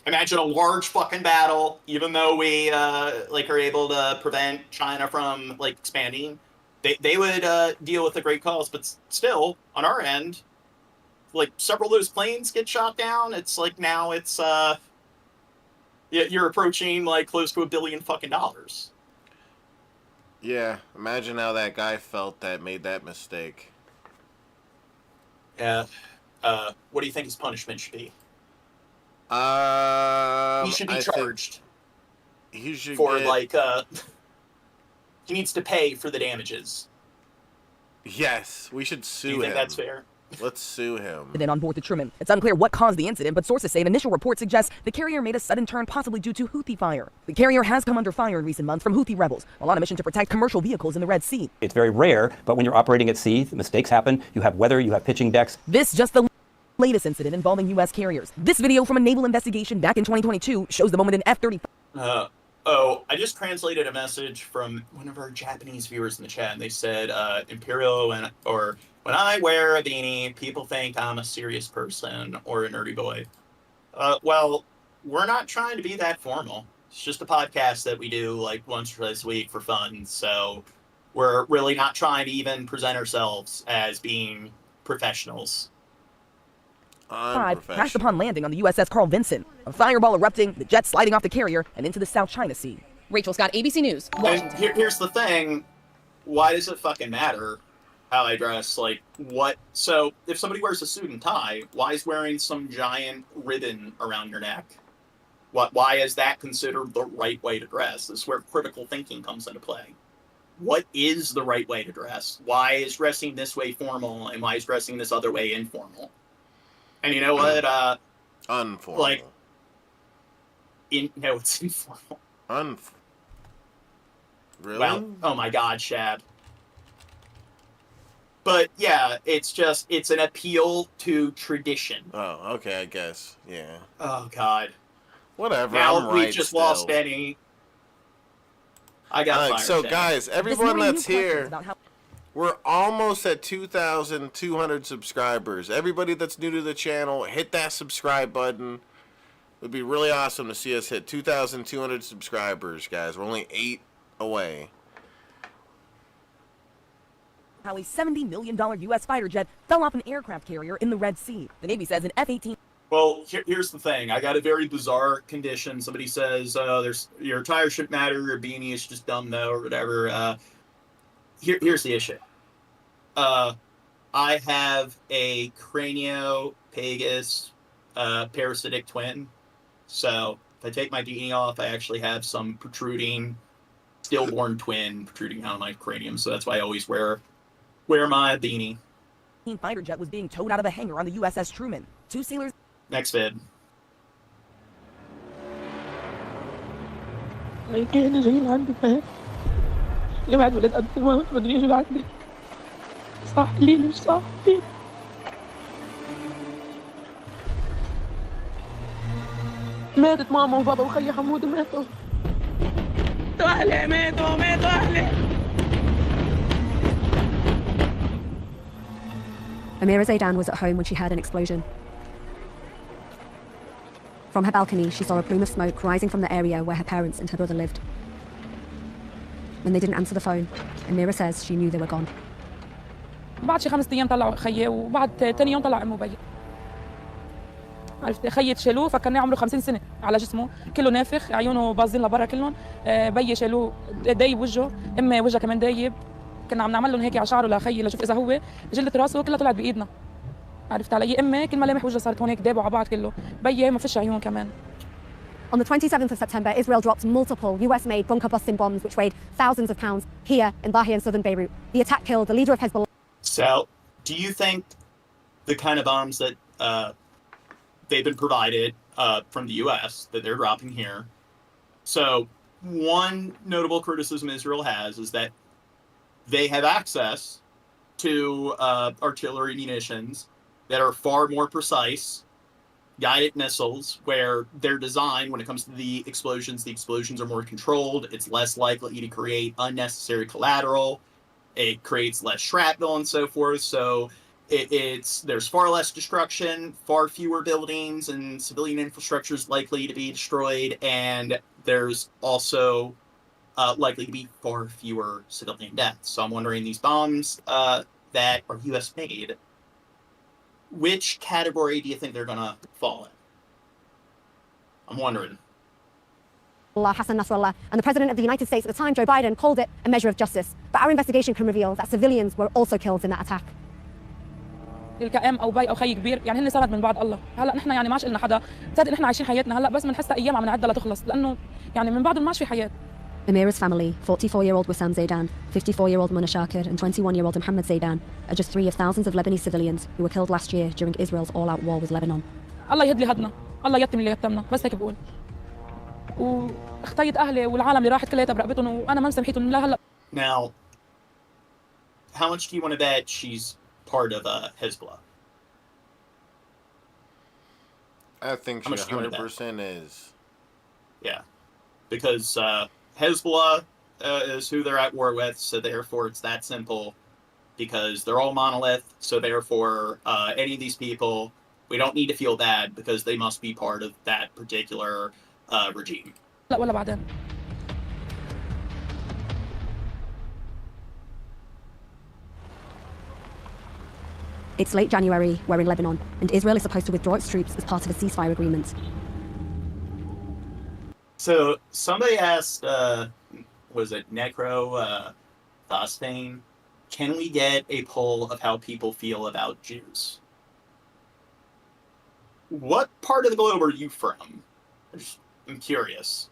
Imagine a large fucking battle, even though we like are able to prevent China from like expanding. They would deal with the great cause, but still, on our end, like several of those planes get shot down. It's like now it's you're approaching like close to $1 billion fucking dollars. Yeah, imagine how that guy felt that made that mistake. Yeah. What do you think his punishment should be? He should be charged. He should for like he needs to pay for the damages. Yes, we should sue him. Do you think that's fair? Let's sue him. Then on board the Truman. It's unclear what caused the incident, but sources say an initial report suggests the carrier made a sudden turn possibly due to Houthi fire. The carrier has come under fire in recent months from Houthi rebels while on a mission to protect commercial vehicles in the Red Sea. It's very rare, but when you're operating at sea, mistakes happen. You have weather, you have pitching decks. This just the latest incident involving U.S. carriers. This video from a naval investigation back in 2022 shows the moment an F-35. I just translated a message from one of our Japanese viewers in the chat, and they said, Imperial, when I wear a beanie, people think I'm a serious person or a nerdy boy. Well, we're not trying to be that formal. It's just a podcast that we do like once or twice a week for fun, so we're really not trying to even present ourselves as being professionals. Crashed upon landing on the USS Carl Vinson. A fireball erupting, the jet sliding off the carrier and into the South China Sea. Rachel Scott, ABC News, Washington. Here's the thing. Why does it fucking matter how I dress? Like, what? So, if somebody wears a suit and tie, why is wearing some giant ribbon around your neck? Why is that considered the right way to dress? This is where critical thinking comes into play. What is the right way to dress? Why is dressing this way formal, and why is dressing this other way informal? And you know what? Unformal. Like, no, it's informal. Really? Wow. Oh my God, Shab. But yeah, it's an appeal to tradition. Oh, okay, I guess. Yeah. Oh God. Whatever. Now I'm we right just still. lost any. I got fired. So Shab. guys, everyone that's here, we're almost at 2,200 subscribers. Everybody that's new to the channel, hit that subscribe button. It would be really awesome to see us hit 2,200 subscribers, guys. We're only 8 away. How a $70 million U.S. fighter jet fell off an aircraft carrier in the Red Sea. The Navy says an F-18... Well, here's the thing. I got a very bizarre condition. Somebody says, there's your attire shouldn't matter, your beanie is just dumb, though, or whatever. Here's the issue. I have a craniopagus parasitic twin. So if I take my beanie off, I actually have some protruding, stillborn twin protruding out of my cranium. So that's why I always wear my beanie. Fighter jet was being towed out of a hangar on the USS Truman. 2 sailors... Next vid. كان جايين عندي فاهم اللي بعد ولاد قد الموت بدهم يجوا لعندي صح لي مش صح لي ماتت ماما وبابا وخيي حمود ماتوا أهلي ماتوا أهلي Amira Zaidan was at home when she heard an explosion. From her balcony, she saw a plume of smoke rising from the area where her parents and her brother lived. When they didn't answer the phone, Amira says she knew they were gone. بعد شي 5 أيام طلعوا خيي وبعد تاني يوم طلع أمه بي. عرفت خيي شالوه فكرناه عمره 50 سنة على جسمه كله نافخ عيونه باظين لبرا كلهم بي شالوه دايب وجهه أمي وجهها كمان دايب كنا عم نعمل لهم هيك على شعره لخيي لشوف إذا هو جلدة راسه كلها طلعت بإيدنا. عرفت علي امي كل ملامح وجهها صارت هون هيك دابوا على بعض كله بيي ما فيش عيون كمان. On the 27th of September, Israel dropped multiple US-made bunker-busting bombs which weighed thousands of pounds here in Bahia in southern Beirut. The attack killed the leader of Hezbollah. So, do you think the kind of bombs that they've been provided from the US that they're dropping here? So, one notable criticism Israel has is that they have access to artillery munitions that are far more precise, guided missiles, where they're designed, when it comes to the explosions are more controlled, it's less likely to create unnecessary collateral, it creates less shrapnel and so forth. So there's far less destruction, far fewer buildings and civilian infrastructure is likely to be destroyed, and there's also likely to be far fewer civilian deaths. So I'm wondering, these bombs that are U.S. made, which category do you think they're gonna fall in? I'm wondering. Hassan Nasrallah, and the President of the United States at the time, Joe Biden, called it a measure of justice. But our investigation can reveal that civilians were also killed in that attack. الكأم او باي او خي كبير يعني هن سند من بعد الله هلا نحن يعني ماش لنا حدا صدق نحن عايشين حياتنا هلا بس بنحسها ايام عم نعدها لتخلص لانه يعني من بعد ماش في حياه. Amira's family, 44-year-old Wissam Zaidan, 54-year-old Mona Shakir, and 21-year-old Mohammed Zaidan, are just three of thousands of Lebanese civilians who were killed last year during Israel's all-out war with Lebanon. الله يهد لي هدنا، الله يتم اللي يتمنا، بس هيك بقول. واختيت اهلي والعالم اللي راحت كلياتها برقبتهم وانا ما مسامحيتهم لا هلا. Now, how much do you want to bet she's part of Hezbollah? I think she 100% is. Yeah, because Hezbollah is who they're at war with, so therefore it's that simple. Because they're all monolith, so therefore any of these people, we don't need to feel bad because they must be part of that particular regime. لا ولا بعدين. It's late January, we're in Lebanon, and Israel is supposed to withdraw its troops as part of a ceasefire agreement. So somebody asked, was it Necro Thosphane, can we get a poll of how people feel about Jews? What part of the globe are you from? I'm curious.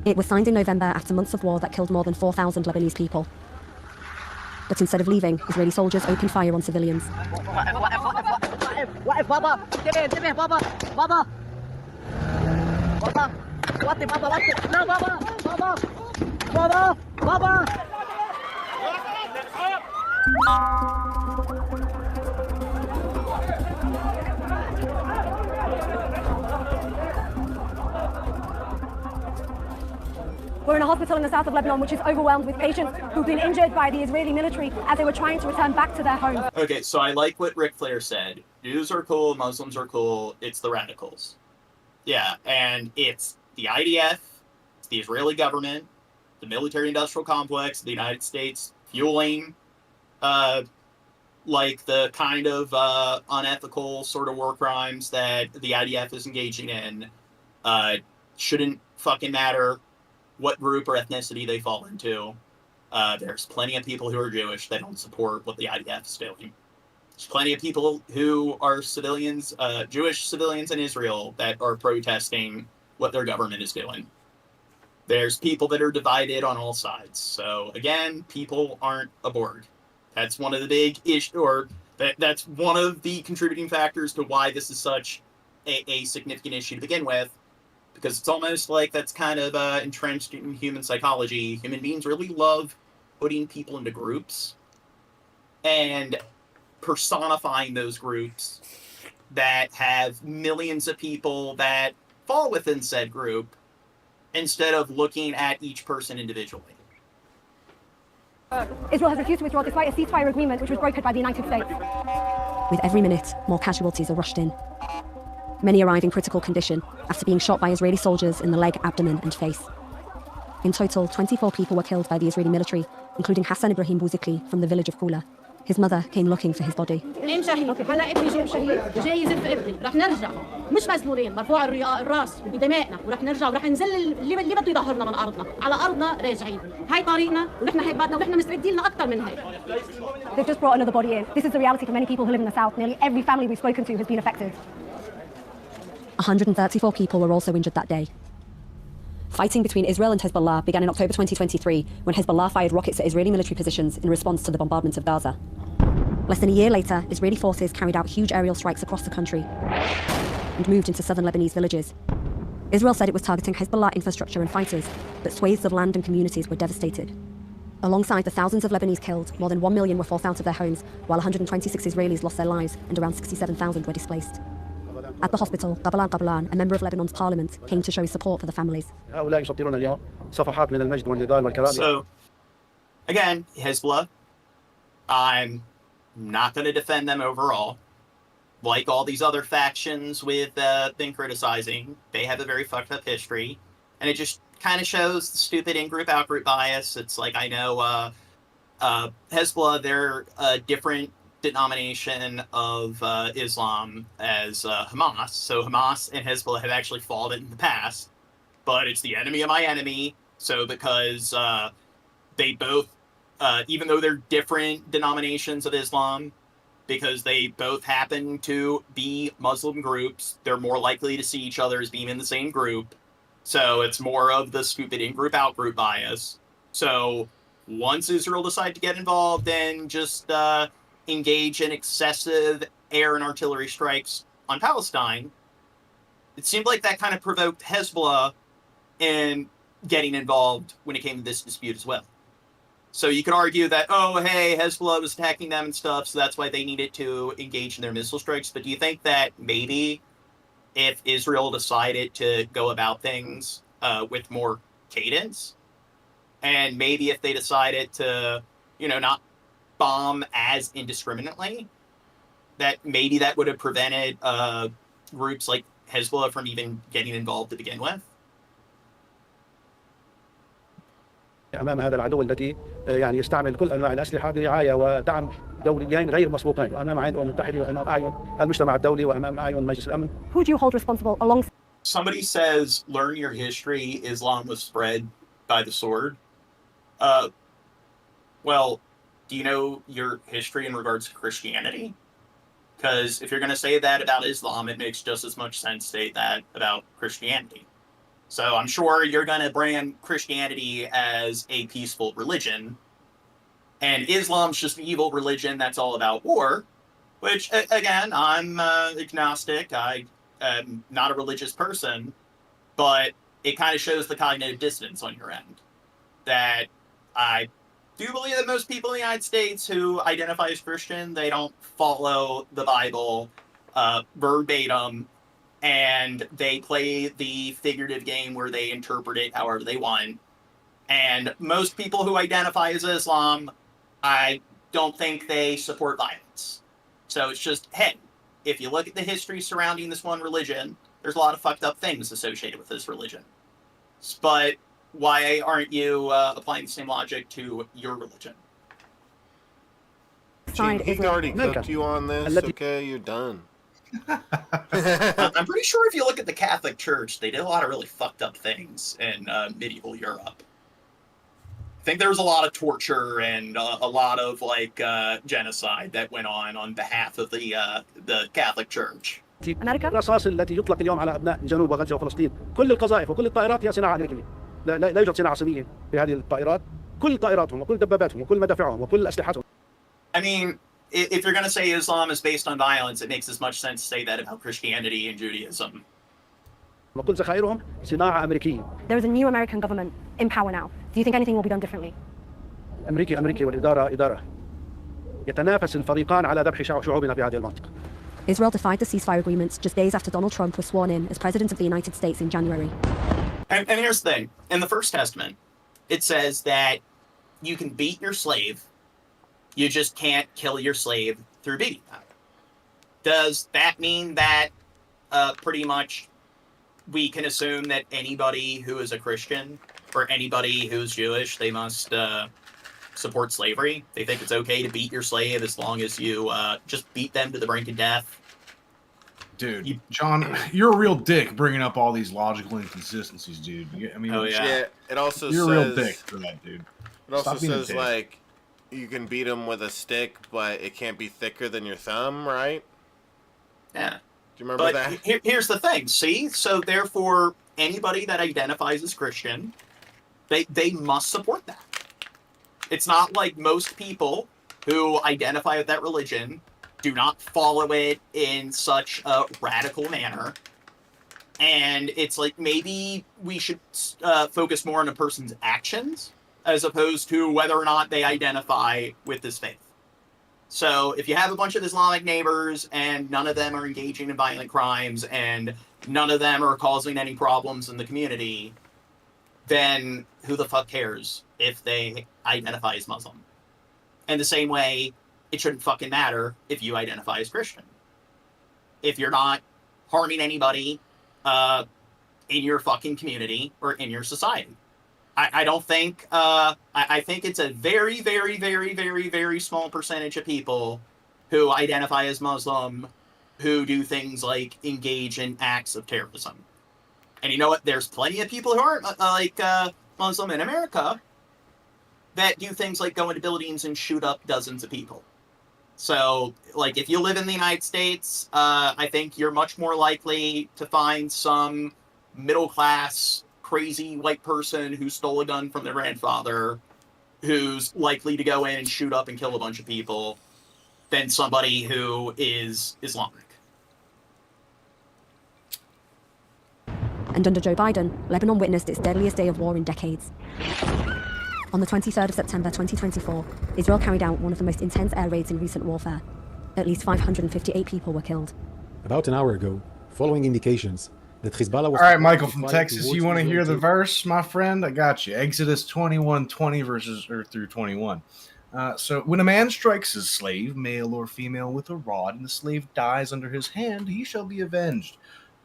It was signed in November after months of war that killed more than 4,000 Lebanese people. But instead of leaving, Israeli soldiers opened fire on civilians. We're in a hospital in the south of Lebanon, which is overwhelmed with patients who've been injured by the Israeli military as they were trying to return back to their homes. Okay, so I like what Ric Flair said. Jews are cool, Muslims are cool, it's the radicals. Yeah, and it's the IDF, it's the Israeli government, the military-industrial complex, the United States, fueling, like the kind of unethical sort of war crimes that the IDF is engaging in. Shouldn't fucking matter what group or ethnicity they fall into. There's plenty of people who are Jewish that don't support what the IDF is doing. There's plenty of people who are civilians, Jewish civilians in Israel that are protesting what their government is doing. There's people that are divided on all sides. So again, people aren't aboard. That's one of the big issues, or that's one of the contributing factors to why this is such a significant issue to begin with. Because it's almost like that's kind of entrenched in human psychology. Human beings really love putting people into groups and personifying those groups that have millions of people that fall within said group instead of looking at each person individually. Israel has refused to withdraw despite a ceasefire agreement which was brokered by the United States. With every minute, more casualties are rushed in. Many arrive in critical condition after being shot by Israeli soldiers in the leg, abdomen, and face. In total, 24 people were killed by the Israeli military, including Hassan Ibrahim Bouzikli from the village of Kula. His mother came looking for his body. مش مسلولين مرفوع الراس بدمائنا ورح نرجع ورح ننزل اللي بده يظهرنا من ارضنا على ارضنا راجعين هاي طريقنا ونحن هيك بدنا ونحن مستعدين لنا اكثر من هيك. They've just brought another body in. This is the reality for many people who live in the south. Nearly every family we've spoken to has been affected. 134 people were also injured that day. Fighting between Israel and Hezbollah began in October 2023 when Hezbollah fired rockets at Israeli military positions in response to the bombardment of Gaza. Less than a year later, Israeli forces carried out huge aerial strikes across the country and moved into southern Lebanese villages. Israel said it was targeting Hezbollah infrastructure and fighters, but swathes of land and communities were devastated. Alongside the thousands of Lebanese killed, more than 1 million were forced out of their homes, while 126 Israelis lost their lives and around 67,000 were displaced. At the hospital, Qablan, a member of Lebanon's parliament, came to show his support for the families. So, again, Hezbollah, I'm not going to defend them overall. Like all these other factions we've been criticizing, they have a very fucked up history. And it just kind of shows the stupid in-group, out-group bias. It's like, I know Hezbollah, they're a different denomination of Islam as Hamas. So Hamas and Hezbollah have actually fought in the past. But it's the enemy of my enemy. So because they both, even though they're different denominations of Islam, because they both happen to be Muslim groups, they're more likely to see each other as being in the same group. So it's more of the stupid in-group, out-group bias. So once Israel decided to get involved and just engage in excessive air and artillery strikes on Palestine, it seemed like that kind of provoked Hezbollah in getting involved when it came to this dispute as well. So you could argue that, oh, hey, Hezbollah was attacking them and stuff, so that's why they needed to engage in their missile strikes. But do you think that maybe if Israel decided to go about things with more cadence, and maybe if they decided to, not bomb as indiscriminately, that maybe that would have prevented groups like Hezbollah from even getting involved to begin with? امام هذا العدو الذي يعني يستعمل كل انواع الاسلحه برعايه ودعم دوليين غير مسبوقين امام عين الامم المتحده وامام اعين المجتمع الدولي وامام اعين مجلس الامن. Who do you hold responsible alongside? Somebody says, learn your history, Islam was spread by the sword. Well, do you know your history in regards to Christianity? Because if you're going to say that about Islam, it makes just as much sense to say that about Christianity. So I'm sure you're going to brand Christianity as a peaceful religion, and Islam's just an evil religion that's all about war, which, again, I'm agnostic. I am not a religious person, but it kind of shows the cognitive dissonance on your end. That I do believe that most people in the United States who identify as Christian, they don't follow the Bible verbatim, and they play the figurative game where they interpret it however they want. And most people who identify as Islam, I don't think they support violence. So it's just, hey, if you look at the history surrounding this one religion, there's a lot of fucked up things associated with this religion. But why aren't you applying the same logic to your religion? Gene, he already cooked you on this, okay? You're done. I'm pretty sure if you look at the Catholic Church, they did a lot of really fucked up things in medieval Europe. I think there was a lot of torture and a lot of genocide that went on behalf of the Catholic Church. الرصاص التي يطلق اليوم على ابناء جنوب وغزه وفلسطين، كل القذائف وكل الطائرات هي صناعه امريكيه. لا يوجد صناعه صينيه في هذه الطائرات. كل طائراتهم وكل دباباتهم وكل مدافعهم وكل اسلحتهم. I mean, if you're going to say Islam is based on violence, it makes as much sense to say that about Christianity and Judaism. وكل ذخائرهم صناعه امريكيه. There is a new American government in power now. Do you think anything will be done differently? امريكي والاداره اداره. يتنافس الفريقان على ذبح شعوبنا في هذه المنطقه. Israel defied the ceasefire agreements just days after Donald Trump was sworn in as President of the United States in January. And here's the thing. In the First Testament, it says that you can beat your slave, you just can't kill your slave through beating them. Does that mean that pretty much we can assume that anybody who is a Christian or anybody who's Jewish, they must support slavery? They think it's okay to beat your slave as long as you just beat them to the brink of death? Dude, John, you're a real dick bringing up all these logical inconsistencies, dude. I mean, Yeah, it also you're says, a real dick for that, dude. It also Stop being a says, dick. you can beat them with a stick, but it can't be thicker than your thumb, right? Yeah. Do you remember But that? here's the thing, see? So therefore, anybody that identifies as Christian, they must support that. It's not like most people who identify with that religion do not follow it in such a radical manner. And it's like maybe we should focus more on a person's actions as opposed to whether or not they identify with this faith. So if you have a bunch of Islamic neighbors and none of them are engaging in violent crimes and none of them are causing any problems in the community, then who the fuck cares if they identify as Muslim? And the same way, it shouldn't fucking matter if you identify as Christian. If you're not harming anybody in your fucking community or in your society. I don't think, I think it's a very, very, very, very, very small percentage of people who identify as Muslim who do things like engage in acts of terrorism. And you know what? There's plenty of people who aren't Muslim in America that do things like go into buildings and shoot up dozens of people. So, like, if you live in the United States, I think you're much more likely to find some middle-class, crazy white person who stole a gun from their grandfather who's likely to go in and shoot up and kill a bunch of people than somebody who is Islamic. And under Joe Biden, Lebanon witnessed its deadliest day of war in decades. On the 23rd of September 2024, Israel carried out one of the most intense air raids in recent warfare. At least 558 people were killed. About an hour ago, following indications that Hezbollah was... All right, Michael from Texas, you want to hear the verse, my friend? I got you. Exodus 21:20 through 21. So when a man strikes his slave, male or female, with a rod, and the slave dies under his hand, he shall be avenged.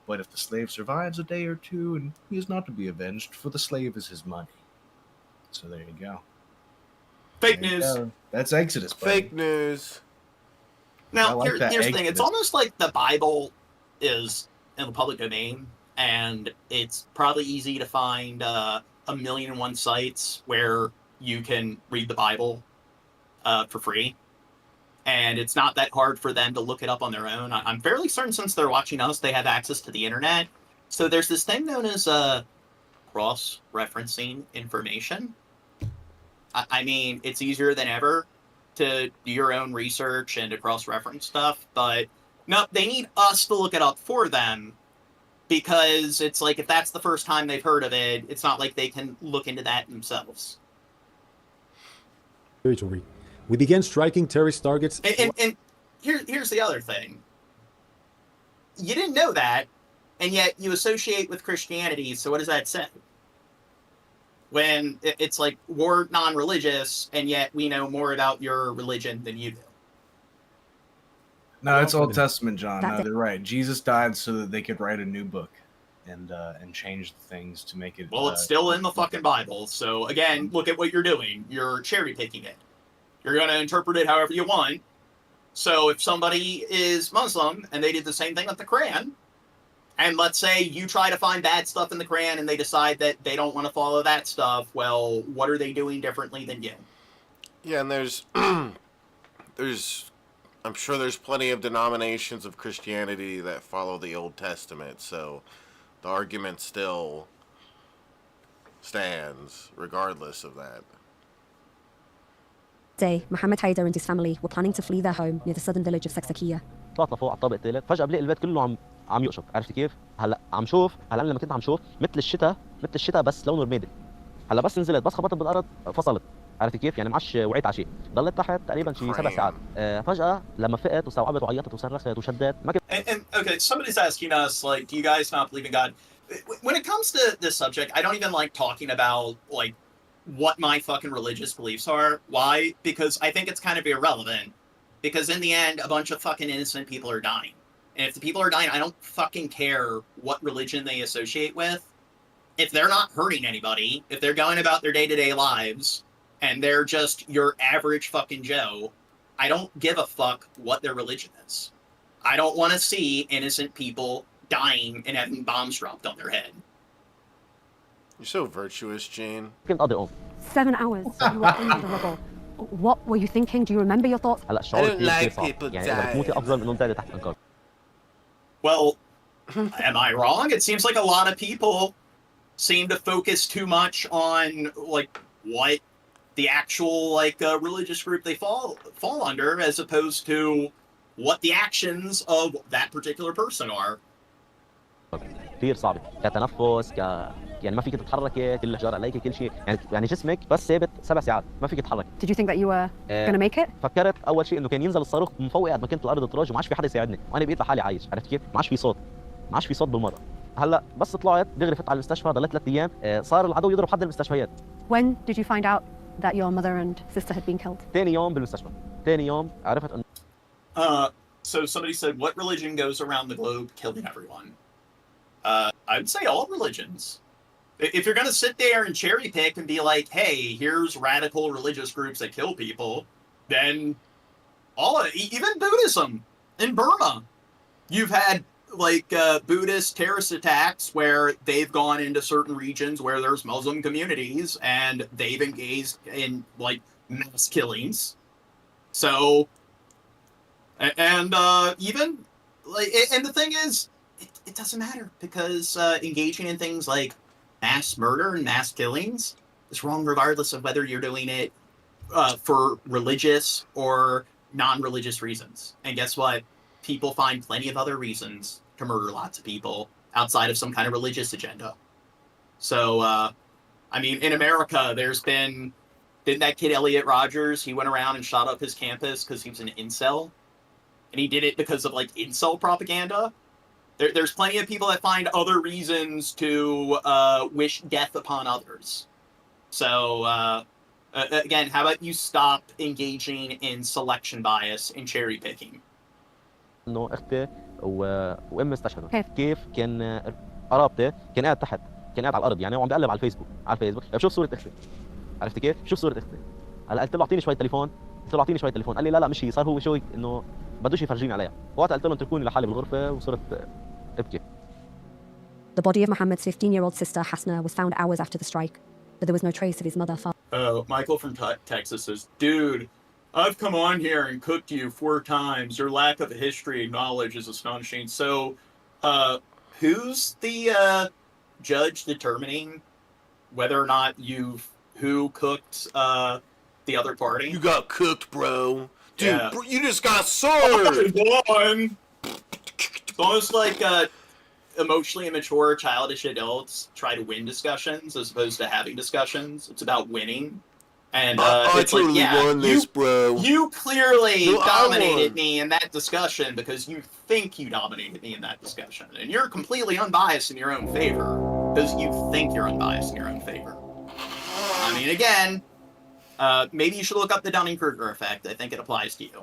But if the slave survives a day or two, and he is not to be avenged, for the slave is his money. So there you go. Fake news. Go. That's Exodus, buddy. Fake news. Now, like here's the thing. It's almost like the Bible is in the public domain, and it's probably easy to find 1,000,001 sites where you can read the Bible for free. And it's not that hard for them to look it up on their own. I'm fairly certain since they're watching us, they have access to the internet. So there's this thing known as cross-referencing information. I mean, it's easier than ever to do your own research and to cross-reference stuff, but no, they need us to look it up for them, because it's like, if that's the first time they've heard of it, it's not like they can look into that themselves. Territory. We began striking terrorist targets. And here's the other thing. You didn't know that, and yet you associate with Christianity, so what does that say? When it's like, we're non-religious, and yet we know more about your religion than you do. No, it's Old Testament, John. No, they're right. Jesus died so that they could write a new book and change the things to make it... Well, it's still in the fucking Bible, so again, look at what you're doing. You're cherry-picking it. You're going to interpret it however you want. So if somebody is Muslim and they did the same thing with the Quran, and let's say you try to find bad stuff in the Quran and they decide that they don't want to follow that stuff, well, what are they doing differently than you? Yeah, and there's, I'm sure there's plenty of denominations of Christianity that follow the Old Testament, so the argument still stands regardless of that. Day, Mohammed Haider and his family were planning to flee their home near the southern village of Saksakiya. طلعت لفوق على الطابق الثالث فجأة بلاقي البيت كله عم يقشط عرفت كيف؟ هلا عم شوف هلا لما كنت عم شوف مثل الشتاء بس لونه رمادي. هلا بس نزلت بس خبطت بالارض فصلت عرفت كيف؟ يعني معش وعيت على شيء. ضليت تحت تقريبا شي 7 ساعات. فجأة لما فقت وستوعبت وعيطت وصرخت وشدت ما And okay, somebody's asking us, like, do you guys not believe in God? When it comes to this subject, I don't even like talking about, like, what my fucking religious beliefs are. Why? Because I think it's kind of irrelevant. Because in the end, a bunch of fucking innocent people are dying. And if the people are dying, I don't fucking care what religion they associate with. If they're not hurting anybody, if they're going about their day-to-day lives, and they're just your average fucking Joe, I don't give a fuck what their religion is. I don't want to see innocent people dying and having bombs dropped on their head. You're so virtuous, Jane. 7 hours you were in the rubble. What were you thinking? Do you remember your thoughts? هلا الشعور كثير صعب يعني اذا بتموتي افضل من انه تقعدي تحت الانقاض. Well, am I wrong? It seems like a lot of people seem to focus too much on, like, what the actual, like, religious group they fall under, as opposed to what the actions of that particular person are. كثير صعبة كتنفس يعني ما فيك تتحركي كل الحجار عليك كل شيء يعني جسمك بس ثابت 7 ساعات ما فيك تتحرك. Did you think that you were going to make it? فكرت اول شيء انه كان ينزل الصاروخ من فوقي قد ما كنت الارض تراج وما عادش في حدا يساعدني وانا بقيت لحالي عايش عرفت كيف؟ ما عادش في صوت بالمره. هلا بس طلعت دغري فت على المستشفى ضليت 3 ايام صار العدو يضرب حد المستشفيات. When did you find out that your mother and sister had been killed? ثاني يوم بالمستشفى. تاني يوم عرفت انه So somebody said, what religion goes around the globe killing everyone? I would say all religions. If you're going to sit there and cherry pick and be like, hey, here's radical religious groups that kill people, then even Buddhism in Burma. You've had like Buddhist terrorist attacks where they've gone into certain regions where there's Muslim communities and they've engaged in like mass killings. So, and even like, and the thing is, it doesn't matter because engaging in things like mass murder and mass killings is wrong regardless of whether you're doing it for religious or non-religious reasons. And guess what? People find plenty of other reasons to murder lots of people outside of some kind of religious agenda. So, I mean, in America, didn't that kid Elliot Rogers, he went around and shot up his campus because he was an incel? And he did it because of, like, incel propaganda? There's plenty of people that find other reasons to wish death upon others. So, again, how about you stop engaging in selection bias and cherry picking? انه اختي وامي استشهدوا. كيف كان قرابتي كان قاعد تحت، كان قاعد على الارض يعني وعم بقلب على الفيسبوك بشوف صوره اختي. عرفت كيف؟ شوف صوره اختي. هلا قلت له اعطيني شويه تليفون، قال لي لا مش هي، صار هو شوي انه بدوش يفرجيني عليها. وقتها قلت لهم اتركوني لحالي بالغرفه وصرت ابكي. The body of Mohammed's 15-year-old sister Hasna was found hours after the strike, but there was no trace of his mother. Michael from Texas says, dude, I've come on here and cooked you 4 times. Your lack of history and knowledge is astonishing. So, who's the judge determining whether or not who cooked the other party? You got cooked, bro. Dude, Yeah. bro, you just got served. It's almost like emotionally immature, childish adults try to win discussions as opposed to having discussions. It's about winning. And I it's totally like, yeah, won this, bro. You clearly No, I dominated won. me in that discussion because you think you dominated me in that discussion. And you're completely unbiased in your own favor because you think you're unbiased in your own favor. I mean, again, maybe you should look up the Dunning-Kruger effect. I think it applies to you.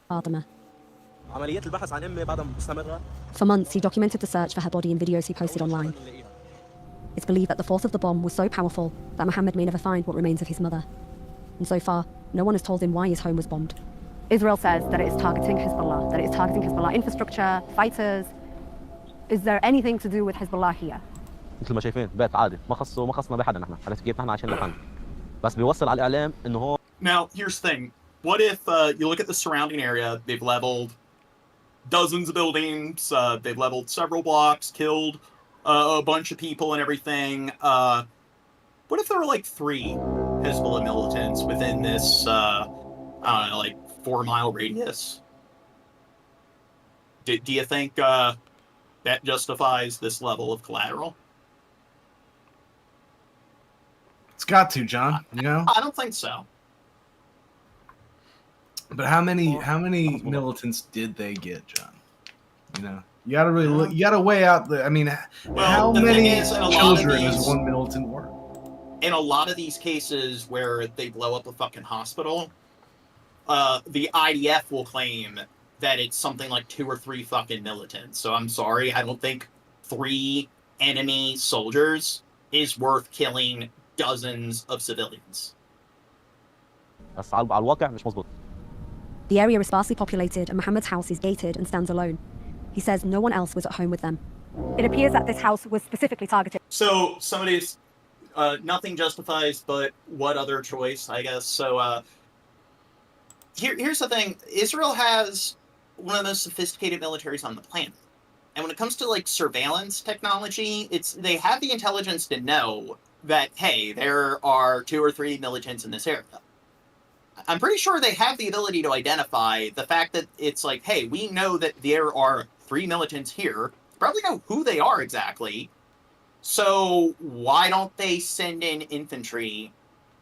Fatima. عمليات البحث عن امي بعدها مستمره. For months, he documented the search for her body in videos he posted online. It's believed that the force of the bomb was so powerful that Mohammed may never find what remains of his mother. And so far, no one has told him why his home was bombed. Israel says that it is targeting Hezbollah infrastructure, fighters. Is there anything to do with Hezbollah here? مثل ما شايفين بيت عادي ما خصنا بحدا نحن، عرفت كيف؟ نحن عايشين لحالنا. بس بيوصل على الاعلام انه هو. Now, here's the thing. What if you look at the surrounding area, they've leveled dozens of buildings, they've leveled several blocks, killed a bunch of people and everything. What if there were like 3 Hezbollah militants within this, I don't know, like 4-mile radius? Do you think that justifies this level of collateral? It's got to, John. You know. I don't think so. But how many militants did they get, John? You know, you gotta really look. You gotta weigh out the. I mean, how many children is one militant worth? In a lot of these cases where they blow up a fucking hospital, the IDF will claim that it's something like 2 or 3 fucking militants. So I'm sorry, I don't think 3 enemy soldiers is worth killing dozens of civilians. بس على الواقع مش مظبوط. The area is sparsely populated and Mohammed's house is gated and stands alone. He says no one else was at home with them. It appears that this house was specifically targeted. So somebody's nothing justifies but what other choice, I guess. So here's the thing. Israel has one of the most sophisticated militaries on the planet. And when it comes to like surveillance technology, they have the intelligence to know that, hey, there are 2 or 3 militants in this area. I'm pretty sure they have the ability to identify the fact that it's like, hey, we know that there are 3 militants here. Probably know who they are exactly. So why don't they send in infantry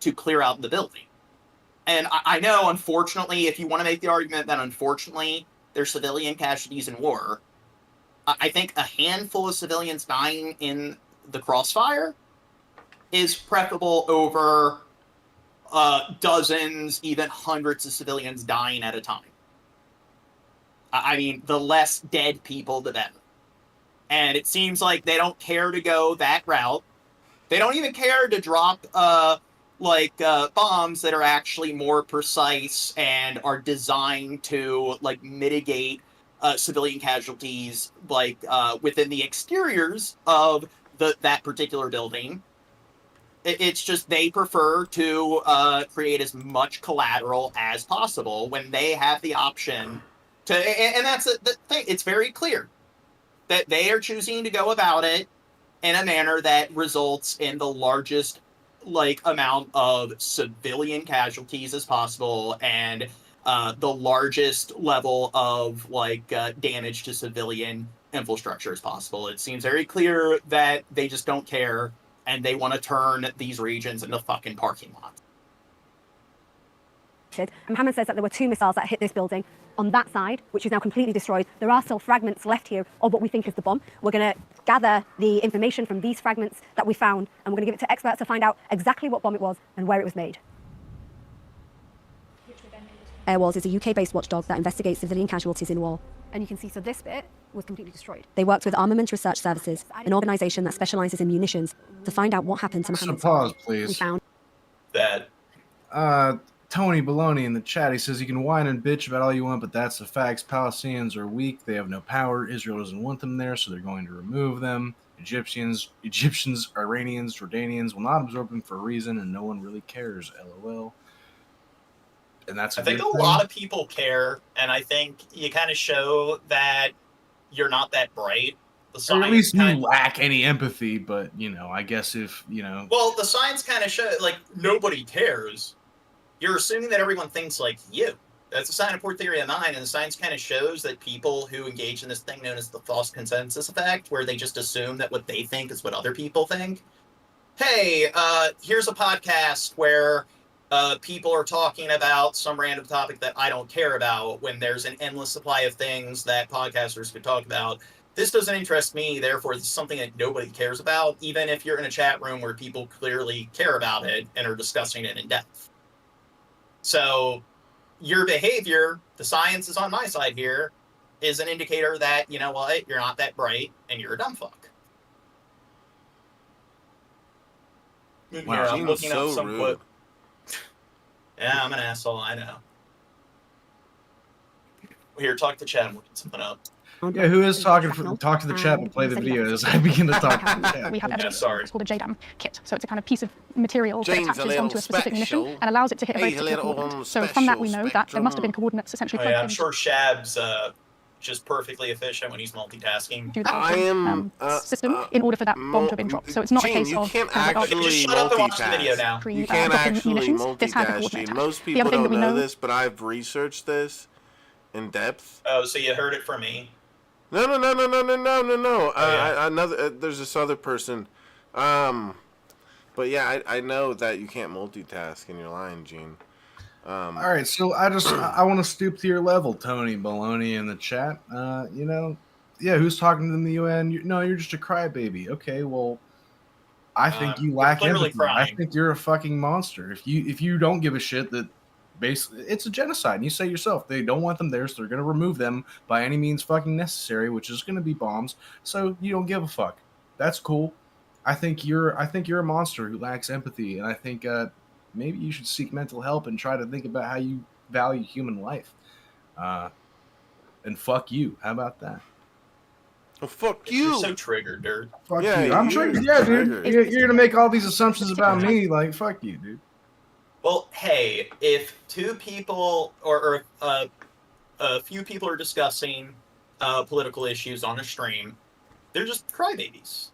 to clear out the building? And I know, unfortunately, if you want to make the argument that unfortunately there's civilian casualties in war, I think a handful of civilians dying in the crossfire is preferable over dozens, even hundreds of civilians dying at a time. I mean, the less dead people, the better. And it seems like they don't care to go that route. They don't even care to drop bombs that are actually more precise and are designed to mitigate civilian casualties within the exteriors of that particular building. It's just they prefer to create as much collateral as possible when they have the option to, and that's the thing. It's very clear that they are choosing to go about it in a manner that results in the largest amount of civilian casualties as possible and the largest level of damage to civilian infrastructure as possible. It seems very clear that they just don't care and they want to turn these regions into fucking parking lots. Mohammed says that there were 2 missiles that hit this building on that side, which is now completely destroyed. There are still fragments left here of what we think is the bomb. We're going to gather the information from these fragments that we found, and we're going to give it to experts to find out exactly what bomb it was and where it was made. Airwars is a UK-based watchdog that investigates civilian casualties in war. And you can see, so this bit was completely destroyed. They worked with Armament Research Services, an organisation that specialises in munitions, to find out what happened to Mohammed. Pause, please. We found that. Tony Baloney in the chat, he says, you can whine and bitch about all you want, but that's the facts. Palestinians are weak. They have no power. Israel doesn't want them there, so they're going to remove them. Egyptians, Iranians, Jordanians will not absorb them for a reason, and no one really cares. LOL. And that's I think a lot of people care, and I think you kind of show that you're not that bright. Or at least you lack any empathy, but, I guess if, Well, the signs kind of show, nobody cares. You're assuming that everyone thinks like you. That's a sign of poor theory of mind, and the science kind of shows that people who engage in this thing known as the false consensus effect, where they just assume that what they think is what other people think. Hey, here's a podcast where people are talking about some random topic that I don't care about when there's an endless supply of things that podcasters could talk about. This doesn't interest me, therefore this is something that nobody cares about, even if you're in a chat room where people clearly care about it and are discussing it in depth. So your behavior, the science is on my side here, is an indicator that, you know what, you're not that bright and you're a dumb fuck. Wow, I'm looking so up some rude. quote. Yeah, I'm an asshole, I know. Here, talk to Chad and we'll get something up. Yeah, who is talking? Talk to the chat and play the video as I begin to talk to the chat. We have evidence. Sorry. It's called a JDAM kit. So it's a kind of piece of material that Jane's a attaches little onto a specific special. munition and allows it to hit a very Hey, a particular little coordinate. So from that we know that there must have been spectrum. coordinates essentially Oh, plugged yeah, I'm into sure Shab's just perfectly efficient when he's multitasking. do that system in order for that bomb to have been dropped. So it's not a Jane, case you of can't kind of like, actually Just shut up and watch the video multitask. now. You can't dropping actually munitions. This has a multitask, coordinate Gene. attached. Most The people other thing that don't we know know- this, but I've researched this in depth. Oh, so you heard it from me? No. Another there's this other person, but yeah, I know that you can't multitask, and you're lying, Gene. All right, so I want to stoop to your level, Tony Baloney in the chat. Yeah, who's talking to the UN? You're just a crybaby. Okay, well, I think you lack clearly empathy. crying. I think you're a fucking monster. If you don't give a shit that basically it's a genocide, and you say yourself they don't want them there, so they're going to remove them by any means fucking necessary, which is going to be bombs. So you don't give a fuck. That's cool. I think you're a monster who lacks empathy, and I think maybe you should seek mental help and try to think about how you value human life. And fuck you. How about that? Well, fuck You're you. so triggered, dude. Fuck Yeah, you. I'm you're triggered. Yeah, dude. triggered. You're gonna make all these assumptions about me. Like, fuck you, dude. Well, hey, if two people or a few people are discussing political issues on a stream, they're just crybabies.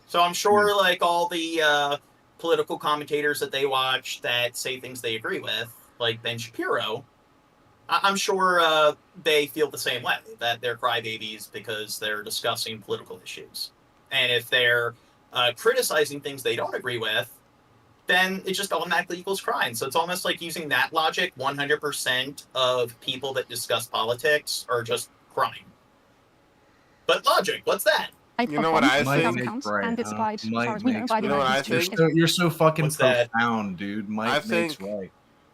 So I'm sure, like, all the political commentators that they watch that say things they agree with, like Ben Shapiro, I'm sure they feel the same way, that they're crybabies because they're discussing political issues. And if they're criticizing things they don't agree with, then it just automatically equals crying. So it's almost like using that logic, 100% of people that discuss politics are just crying. But logic, what's that? You know what I Might think? make right, and it's huh? supplied, as Might far as we know, makes by the You know what United I States. think? You're so fucking What's that? profound, dude. Might makes right.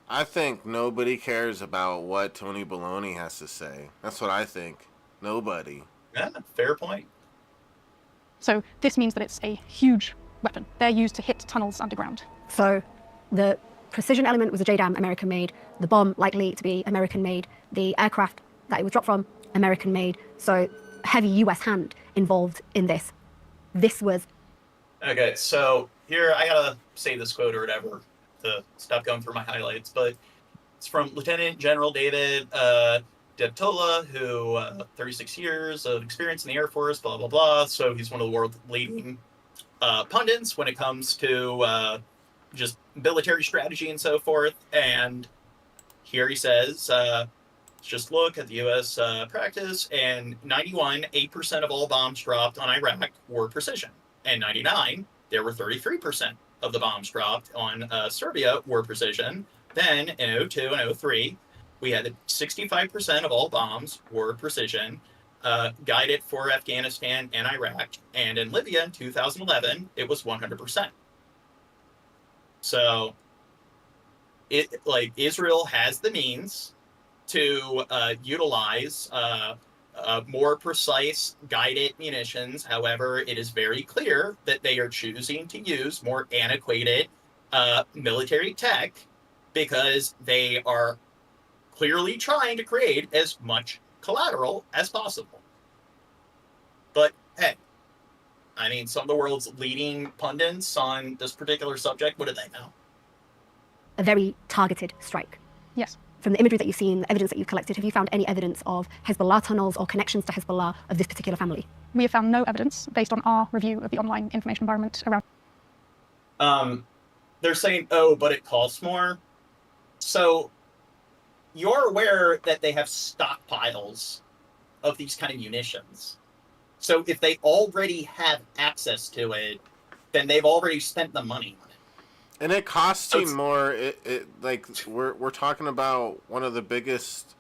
I think nobody cares about what Tony Baloney has to say. That's what I think. Nobody. Yeah, fair point. So this means that it's a huge weapon. They're used to hit tunnels underground. So the precision element was a JDAM, American-made. The bomb likely to be American-made. The aircraft that it was dropped from, American-made. So heavy US hand involved in this. This was... Okay, so here I gotta say this quote or whatever to stop going through my highlights, but it's from Lieutenant General David Deptola, who 36 years of experience in the Air Force, blah, blah, blah. So he's one of the world's leading pundits when it comes to just military strategy and so forth. And here he says, just look at the U.S. Practice, and 8% of all bombs dropped on Iraq were precision. And 99, there were 33% of the bombs dropped on Serbia were precision. Then in 02 and 03, we had 65% of all bombs were precision, guided for Afghanistan and Iraq. And in Libya in 2011, it was 100%. So, Israel has the means to utilize more precise guided munitions. However, it is very clear that they are choosing to use more antiquated military tech because they are clearly trying to create as much collateral as possible. But hey, I mean, some of the world's leading pundits on this particular subject, what do they know? a very targeted strike. Yes. From the imagery that you've seen, the evidence that you've collected, have you found any evidence of Hezbollah tunnels or connections to Hezbollah of this particular family? We have found no evidence based on our review of the online information environment around. They're saying, oh, but it costs more. So you're aware that they have stockpiles of these kind of munitions. So if they already have access to it, then they've already spent the money on it. And it costs you more. Like we're talking about one of the biggest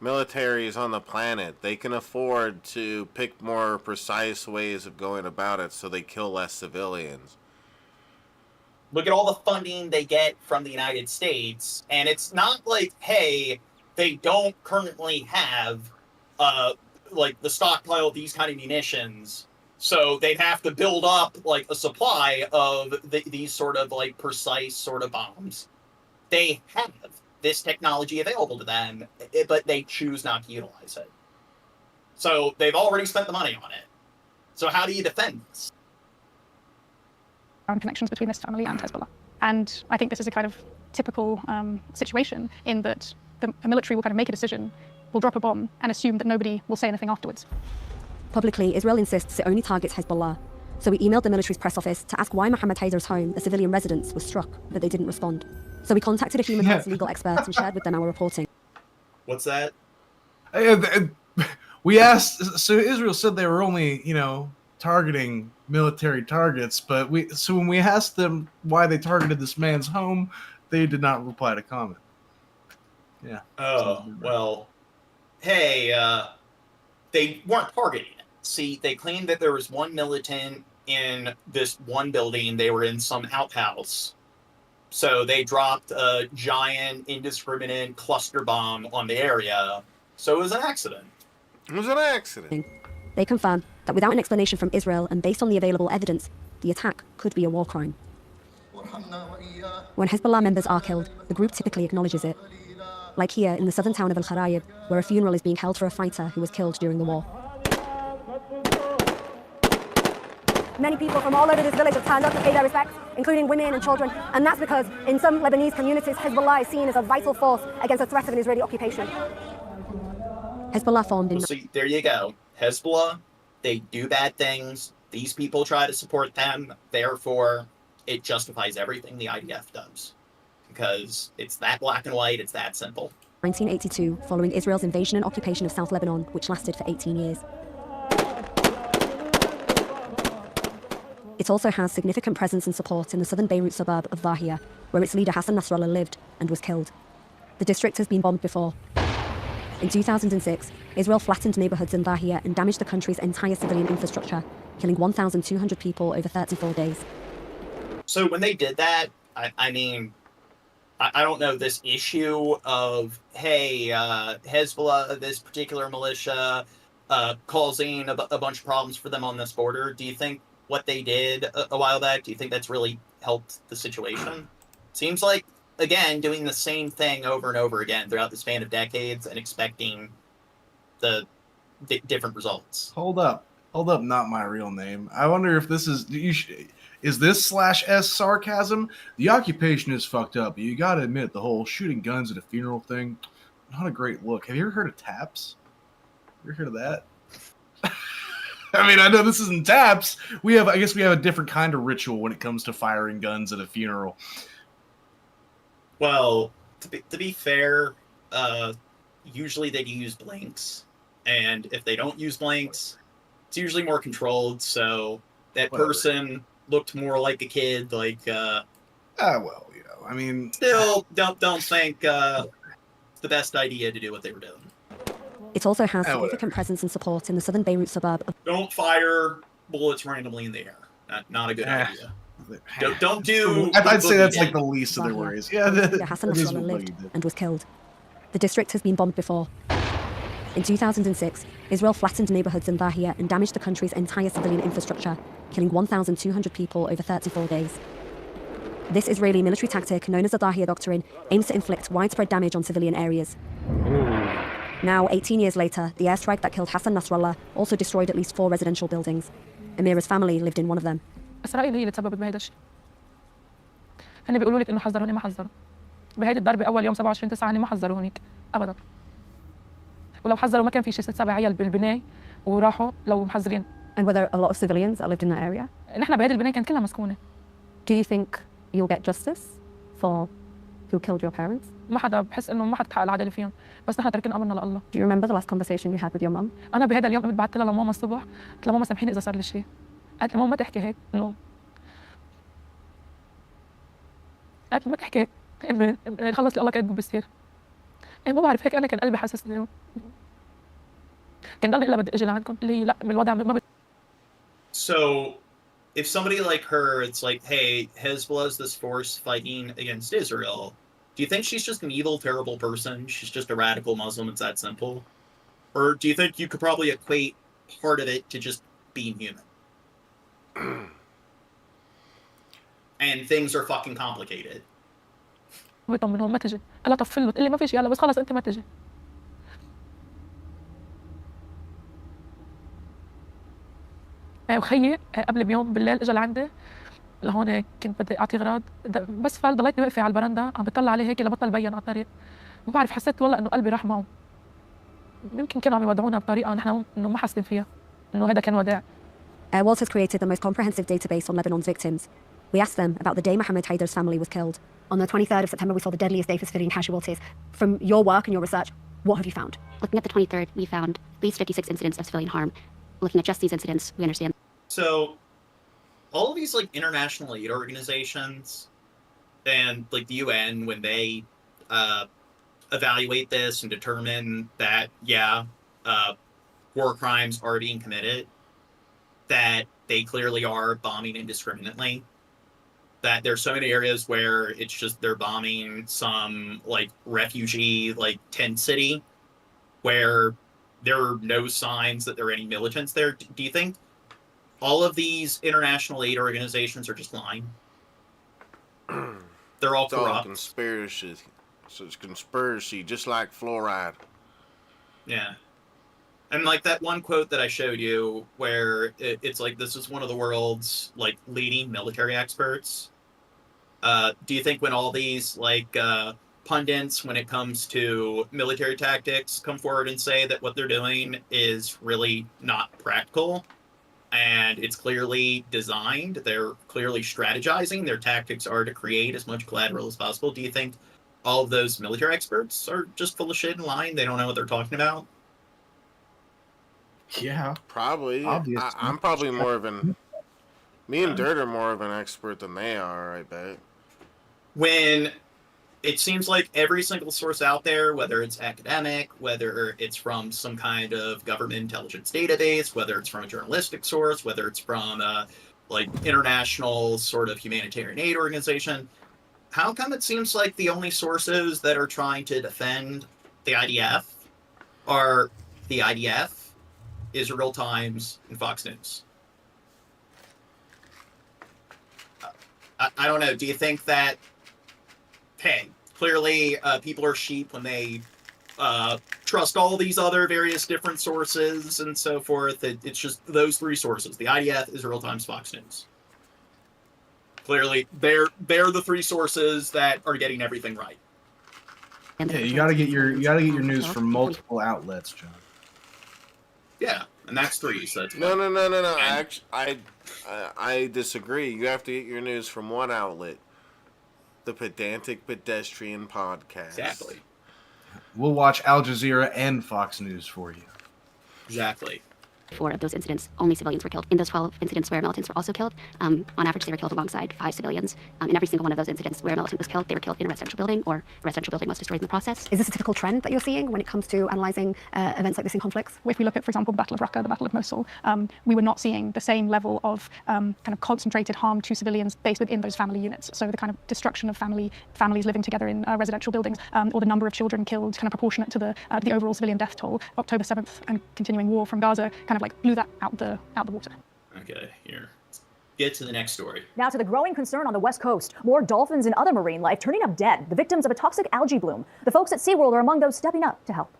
militaries on the planet. They can afford to pick more precise ways of going about it, so they kill less civilians. Look at all the funding they get from the United States, and it's not like, hey, they don't currently have like the stockpile of these kind of munitions, so they'd have to build up like a supply of these sort of like precise sort of bombs. They have this technology available to them, but they choose not to utilize it. So they've already spent the money on it. So how do you defend this? Connections between this family and Hezbollah. And I think this is a kind of typical situation in that the military will kind of make a decision, will drop a bomb, and assume that nobody will say anything afterwards. Publicly, Israel insists it only targets Hezbollah. So we emailed the military's press office to ask why Mohammed Haider's home, a civilian residence, was struck, but they didn't respond. So we contacted a human rights legal expert and shared with them our reporting. What's that? We asked, so Israel said they were only, targeting military targets, but when we asked them why they targeted this man's home, they did not reply to comment. Yeah. Oh, well, hey, they weren't targeting it. See, they claimed that there was one militant in this one building. They were in some outhouse. So they dropped a giant, indiscriminate cluster bomb on the area. So it was an accident. It was an accident. They confirm that without an explanation from Israel and based on the available evidence, the attack could be a war crime. When Hezbollah members are killed, the group typically acknowledges it. Like here in the southern town of Al-Kharayib, where a funeral is being held for a fighter who was killed during the war. Many people from all over this village have turned up to pay their respects, including women and children, and that's because in some Lebanese communities, Hezbollah is seen as a vital force against the threat of an Israeli occupation. Hezbollah formed in... So there you go. Hezbollah, they do bad things. These people try to support them. Therefore, it justifies everything the IDF does. Because it's that black and white, it's that simple. 1982, following Israel's invasion and occupation of South Lebanon, which lasted for 18 years. It also has significant presence and support in the southern Beirut suburb of Vahia, where its leader Hassan Nasrallah lived and was killed. The district has been bombed before. In 2006, Israel flattened neighborhoods in Dahia and damaged the country's entire civilian infrastructure, killing 1,200 people over 34 days. So when they did that, I mean, I don't know, this issue of, hey, Hezbollah, this particular militia, causing a bunch of problems for them on this border. Do you think what they did a while back, do you think that's really helped the situation? Seems like, again, doing the same thing over and over again throughout the span of decades and expecting the different results. Hold up, not my real name. I wonder if this is... Is this /S sarcasm? The occupation is fucked up, but you gotta admit, the whole shooting guns at a funeral thing, not a great look. Have you ever heard of TAPS? You ever heard of that? I mean, I know this isn't TAPS. I guess we have a different kind of ritual when it comes to firing guns at a funeral. Well, to be fair, usually they use blanks, and if they don't use blanks, it's usually more controlled, so that person looked more like a kid, like well, you know, I mean, still don't think it's the best idea to do what they were doing. It also has significant presence and support in the southern Beirut suburb of... Don't fire bullets randomly in the air. Not a good idea. Don't do... I'd say that's like the least of their worries. Yeah, Hassan Nasrallah lived and was killed. The district has been bombed before. In 2006, Israel flattened neighborhoods in Dahia and damaged the country's entire civilian infrastructure, killing 1,200 people over 34 days. This Israeli military tactic, known as the Dahia Doctrine, aims to inflict widespread damage on civilian areas. Now, 18 years later, the airstrike that killed Hassan Nasrallah also destroyed at least 4 residential buildings. Amira's family lived in one of them. إسرائيل هي اللي تسببت بهذا الشيء. هن بيقولوا لك إنه حذروني ما حذروا. بهيدي الضربة أول يوم 27/9 هن ما حذروا هنيك أبدا. ولو حذروا ما كان في شيء 6-7 عيال بالبناية وراحوا لو محذرين. And were there a lot of civilians that lived in that area? نحن بهيدي البناية كانت كلها مسكونة. Do you think you'll get justice for who killed your parents? ما حدا بحس إنه ما حدا تحقق العدالة فيهم، بس نحن تركنا أمرنا لله. Do you remember the last conversation you had with your mom? أنا بهذا اليوم قمت بعثت لها لماما الصبح، قلت لها ماما سامحيني إذا صار لي شيء. قالت لي ماما ما تحكي هيك، إنه قالت لي ما تحكي هيك، خلص اللي الله كاتبه بيصير. ما بعرف هيك أنا كان قلبي حسسني. كان ضلني إلا بدي أجي لعندكم، اللي هي لا بالوضع ما So, if somebody like her, it's like, hey, Hezbollah is this force fighting against Israel. Do you think she's just an evil, terrible person? She's just a radical Muslim, it's that simple? Or do you think you could probably equate part of it to just being human? And things are fucking complicated. بيطمنهم ما تجي، قال لها طفل له، تقول لي ما في شيء يلا بس خلص أنت ما تجي. وخيي قبل بيوم بالليل اجى لعندي لهون، كنت بدي اعطي اغراض بس ضليتني واقفه على البرندة عم بطلع عليه هيك لبطل بين على الطريق. ما بعرف حسيت والله انه قلبي راح معه. يمكن كانوا عم يودعونا بطريقه نحن انه ما حاسين فيها، انه هذا كان وداع. Airwolf has created the most comprehensive database on Lebanon's victims. We asked them about the day Mohammed Haidar's family was killed. On the 23rd of September, we saw the deadliest day for civilian casualties. From your work and your research, what have you found? Looking at the 23rd, we found at least 56 incidents of civilian harm. Looking at just these incidents, we understand. So, all of these like international aid organizations and like the UN, when they evaluate this and determine that war crimes are being committed, that they clearly are bombing indiscriminately, that there's so many areas where it's just they're bombing some like refugee like tent city where there are no signs that there are any militants there. Do you think all of these international aid organizations are just lying? They're all corrupt. Conspiracy. So it's conspiracy, just like fluoride. Yeah. And like that one quote that I showed you where it's like, this is one of the world's like leading military experts. Do you think when all these like pundits, when it comes to military tactics, come forward and say that what they're doing is really not practical, and it's clearly designed, they're clearly strategizing, their tactics are to create as much collateral as possible, do you think all of those military experts are just full of shit and lying? They don't know what they're talking about? Yeah. Probably. I'm probably more of an... Me and Dirt are more of an expert than they are, I bet. When it seems like every single source out there, whether it's academic, whether it's from some kind of government intelligence database, whether it's from a journalistic source, whether it's from a like international sort of humanitarian aid organization, how come it seems like the only sources that are trying to defend the IDF are the IDF, Israel Times, and Fox News? I don't know. Do you think that, hey, clearly people are sheep when they trust all these other various different sources and so forth? It's just those three sources, the IDF, Israel Times, Fox News. Clearly, they're the three sources that are getting everything right. Yeah, you gotta get your news from multiple outlets, John. Yeah, and that's three. So that's No. Actually, I disagree. You have to get your news from one outlet, the Pedantic Pedestrian Podcast. Exactly. We'll watch Al Jazeera and Fox News for you. Exactly. 4 of those incidents, only civilians were killed. In those 12 incidents where militants were also killed, on average they were killed alongside 5 civilians. In every single one of those incidents where a militant was killed, they were killed in a residential building, or a residential building was destroyed in the process. Is this a typical trend that you're seeing when it comes to analysing events like this in conflicts? If we look at, for example, the Battle of Raqqa, the Battle of Mosul, we were not seeing the same level of kind of concentrated harm to civilians based within those family units. So the kind of destruction of families living together in residential buildings, or the number of children killed, kind of proportionate to the overall civilian death toll. October 7th and continuing war from Gaza kind of like blew that out the water. Okay, here. Get to the next story. Now to the growing concern on the West Coast. More dolphins and other marine life turning up dead, the victims of a toxic algae bloom. The folks at SeaWorld are among those stepping up to help.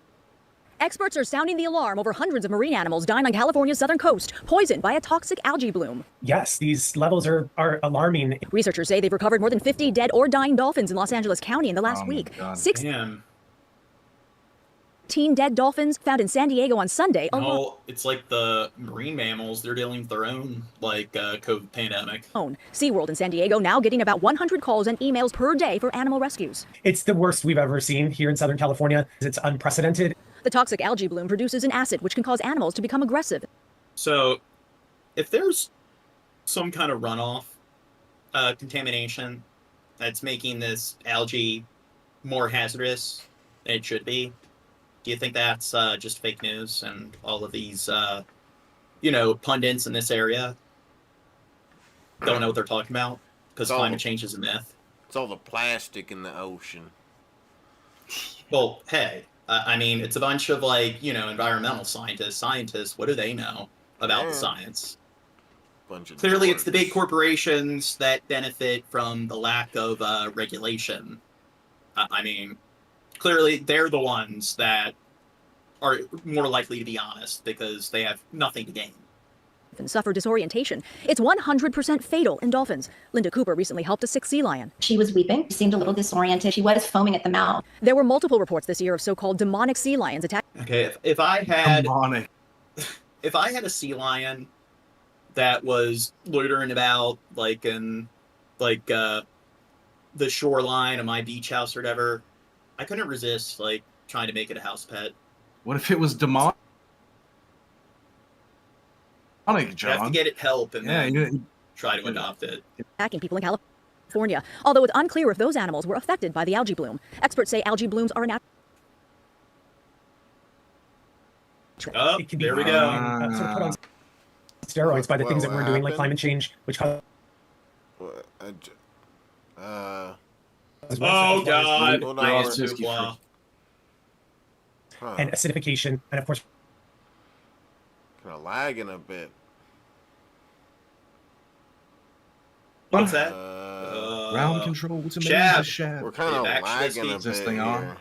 Experts are sounding the alarm over hundreds of marine animals dying on California's southern coast, poisoned by a toxic algae bloom. Yes, these levels are alarming. Researchers say they've recovered more than 50 dead or dying dolphins in Los Angeles County in the last week. 16 dead dolphins found in San Diego on Sunday. No, it's like the marine mammals. They're dealing with their own, like, COVID pandemic. SeaWorld in San Diego now getting about 100 calls and emails per day for animal rescues. It's the worst we've ever seen here in Southern California. It's unprecedented. The toxic algae bloom produces an acid which can cause animals to become aggressive. So, if there's some kind of runoff contamination that's making this algae more hazardous than it should be, do you think that's just fake news and all of these, pundits in this area don't know what they're talking about because climate change is a myth? It's all the plastic in the ocean. Well, hey, it's a bunch of, environmental scientists. What do they know about the science? Clearly, it's the big corporations that benefit from the lack of regulation. Clearly, they're the ones that are more likely to be honest because they have nothing to gain. And suffer disorientation. It's 100% fatal in dolphins. Linda Cooper recently helped a sick sea lion. She was weeping, she seemed a little disoriented. She was foaming at the mouth. There were multiple reports this year of so-called demonic sea lions attacking. Okay, if I had a sea lion that was loitering about in the shoreline of my beach house or whatever, I couldn't resist trying to make it a house pet. What if it was demonic? You have to get it help and then try to adopt it. Attacking people in California, although it's unclear if those animals were affected by the algae bloom. Experts say algae blooms are an Oh, there we go. Sort of put on steroids by the things that we're doing, like climate change, which causes. Oh God! And acidification, and of course, kind of lagging a bit. What's that? Ground control. What's Shab. Shab? We're kind of lagging a Is this bit thing on? here.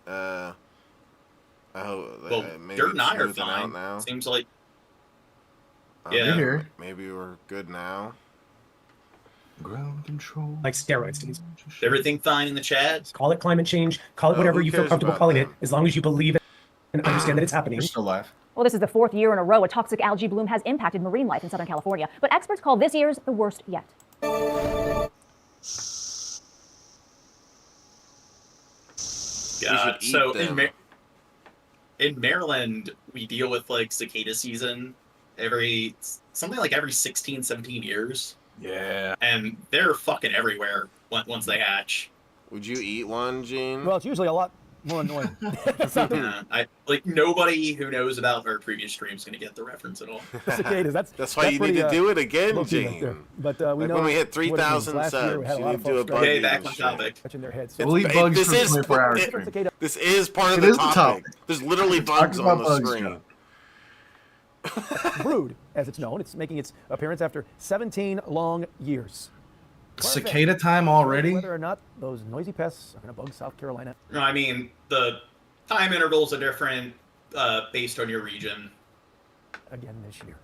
I hope Well, maybe Dirt and I are smoothing out fine. now. Seems like. You're here. Maybe we're good now. Ground control. like steroids to these. Everything fine in the chat? Call it climate change. Call it whatever who you feel cares comfortable about calling them? it, as long as you believe it and understand that it's happening. We're still live. Well, this is the 4th year in a row a toxic algae bloom has impacted marine life in Southern California, but experts call this year's the worst yet. God, so in Maryland, we deal with like cicada season every 16, 17 years. Yeah. And they're fucking everywhere once they hatch. Would you eat one, Gene? Well, it's usually a lot more annoying. Nobody who knows about our previous streams is going to get the reference at all. Cicadas. That's why you need to do it again, Gene. Right, but we like know when we hit 3,000 subs, you need to do a bug. Okay, back on topic. Touching their heads. We'll eat bugs for 24 hours. This is part of the topic. There's literally bugs on the screen. Brood, as it's known, it's making its appearance after 17 long years. Cicada time already? Whether or not those noisy pests are going to bug South Carolina. No, I mean, the time intervals are different based on your region. Again this year.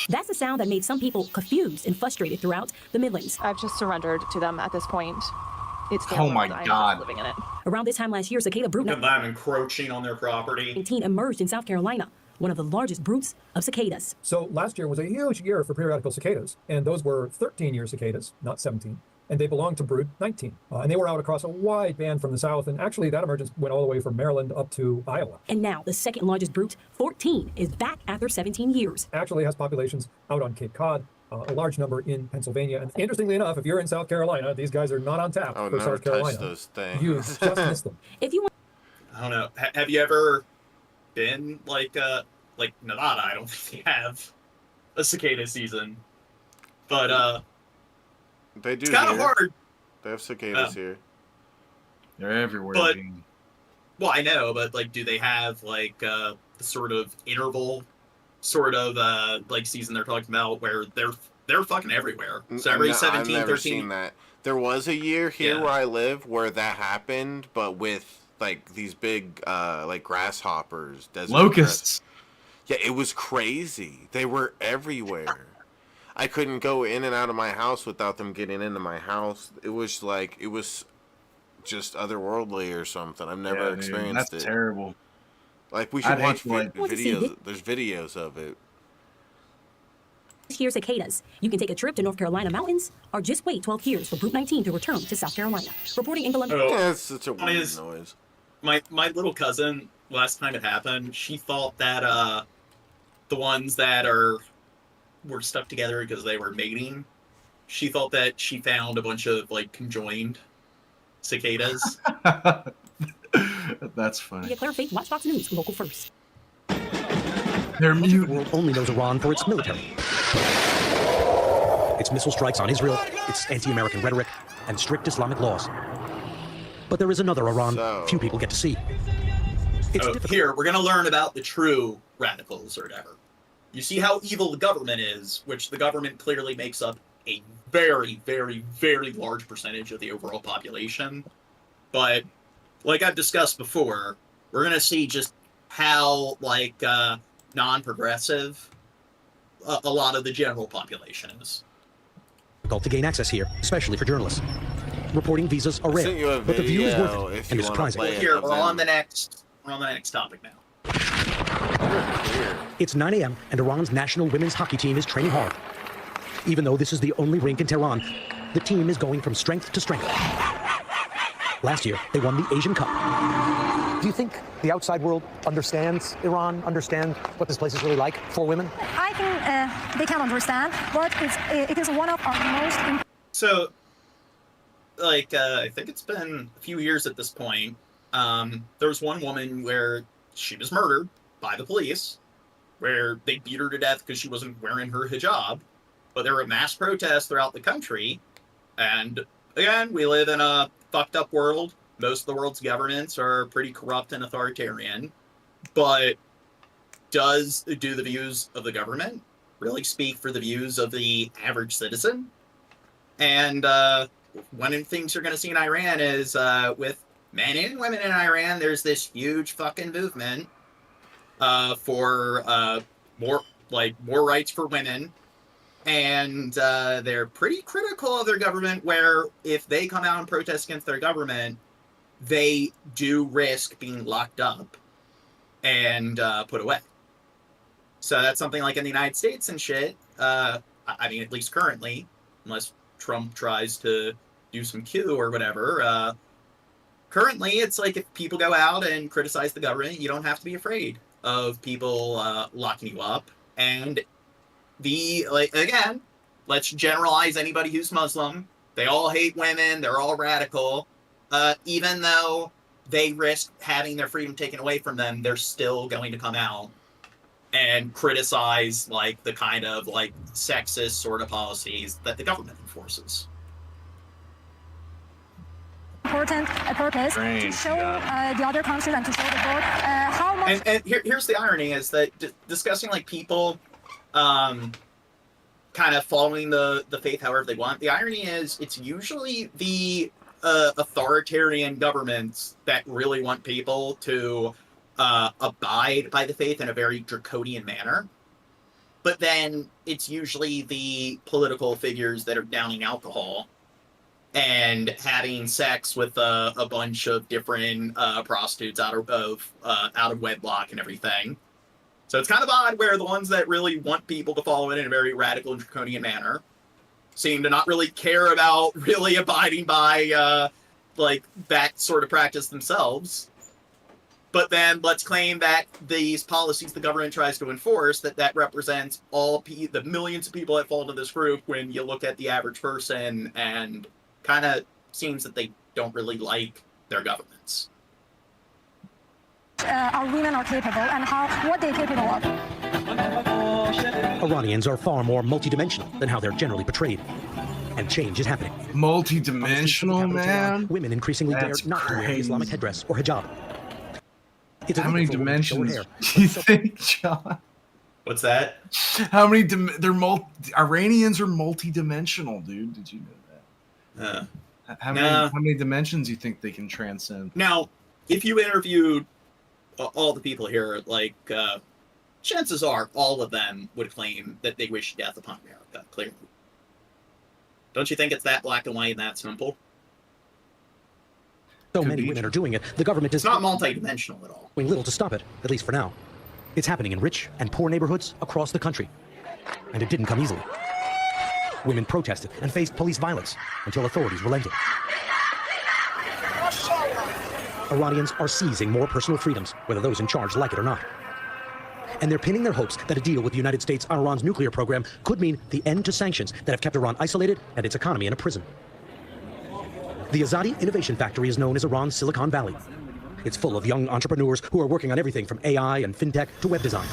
That's the sound that made some people confused and frustrated throughout the Midlands. I've just surrendered to them at this point. It's oh my God. Living in it. Around this time last year, cicada brood them encroaching on their property. 19 emerged in South Carolina, one of the largest broods of cicadas. So last year was a huge year for periodical cicadas, and those were 13-year cicadas, not 17. And they belonged to brood 19. And they were out across a wide band from the south, and actually that emergence went all the way from Maryland up to Iowa. And now the second largest brood, 14, is back after 17 years. Actually has populations out on Cape Cod, a large number in Pennsylvania. And interestingly enough, if you're in South Carolina, these guys are not on tap for South Carolina. Those things. You just missed them. If you want, I don't know. Have you ever been like Nevada? I don't think they have a cicada season, but they do. It's kind of hard. They have cicadas here. They're everywhere. But well, I know, but like, do they have like the sort of interval, sort of like season they're talking about where they're fucking everywhere? So every 17, I've never 13. seen that. There was a year here where I live where that happened, but with like these big like grasshoppers, desert locusts. Yeah, it was crazy. They were everywhere. I couldn't go in and out of my house without them getting into my house. It was just otherworldly or something. I've never experienced it. That's terrible. Like we should watch videos. There's videos of it. This year's cicadas. You can take a trip to North Carolina mountains, or just wait 12 years for Brood 19 to return to South Carolina. Reporting in Columbia. Yeah, that's such a weird noise. My little cousin, last time it happened, she thought that the ones that were stuck together because they were mating, she thought that she found a bunch of like conjoined cicadas. That's funny. Claire Faith, Watch Fox News, local first. They're mute. The world only knows Iran for its military. Its missile strikes on Israel, its anti-American rhetoric, and strict Islamic laws. But there is another Iran few people get to see. Here, we're going to learn about the true radicals or whatever. You see how evil the government is, which the government clearly makes up a very, very, very large percentage of the overall population. But like I've discussed before, we're going to see just how like non-progressive a lot of the general population is. Difficult to gain access here, especially for journalists. Reporting visas are rare, but the view is worth it and is surprising. Here, we're on the next topic now. It's 9 a.m. and Iran's national women's hockey team is training hard. Even though this is the only rink in Tehran, the team is going from strength to strength. Last year, they won the Asian Cup. Do you think the outside world understands Iran, understand what this place is really like for women? I think they can understand, but it is one of our most... So, like, I think it's been a few years at this point. There was one woman where she was murdered by the police, where they beat her to death because she wasn't wearing her hijab. But there were mass protests throughout the country. And again, we live in a fucked up world. Most of the world's governments are pretty corrupt and authoritarian. But do the views of the government really speak for the views of the average citizen? And one of the things you're going to see in Iran is with men and women in Iran, there's this huge fucking movement for more rights for women. And they're pretty critical of their government, where if they come out and protest against their government, they do risk being locked up and put away. So that's something like in the United States and shit. I mean, at least currently, unless Trump tries to do some coup or whatever. Currently, it's like if people go out and criticize the government, you don't have to be afraid of people locking you up. And again, let's generalize anybody who's Muslim. They all hate women. They're all radical. Even though they risk having their freedom taken away from them, they're still going to come out and criticize like the kind of like sexist sort of policies that the government enforces. Important purpose to show the other countries and to show the world how much. And here's the irony: is that discussing like people, kind of following the faith however they want. The irony is it's usually the authoritarian governments that really want people to abide by the faith in a very draconian manner. But then it's usually the political figures that are downing alcohol and having sex with a bunch of different prostitutes out of wedlock and everything. So it's kind of odd where the ones that really want people to follow it in a very radical and draconian manner seem to not really care about really abiding by like that sort of practice themselves. But then let's claim that these policies the government tries to enforce, that represents all the millions of people that fall into this group when you look at the average person, and kind of seems that they don't really like their governments. Our women are capable and what they're capable of. Iranians are far more multidimensional than how they're generally portrayed. And change is happening. Multidimensional, man? Women increasingly dare not to wear Islamic headdress or hijab. It's how many dimensions do you think, John? What's that? How many? Iranians are multidimensional, dude. Did you know that? How many dimensions do you think they can transcend? Now, if you interviewed all the people here, like, chances are all of them would claim that they wish death upon America, clearly. Don't you think it's that black and white and that simple? So many women are doing it, the government is not multidimensional at all. Doing little to stop it, at least for now. It's happening in rich and poor neighborhoods across the country. And it didn't come easily. Women protested and faced police violence until authorities relented. Iranians are seizing more personal freedoms, whether those in charge like it or not. And they're pinning their hopes that a deal with the United States on Iran's nuclear program could mean the end to sanctions that have kept Iran isolated and its economy in a prison. The Azadi Innovation Factory is known as Iran's Silicon Valley. It's full of young entrepreneurs who are working on everything from AI and fintech to web design.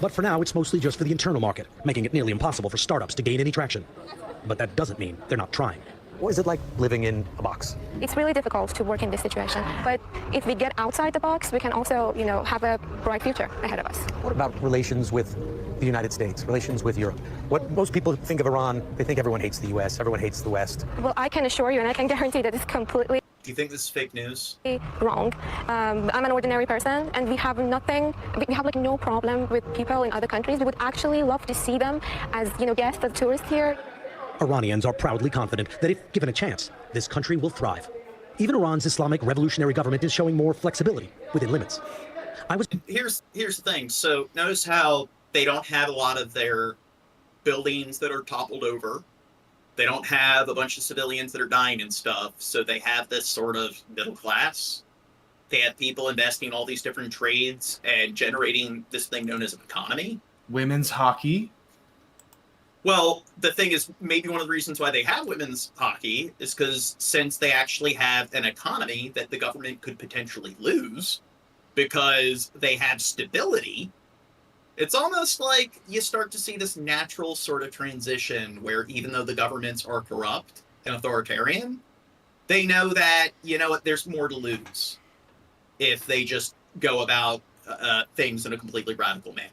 But for now, it's mostly just for the internal market, making it nearly impossible for startups to gain any traction. But that doesn't mean they're not trying. What is it like living in a box? It's really difficult to work in this situation. But if we get outside the box, we can also, have a bright future ahead of us. What about relations with the United States, relations with Europe? What most people think of Iran, they think everyone hates the U.S., everyone hates the West. Well, I can assure you and I can guarantee that it's completely Do you think this is fake news? wrong. I'm an ordinary person and we have no problem with people in other countries. We would actually love to see them as, guests, as tourists here. Iranians are proudly confident that if given a chance, this country will thrive. Even Iran's Islamic revolutionary government is showing more flexibility within limits. Here's the thing. So notice how they don't have a lot of their buildings that are toppled over. They don't have a bunch of civilians that are dying and stuff. So they have this sort of middle class. They have people investing in all these different trades and generating this thing known as an economy. Women's hockey. Well, the thing is, maybe one of the reasons why they have women's hockey is because since they actually have an economy that the government could potentially lose because they have stability, it's almost like you start to see this natural sort of transition where even though the governments are corrupt and authoritarian, they know that, there's more to lose if they just go about things in a completely radical manner.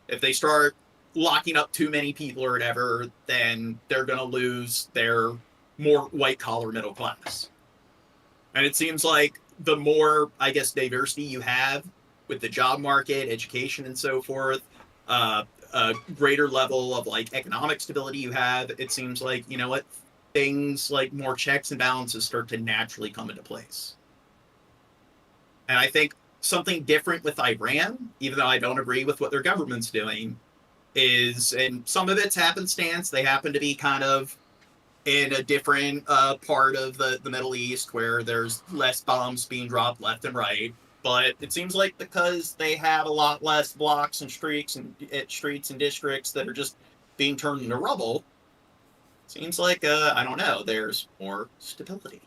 If they start locking up too many people or whatever, then they're going to lose their more white-collar middle class. And it seems like the more, diversity you have with the job market, education, and so forth, a greater level of, economic stability you have, it seems like, things like more checks and balances start to naturally come into place. And I think something different with Iran, even though I don't agree with what their government's doing, is, and some of it's happenstance, they happen to be kind of in a different part of the Middle East where there's less bombs being dropped left and right. But it seems like because they have a lot less blocks and streets and districts that are just being turned into rubble, Seems like, I don't know, there's more stability.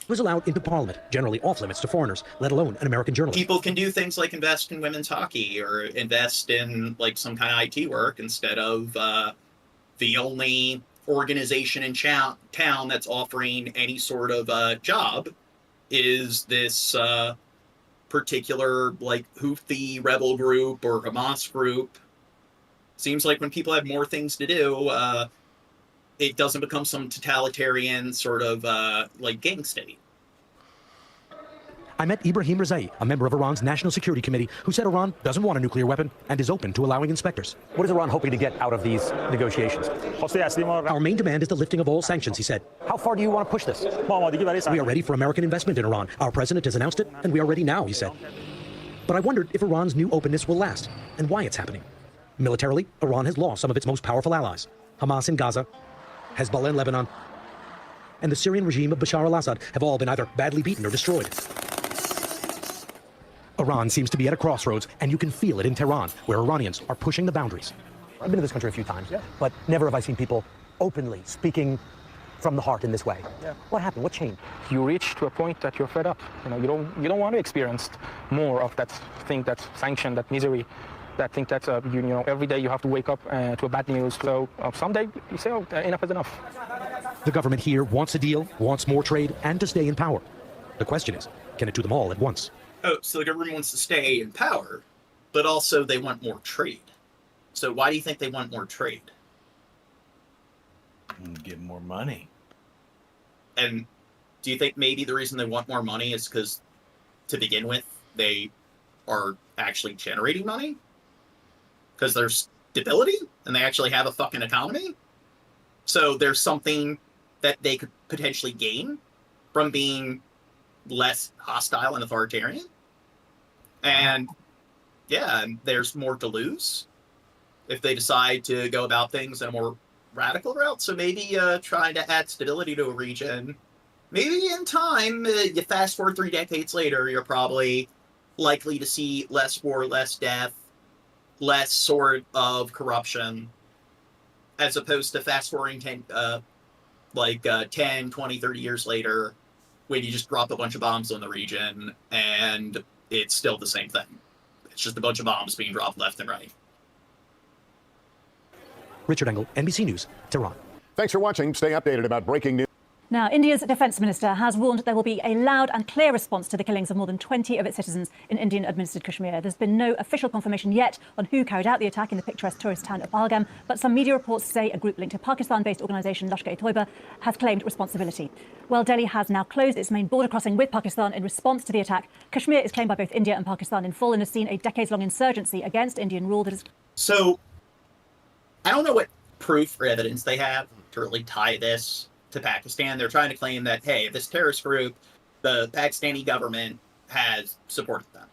Was allowed into Parliament, generally off limits to foreigners, let alone an American journalist. People can do things like invest in women's hockey or invest in like some kind of IT work instead of the only organization in town that's offering any sort of job is this particular like Houthi rebel group or Hamas group. Seems like when people have more things to do, it doesn't become some totalitarian sort of like gang state. I met Ibrahim Rezai, a member of Iran's National Security Committee, who said Iran doesn't want a nuclear weapon and is open to allowing inspectors. What is Iran hoping to get out of these negotiations? Our main demand is the lifting of all sanctions, he said. How far do you want to push this? We are ready for American investment in Iran. Our president has announced it, and we are ready now, he said. But I wondered if Iran's new openness will last, and why it's happening. Militarily, Iran has lost some of its most powerful allies. Hamas in Gaza, Hezbollah in Lebanon, and the Syrian regime of Bashar al-Assad have all been either badly beaten or destroyed. Iran seems to be at a crossroads, and you can feel it in Tehran, where Iranians are pushing the boundaries. I've been to this country a few times, but never have I seen people openly speaking from the heart in this way. What happened? What changed? You reach to a point that you're fed up. You don't want to experience more of that thing, that sanction, that misery, that thing that every day you have to wake up to a bad news. So someday you say, oh, enough is enough. The government here wants a deal, wants more trade, and to stay in power. The question is, can it do them all at once? Oh, so the government wants to stay in power, but also they want more trade. So why do you think they want more trade? Get more money. And do you think maybe the reason they want more money is because, to begin with, they are actually generating money? Because there's stability and they actually have a fucking economy? So there's something that they could potentially gain from being less hostile and authoritarian? And yeah, there's more to lose if they decide to go about things in a more radical route. So maybe trying to add stability to a region, maybe in time, you fast forward 3 decades later, you're probably likely to see less war, less death, less sort of corruption, as opposed to fast forwarding 10, 20, 30 years later, when you just drop a bunch of bombs on the region and it's still the same thing. It's just a bunch of bombs being dropped left and right. Richard Engel, NBC News, Tehran. Thanks for watching. Stay updated about breaking news. Now, India's defence minister has warned there will be a loud and clear response to the killings of more than 20 of its citizens in Indian-administered Kashmir. There's been no official confirmation yet on who carried out the attack in the picturesque tourist town of Pahalgam, but some media reports say a group linked to Pakistan-based organisation Lashkar-e-Toiba has claimed responsibility. Well, Delhi has now closed its main border crossing with Pakistan in response to the attack. Kashmir is claimed by both India and Pakistan in full and has seen a decades-long insurgency against Indian rule that is... So, I don't know what proof or evidence they have to really tie this to Pakistan. They're trying to claim that, hey, this terrorist group, the Pakistani government has supported them.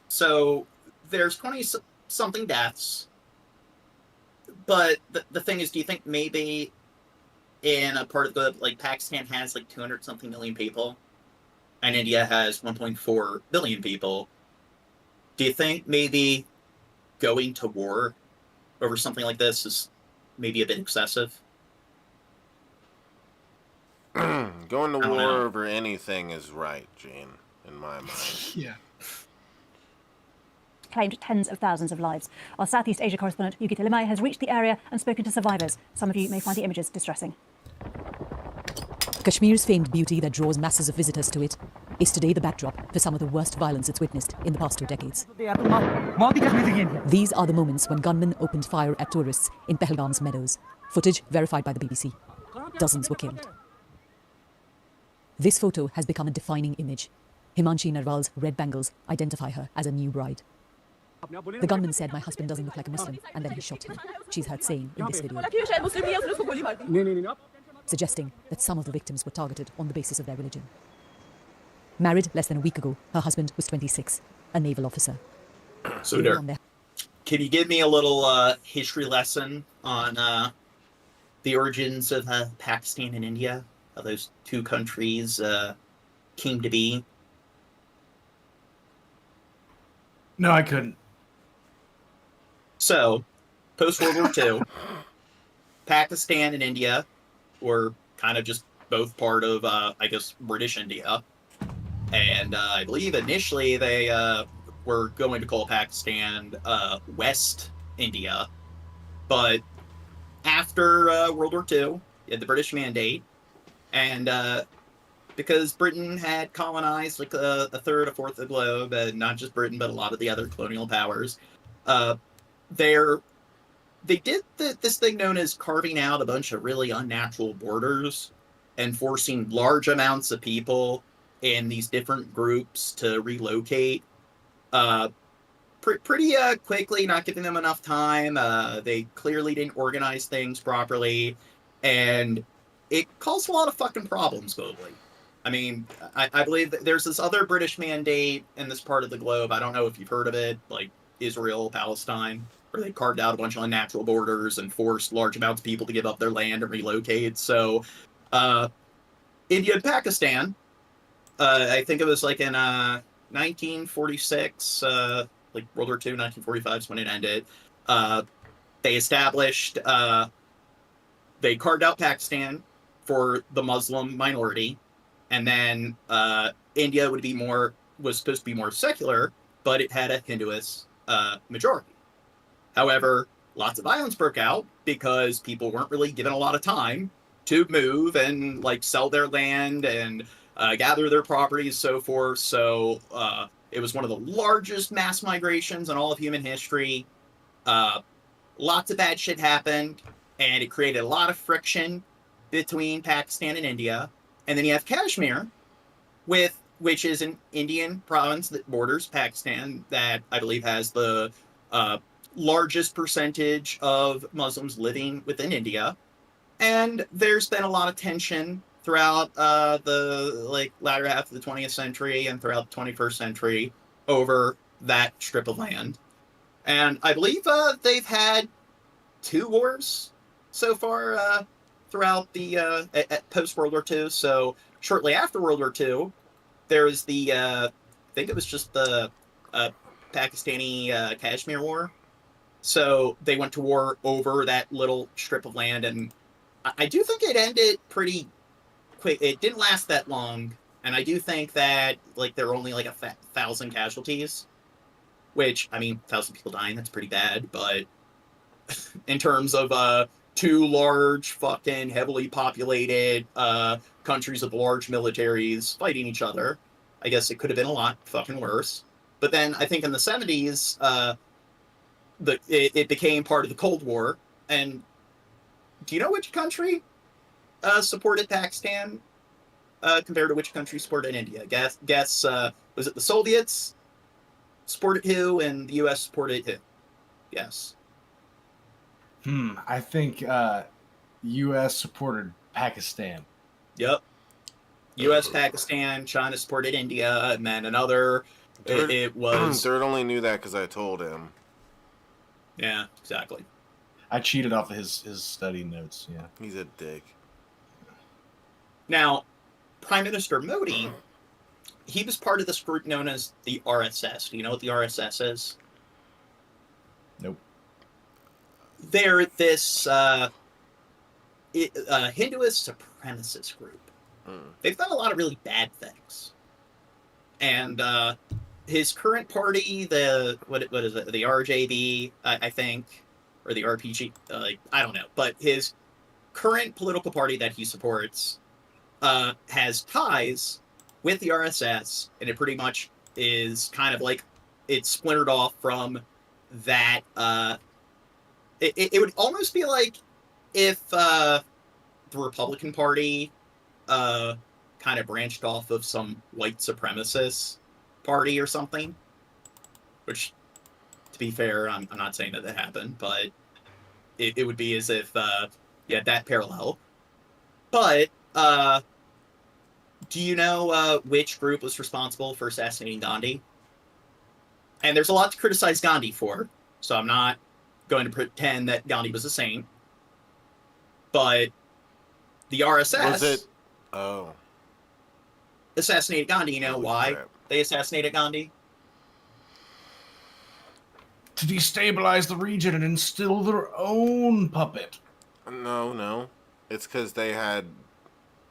So there's 20-something deaths. But the thing is, do you think maybe in a part of the, Pakistan has 200-something million people and India has 1.4 billion people. Do you think maybe going to war over something like this is maybe a bit excessive? Going to war over anything is right, Gene, in my mind. Yeah. Claimed tens of thousands of lives. Our Southeast Asia correspondent, Yuki Telemai, has reached the area and spoken to survivors. Some of you may find the images distressing. Kashmir's famed beauty that draws masses of visitors to it is today the backdrop for some of the worst violence it's witnessed in the past 2 decades. These are the moments when gunmen opened fire at tourists in Pahalgam's meadows. Footage verified by the BBC. Dozens were killed. This photo has become a defining image. Himanshi Narwal's red bangles identify her as a new bride. The gunman said, "My husband doesn't look like a Muslim," and then he shot her, she's heard saying in this video, suggesting that some of the victims were targeted on the basis of their religion. Married less than a week ago, her husband was 26, a naval officer. So, can you give me a little history lesson on the origins of Pakistan and India? How those two countries came to be? No, I couldn't. So, post-World War II, Pakistan and India were kind of just both part of, I guess, British India. And I believe initially they were going to call Pakistan West India. But after World War II, you had the British Mandate. And because Britain had colonized like a third, a fourth of the globe, and not just Britain, but a lot of the other colonial powers, they did this thing known as carving out a bunch of really unnatural borders and forcing large amounts of people in these different groups to relocate pretty quickly, not giving them enough time. They clearly didn't organize things properly, and it caused a lot of fucking problems globally. I mean, I believe that there's this other British mandate in this part of the globe. I don't know if you've heard of it, like Israel, Palestine, where they carved out a bunch of unnatural borders and forced large amounts of people to give up their land and relocate. So, India and Pakistan, I think it was like in 1946, like World War II, 1945 is when it ended. They established, they carved out Pakistan for the Muslim minority, and then India was supposed to be more secular, but it had a Hinduist majority. However, lots of violence broke out because people weren't really given a lot of time to move and like sell their land and gather their properties, so forth. So it was one of the largest mass migrations in all of human history. Lots of bad shit happened, and it created a lot of friction between Pakistan and India. And then you have Kashmir, which is an Indian province that borders Pakistan, that I believe has the largest percentage of Muslims living within India. And there's been a lot of tension throughout the latter half of the 20th century and throughout the 21st century over that strip of land. And I believe they've had 2 wars so far throughout the post World War II. So shortly after World War II, there was the I think it was just the Pakistani Kashmir War. So they went to war over that little strip of land, and I do think it ended pretty quick. It didn't last that long, and I do think that like there were only like 1,000 casualties, which, I mean, 1,000 people dying, that's pretty bad, but in terms of 2 large, fucking heavily populated countries with large militaries fighting each other, I guess it could have been a lot fucking worse. But then I think in the 70s, it became part of the Cold War. And do you know which country supported Pakistan compared to which country supported India? Guess was it the Soviets supported who, and the U.S. supported who? Yes. I think U.S. supported Pakistan. Yep. U.S., Pakistan, China supported India, and then another. It was. Dirt only knew that because I told him. Yeah, exactly. I cheated off of his study notes. Yeah, he's a dick. Now, Prime Minister Modi, he was part of this group known as the RSS. Do you know what the RSS is? Nope. They're this Hinduist supremacist group. They've done a lot of really bad things. And his current party, what is it, the RJB, I think, or the RPG, I don't know. But his current political party that he supports has ties with the RSS, and it pretty much is kind of like it's splintered off from that. It would almost be like if the Republican Party kind of branched off of some white supremacist party or something. Which, to be fair, I'm not saying that happened, but it would be as if, that parallel. But, do you know which group was responsible for assassinating Gandhi? And there's a lot to criticize Gandhi for, so I'm not going to pretend that Gandhi was a saint. But the RSS... Was it? Oh. Assassinated Gandhi. You know why they assassinated Gandhi? To destabilize the region and instill their own puppet. No. It's because they had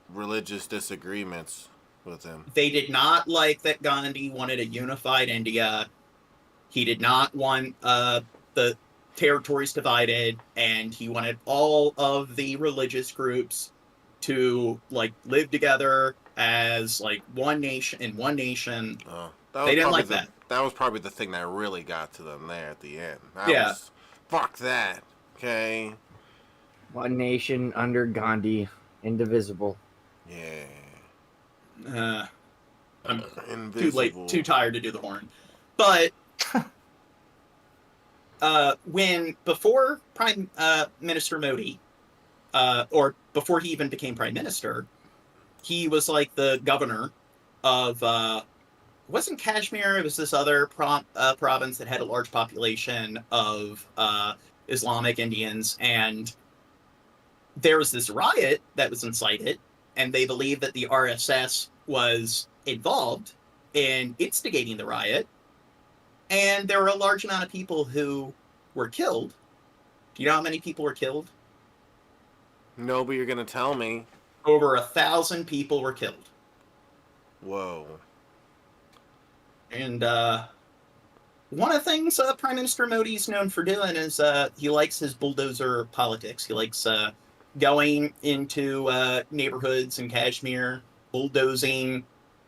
religious disagreements with him. They did not like that Gandhi wanted a unified India. He did not want the territories divided, and he wanted all of the religious groups to like live together as like one nation in one nation. They didn't like that. That was probably the thing that really got to them there at the end. Fuck that. Okay. One nation under Gandhi, indivisible. Yeah. I'm too tired to do the horn. But before Prime Minister Modi, or before he even became Prime Minister, he was like the governor of, it wasn't Kashmir, it was this other province that had a large population of Islamic Indians, and there was this riot that was incited, and they believed that the RSS was involved in instigating the riot, and there were a large amount of people who were killed. Do you know how many people were killed? No, but you're going to tell me. Over 1,000 people were killed. Whoa. And one of the things Prime Minister Modi is known for doing is he likes his bulldozer politics. He likes going into neighborhoods in Kashmir, bulldozing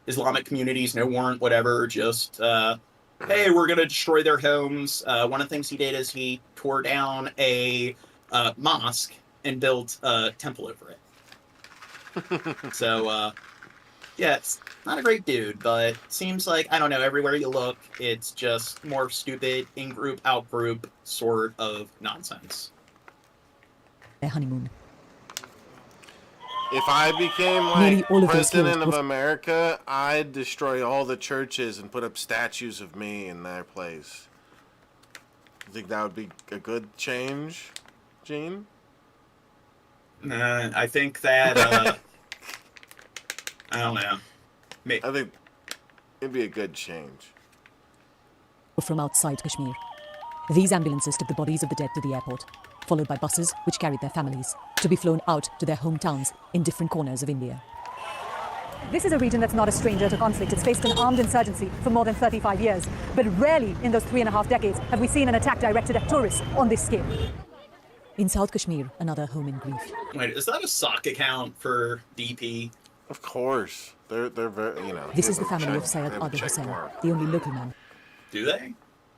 Islamic communities, no warrant, whatever, just, hey, we're going to destroy their homes. One of the things he did is he tore down a mosque and built a temple over it. So, yeah, it's not a great dude, but seems like, I don't know, everywhere you look, it's just more stupid, in-group, out-group sort of nonsense. Their honeymoon. If I became like president of America, I'd destroy all the churches and put up statues of me in their place. You think that would be a good change, Gene? I think that, I don't know. I think it'd be a good change. From outside Kashmir. These ambulances took the bodies of the dead to the airport, followed by buses which carried their families, to be flown out to their hometowns in different corners of India. This is a region that's not a stranger to conflict. It's faced an armed insurgency for more than 35 years. But rarely in those 3.5 decades have we seen an attack directed at tourists on this scale. In South Kashmir, another home in grief. Wait, is that a sock account for DP? Of course. They're very, you know. This is the family of Syed Adil Hussain, the only local man. Do they?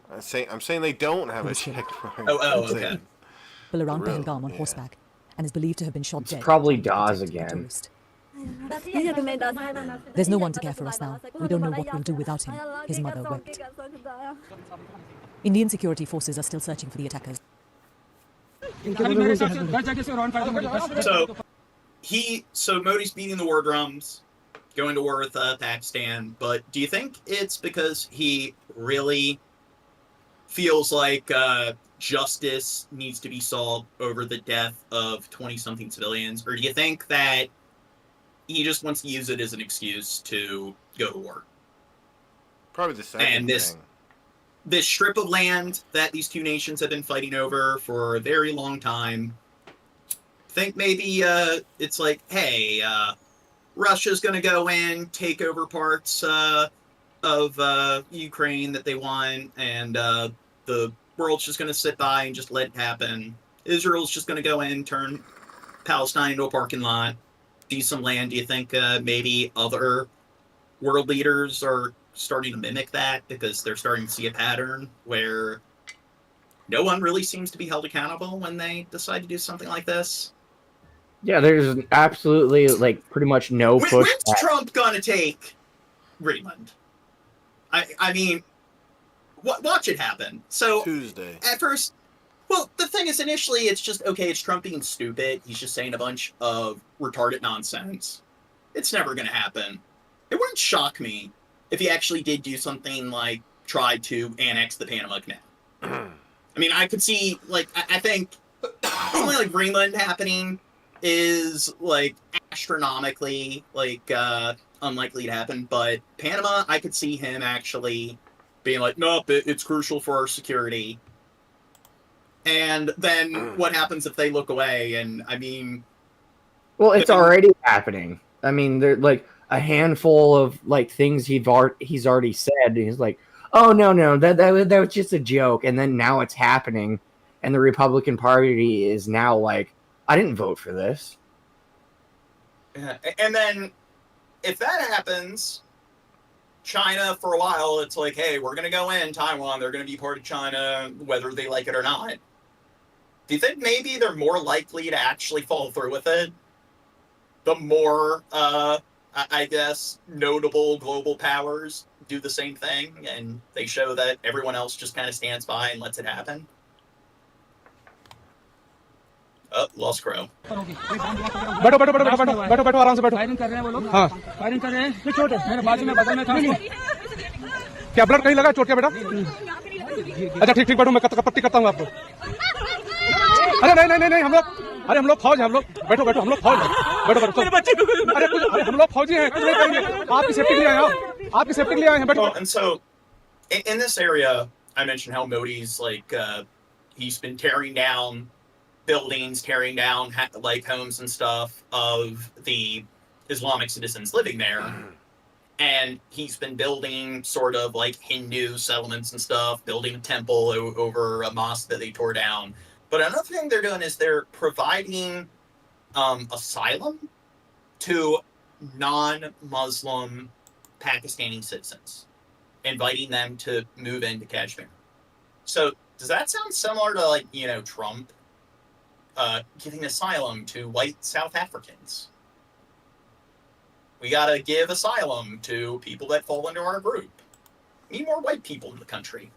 I'm saying they don't have a check mark. Oh, okay. Well, around Pahalgam on horseback, and is believed to have been shot dead. Probably Dawes again. There's no one to care for us now. We don't know what we'll do without him. His mother wept. Indian security forces are still searching for the attackers. So Modi's beating the war drums, going to war with Pakistan, but do you think it's because he really feels like justice needs to be solved over the death of 20-something civilians, or do you think that he just wants to use it as an excuse to go to war? Probably the second and this strip of land that these two nations have been fighting over for a very long time, think maybe it's like, hey, Russia's going to go in, take over parts of Ukraine that they want, and the world's just going to sit by and just let it happen. Israel's just going to go in, turn Palestine into a parking lot, seize some land. Do you think maybe other world leaders are starting to mimic that because they're starting to see a pattern where no one really seems to be held accountable when they decide to do something like this? Yeah, there's absolutely, like, pretty much no push. When's Trump gonna take Greenland? I mean, watch it happen. So Tuesday. At first, well, the thing is, initially, it's just, okay, it's Trump being stupid. He's just saying a bunch of retarded nonsense. It's never gonna happen. It wouldn't shock me if he actually did do something like try to annex the Panama Canal. I mean, I could see, like, I think something like Greenland happening is, like, astronomically, like, unlikely to happen, but Panama, I could see him actually being like, nope, it's crucial for our security. And then what happens if they look away? And I mean, well, it's already happening. I mean, there like a handful of like things he's already said. And he's like, oh no, that was just a joke. And then now it's happening, and the Republican Party is now like, I didn't vote for this. Yeah. And then if that happens, China for a while, it's like, hey, we're going to go in Taiwan. They're going to be part of China, whether they like it or not. Do you think maybe they're more likely to actually follow through with it? The more, I guess, notable global powers do the same thing, and they show that everyone else just kind of stands by and lets it happen? Oh, lost Crow. बैठो बैठो बैठो बैठो बैठो बैठो आराम से बैठो firing कर रहे हैं वो लोग हाँ फायरिंग कर रहे हैं कोई चोट है मेरे बाजू में बगल में था क्या ब्लड कहीं लगा चोट क्या बेटा अच्छा ठीक ठीक बैठो मैं पट्टी करता हूँ आपको अरे नहीं हम लोग फौज हैं हम लोग बैठो बैठो हम लोग फौज हैं बैठो बैठो अरे हम लोग फौजी हैं कुछ नहीं करेंगे आपकी सेफ्टी के लिए आए हैं आपकी सेफ्टी के लिए आए हैं बैठो. And so in this area I mentioned how Modi's like he's been tearing down buildings, tearing down like homes and stuff of the Islamic citizens living there. And he's been building sort of like Hindu settlements and stuff, building a temple over a mosque that they tore down. But another thing they're doing is they're providing asylum to non-Muslim Pakistani citizens, inviting them to move into Kashmir. So does that sound similar to like, you know, Trump giving asylum to white South Africans? We gotta give asylum to people that fall into our group. We need more white people in the country.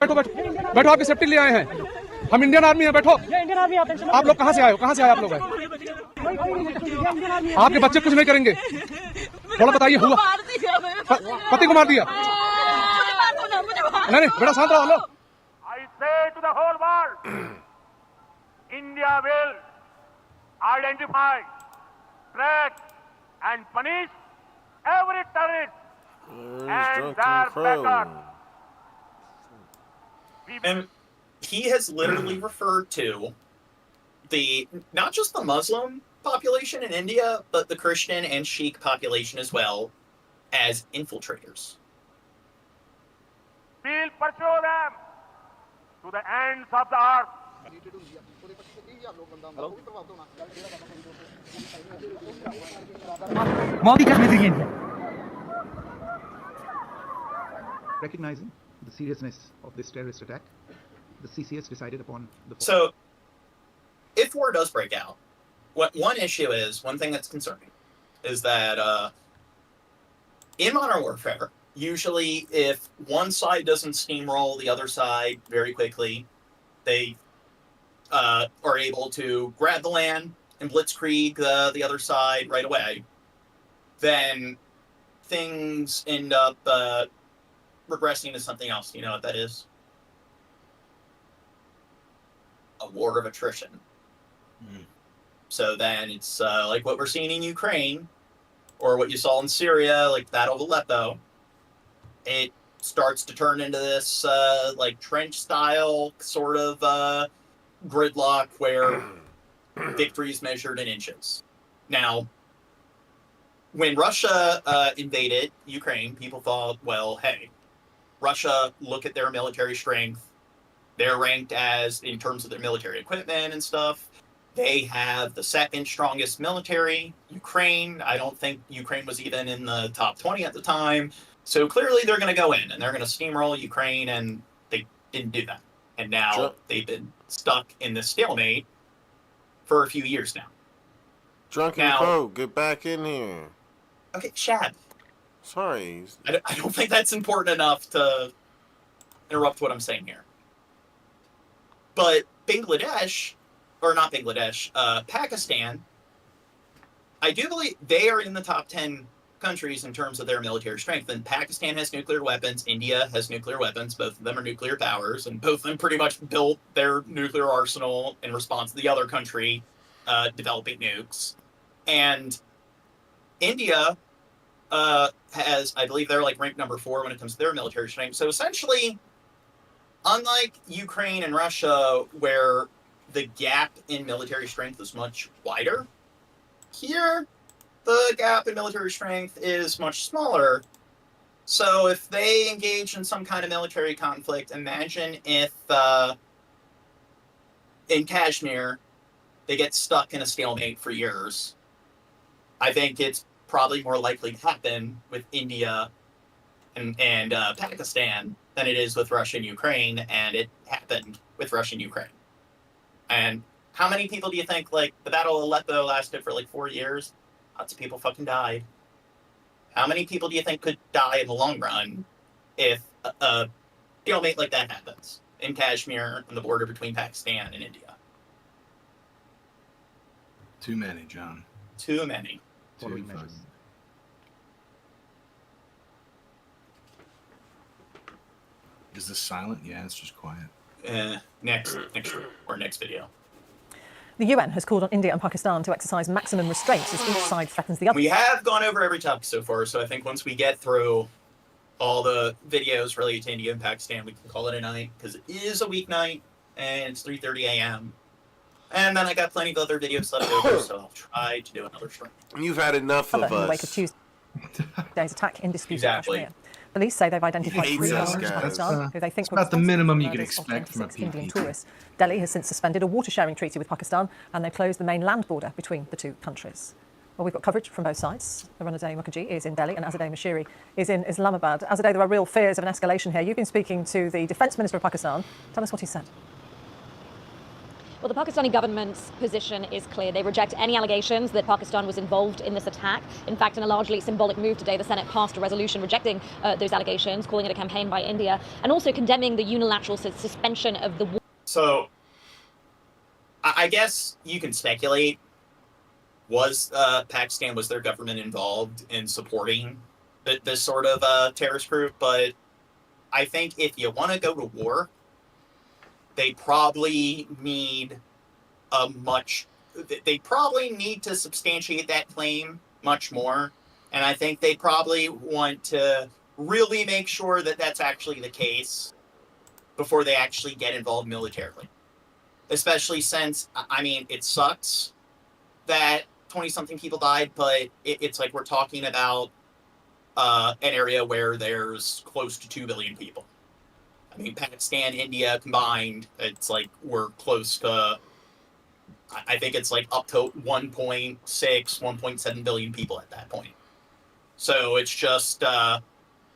बैठो बैठो बैठो आपकी safety के लिए आए हैं हम Indian army हैं बैठो आप लोग कहाँ से आए हो कहाँ से आए आप लोग आपके बच्चे कुछ नहीं करेंगे थोड़ा बताइए हुआ पति को मार दिया नहीं बेटा शांत रहो. I say to the whole world, India will identify, track, and punish every terrorist and their backers. And he has literally referred to the not just the Muslim population in India, but the Christian and Sikh population as well as infiltrators. We'll pursue them to the ends of the earth. Recognizing the seriousness of this terrorist attack, the CCS decided upon the... So, if war does break out, one thing that's concerning is that in modern warfare, usually if one side doesn't steamroll the other side very quickly, they are able to grab the land and blitzkrieg the other side right away. Then things end up regressing to something else. You know what that is? A war of attrition. So then it's like what we're seeing in Ukraine, or what you saw in Syria, like the Battle of Aleppo. It starts to turn into this like trench style sort of gridlock where victory is measured in inches. Now, when Russia invaded Ukraine, people thought, well, hey, Russia, look at their military strength. They're ranked as, in terms of their military equipment and stuff, they have the second strongest military. Ukraine, I don't think Ukraine was even in the top 20 at the time. So clearly they're going to go in and they're going to steamroll Ukraine, and they didn't do that. And now they've been stuck in this stalemate for a few years now. Drunken Crow, get back in here. Okay, Shad. Sorry. I don't think that's important enough to interrupt what I'm saying here. But Bangladesh, or not Bangladesh, Pakistan, I do believe they are in the top 10 countries in terms of their military strength. And Pakistan has nuclear weapons. India has nuclear weapons. Both of them are nuclear powers. And both of them pretty much built their nuclear arsenal in response to the other country developing nukes. And India has, I believe they're like ranked number 4 when it comes to their military strength. So essentially, unlike Ukraine and Russia, where the gap in military strength is much wider, here the gap in military strength is much smaller. So if they engage in some kind of military conflict, imagine if in Kashmir they get stuck in a stalemate for years. I think it's probably more likely to happen with India and Pakistan than it is with Russia and Ukraine, and it happened with Russia and Ukraine. And how many people do you think, like, the Battle of Aleppo lasted for like 4 years? Lots of people fucking died. How many people do you think could die in the long run if a stalemate like that happens in Kashmir on the border between Pakistan and India? Too many, John. Too many. Too fucking. Is this silent? Yeah, it's just quiet. Next video. The UN has called on India and Pakistan to exercise maximum restraints as each side threatens the other. We have gone over every topic so far, so I think once we get through all the videos related to India and Pakistan, we can call it a night, because it is a weeknight, and it's 3:30 a.m. And then I got plenty of other videos left over, so I'll try to do another stream. You've had enough of in the wake of us. Tuesday's attack in disputed Exactly. Kashmir. Police say they've identified He 3 hates us, Muslims in guys. Pakistan who they think It's were about the responsible minimum for you the could murders of expect from a 26 Indian PPP. tourists. Delhi has since suspended a water-sharing treaty with Pakistan, and they've closed the main land border between the two countries. Well, we've got coverage from both sides. Ranade Mukherjee is in Delhi and Azadeh Mashiri is in Islamabad. Azadeh, there are real fears of an escalation here. You've been speaking to the Defence Minister of Pakistan. Tell us what he said. Well, the Pakistani government's position is clear. They reject any allegations that Pakistan was involved in this attack. In fact, in a largely symbolic move today, the Senate passed a resolution rejecting those allegations, calling it a campaign by India, and also condemning the unilateral suspension of the war. So, I guess you can speculate. Was Pakistan, was their government involved in supporting this sort of terrorist group? But I think if you want to go to war, they probably need they probably need to substantiate that claim much more. And I think they probably want to really make sure that that's actually the case before they actually get involved militarily. Especially since, I mean, it sucks that 20-something people died, but it's like we're talking about an area where there's close to 2 billion people. I mean, Pakistan, India combined, it's like we're close to, I think it's like up to 1.6, 1.7 billion people at that point. So it's just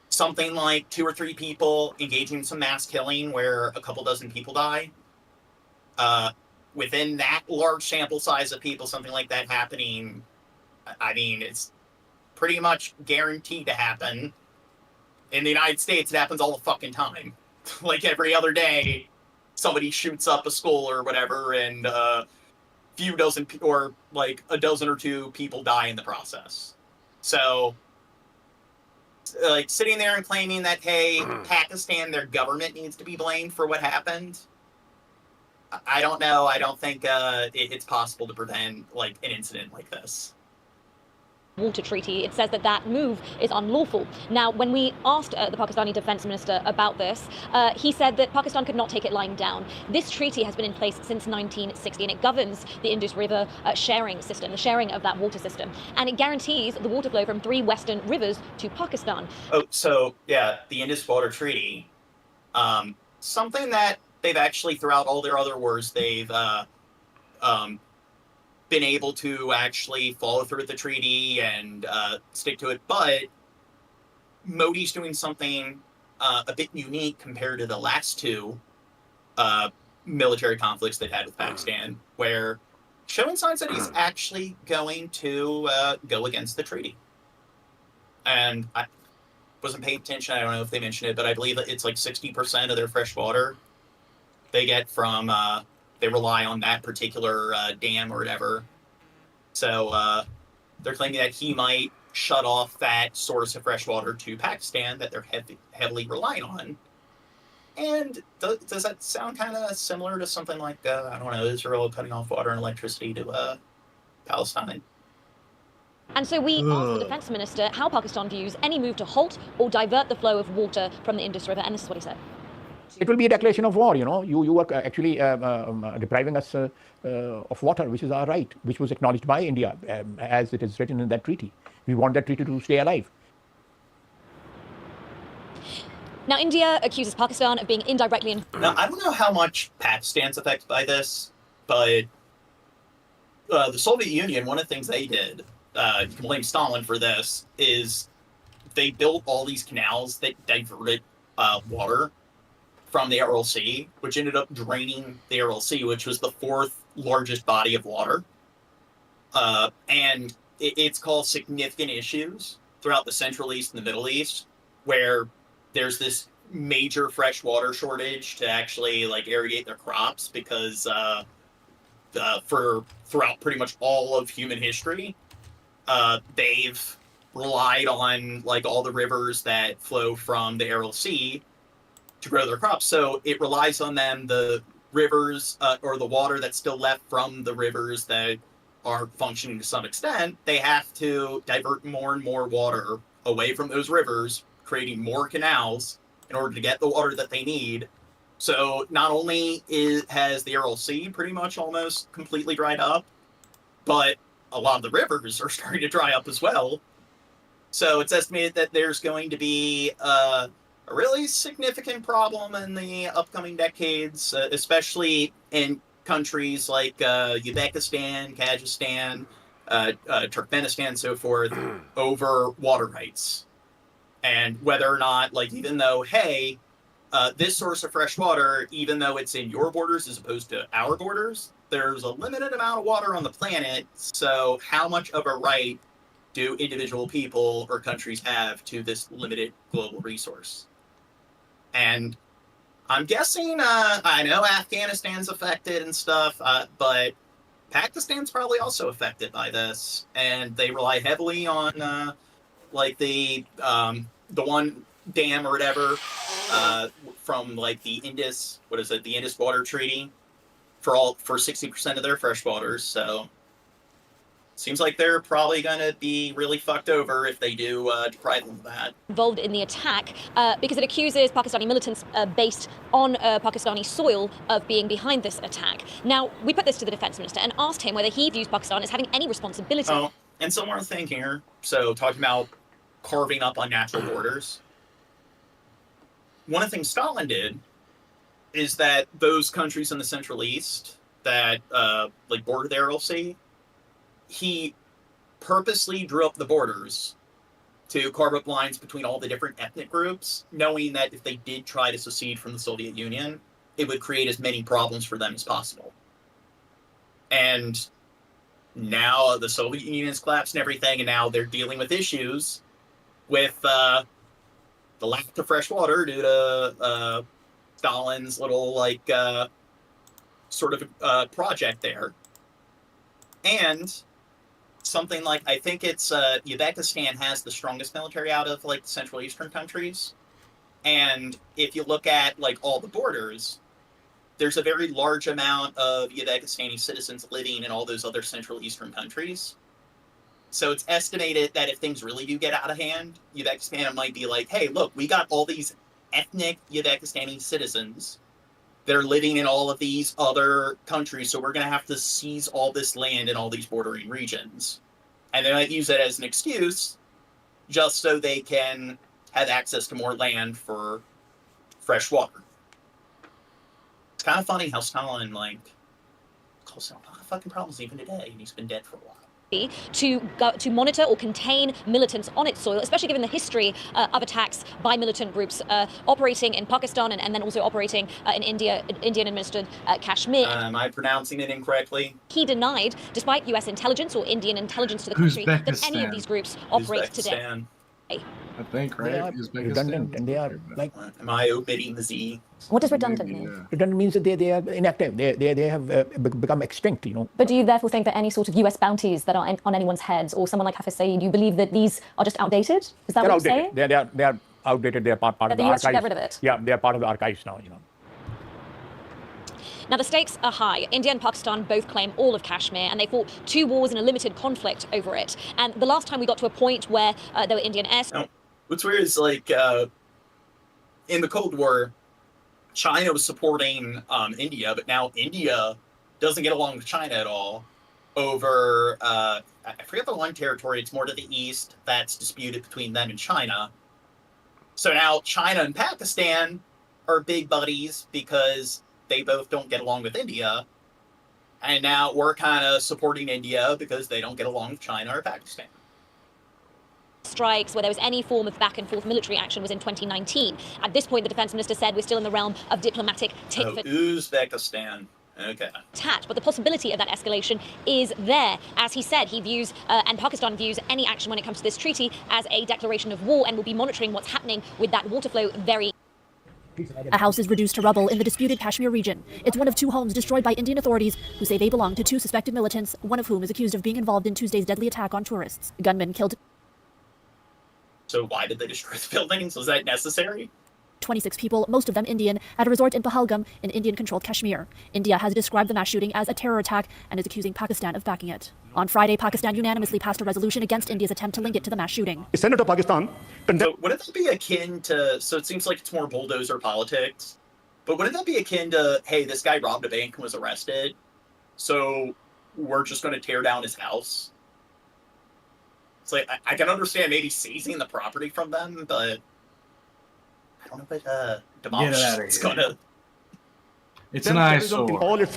something like 2 or 3 people engaging in some mass killing where a couple dozen people die. Within that large sample size of people, something like that happening, I mean, it's pretty much guaranteed to happen. In the United States, it happens all the fucking time. Like every other day, somebody shoots up a school or whatever, and a dozen or 2 people die in the process. So, like, sitting there and claiming that, hey, Pakistan, their government needs to be blamed for what happened, I don't know. I don't think it's possible to prevent, like, an incident like this. Water treaty, it says that that move is unlawful. Now, when we asked the Pakistani defense minister about this, he said that Pakistan could not take it lying down. This treaty has been in place since 1960, and it governs the Indus River sharing system, the sharing of that water system, and it guarantees the water flow from 3 western rivers to Pakistan. Oh, so yeah, the Indus Water Treaty, something that they've actually, throughout all their other wars, they've been able to actually follow through with the treaty and stick to it. But Modi's doing something a bit unique compared to the last 2 military conflicts they've had with Pakistan, where showing signs that he's actually going to go against the treaty. And I wasn't paying attention. I don't know if they mentioned it, but I believe that it's like 60% of their fresh water they get from they rely on that particular dam or whatever. So they're claiming that he might shut off that source of fresh water to Pakistan that they're heavily relying on. And does that sound kind of similar to something like, I don't know, Israel cutting off water and electricity to Palestine? And so we asked the defense minister how Pakistan views any move to halt or divert the flow of water from the Indus River, and this is what he said. It will be a declaration of war. You are actually depriving us of water, which is our right, which was acknowledged by India, as it is written in that treaty. We want that treaty to stay alive. Now, India accuses Pakistan of being indirectly Now, I don't know how much Pakistan's affected by this, but the Soviet Union, one of the things they did, you can blame Stalin for this, is they built all these canals that diverted water from the Aral Sea, which ended up draining the Aral Sea, which was the fourth largest body of water. And it's caused significant issues throughout the Central East and the Middle East, where there's this major freshwater shortage to actually irrigate their crops, because throughout pretty much all of human history, they've relied on all the rivers that flow from the Aral Sea to grow their crops. So it relies on them, the rivers or the water that's still left from the rivers that are functioning to some extent. They have to divert more and more water away from those rivers, creating more canals in order to get the water that they need. So not only has the Aral Sea pretty much almost completely dried up, but a lot of the rivers are starting to dry up as well. So it's estimated that there's going to be a really significant problem in the upcoming decades, especially in countries like Uzbekistan, Kyrgyzstan, Turkmenistan, and so forth, over water rights. And whether or not, even though, hey, this source of fresh water, even though it's in your borders as opposed to our borders, there's a limited amount of water on the planet. So how much of a right do individual people or countries have to this limited global resource? And I'm guessing, I know Afghanistan's affected and stuff, but Pakistan's probably also affected by this. And they rely heavily on, the one dam or whatever from the Indus, the Indus Water Treaty for 60% of their fresh waters. So seems like they're probably going to be really fucked over if they do deprive them of that. Involved in the attack because it accuses Pakistani militants based on Pakistani soil of being behind this attack. Now, we put this to the defense minister and asked him whether he views Pakistan as having any responsibility. Oh, and some more thing here. So talking about carving up unnatural borders. One of the things Stalin did is that those countries in the Central East that border the Aral Sea, he purposely drew up the borders to carve up lines between all the different ethnic groups, knowing that if they did try to secede from the Soviet Union, it would create as many problems for them as possible. And now the Soviet Union has collapsed and everything, and now they're dealing with issues with the lack of fresh water due to Stalin's little project there. And something I think it's Uzbekistan has the strongest military out of the Central Eastern countries. And if you look at all the borders, there's a very large amount of Uzbekistani citizens living in all those other Central Eastern countries. So it's estimated that if things really do get out of hand, Uzbekistan might be hey, look, we got all these ethnic Uzbekistani citizens that are living in all of these other countries, so we're going to have to seize all this land in all these bordering regions. And they might use it as an excuse just so they can have access to more land for fresh water. It's kind of funny how Stalin, caused a lot of fucking problems even today, and he's been dead for a while. To monitor or contain militants on its soil, especially given the history of attacks by militant groups operating in Pakistan and then also operating in Indian-administered Kashmir. Am I pronouncing it incorrectly? He denied, despite U.S. intelligence or Indian intelligence to the country, that any of these groups operate today. I think, right? They are redundant, and they are Am I omitting the Z? What does redundant mean? Redundant means that they are inactive. They have become extinct. But do you therefore think that any sort of U.S. bounties that are on anyone's heads, or someone like Hafiz Saeed, you believe that these are just outdated? Is that what you're saying? They are outdated. They are part of the US archives. should get rid of it. Yeah, they are part of the archives now. Now, the stakes are high. India and Pakistan both claim all of Kashmir, and they fought 2 wars in a limited conflict over it. And the last time we got to a point where there were Indian air... What's weird is, in the Cold War, China was supporting India, but now India doesn't get along with China at all over, I forget the one territory, it's more to the east, that's disputed between them and China. So now China and Pakistan are big buddies because they both don't get along with India. And now we're kind of supporting India because they don't get along with China or Pakistan. Strikes where there was any form of back and forth military action was in 2019. At this point, the defense minister said we're still in the realm of diplomatic tit for Uzbekistan. Okay. tat, but the possibility of that escalation is there. As he said, he views, and Pakistan views any action when it comes to this treaty as a declaration of war and will be monitoring what's happening with that water flow very. A house is reduced to rubble in the disputed Kashmir region. It's one of 2 homes destroyed by Indian authorities who say they belong to 2 suspected militants, one of whom is accused of being involved in Tuesday's deadly attack on tourists. Gunmen killed. So why did they destroy the buildings? Was that necessary? 26 people, most of them Indian, at a resort in Pahalgam in Indian-controlled Kashmir. India has described the mass shooting as a terror attack and is accusing Pakistan of backing it. On Friday, Pakistan unanimously passed a resolution against India's attempt to link it to the mass shooting. Senator Pakistan. So wouldn't that be akin to, so it seems like it's more bulldozer politics, but wouldn't that be akin to, hey, this guy robbed a bank and was arrested, so we're just going to tear down his house? It's like, I can understand maybe seizing the property from them, but I don't know if demolition is going to... It's an eyesore. In all its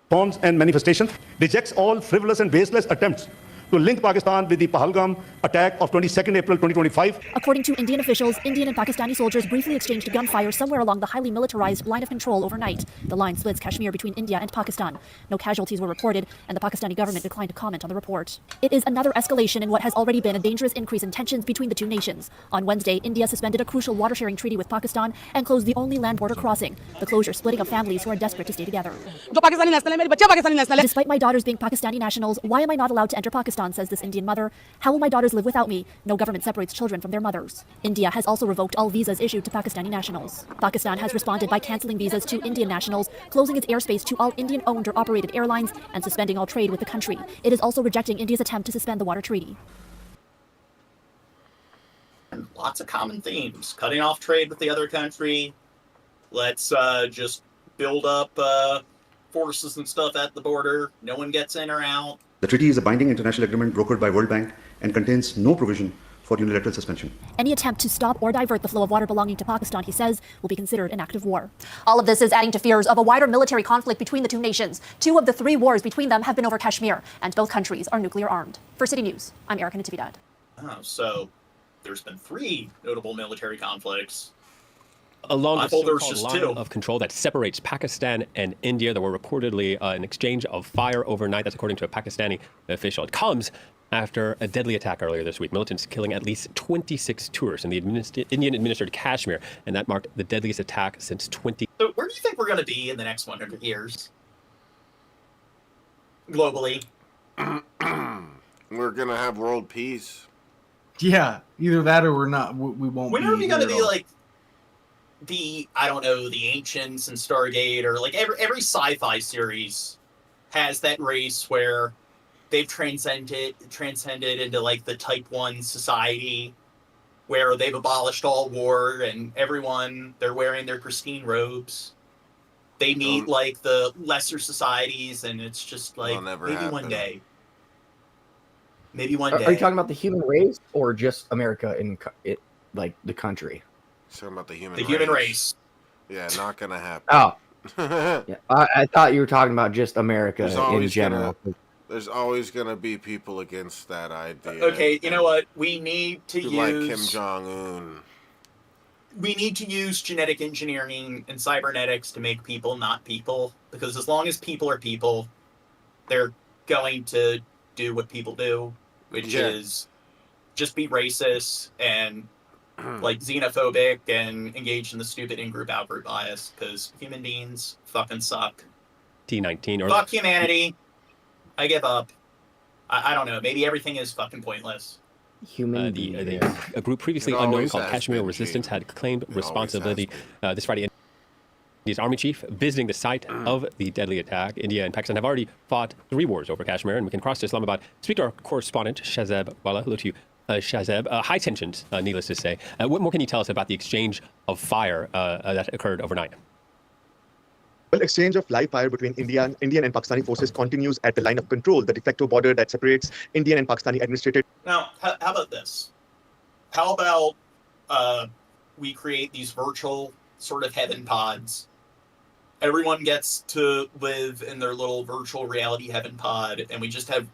forms and manifestations, rejects all frivolous and baseless attempts to link Pakistan with the Pahalgam attack of 22nd April 2025. According to Indian officials, Indian and Pakistani soldiers briefly exchanged gunfire somewhere along the highly militarized line of control overnight. The line splits Kashmir between India and Pakistan. No casualties were reported, and the Pakistani government declined to comment on the report. It is another escalation in what has already been a dangerous increase in tensions between the 2 nations. On Wednesday, India suspended a crucial water-sharing treaty with Pakistan and closed the only land border crossing. The closure splitting up families who are desperate to stay together. Despite my daughters being Pakistani nationals, why am I not allowed to enter Pakistan, says this Indian mother. How will my daughters live without me? No government separates children from their mothers. India has also revoked all visas issued to Pakistani nationals. Pakistan has responded by canceling visas to Indian nationals, closing its airspace to all Indian-owned or operated airlines, and suspending all trade with the country. It is also rejecting India's attempt to suspend the water treaty. And lots of common themes. Cutting off trade with the other country. Let's just build up forces and stuff at the border. No one gets in or out. The treaty is a binding international agreement brokered by World Bank and contains no provision for unilateral suspension. Any attempt to stop or divert the flow of water belonging to Pakistan, he says, will be considered an act of war. All of this is adding to fears of a wider military conflict between the 2 nations. 2 of the 3 wars between them have been over Kashmir, and both countries are nuclear armed. For City News, I'm Erica Natividad. Oh, so there's been 3 notable military conflicts. Along the so-called line of control that separates Pakistan and India, there were reportedly an exchange of fire overnight. That's according to a Pakistani official. It comes after a deadly attack earlier this week, militants killing at least 26 tourists in the Indian-administered Kashmir, and that marked the deadliest attack since 20. So where do you think we're going to be in the next 100 years? Globally? We're going to have world peace. Yeah, either that or we're not. We won't. When are we going to be like the, I don't know, the Ancients and Stargate, or like every sci-fi series has that race where they've transcended into like the Type 1 society where they've abolished all war and everyone, they're wearing their pristine robes. They meet like the lesser societies, and it's just like maybe one day. Maybe one day. Are you talking about the human race or just America in like the country? Talking about the human race. Yeah, not gonna happen. Oh, yeah, I thought you were talking about just America in general. There's always gonna be people against that idea. Okay, you know what? We need to use like Kim Jong-un. We need to use genetic engineering and cybernetics to make people not people, because as long as people are people, they're going to do what people do, which is just be racist and like xenophobic and engage in the stupid in-group out-group bias, because human beings fucking suck. T19 or fuck humanity. I give up. I don't know. Maybe everything is fucking pointless. A group previously unknown called Kashmir Resistance had claimed responsibility this Friday. India's army chief visiting the site of the deadly attack. India and Pakistan have already fought 3 wars over Kashmir, and we can cross to Islamabad. Speak to our correspondent, Shazeb Wala. Hello to you. Shazeb. High tensions, needless to say. What more can you tell us about the exchange of fire that occurred overnight? Well, exchange of live fire between Indian and Pakistani forces continues at the line of control, the de facto border that separates Indian and Pakistani administrative. Now, how about this? How about we create these virtual sort of heaven pods? Everyone gets to live in their little virtual reality heaven pod, and we just have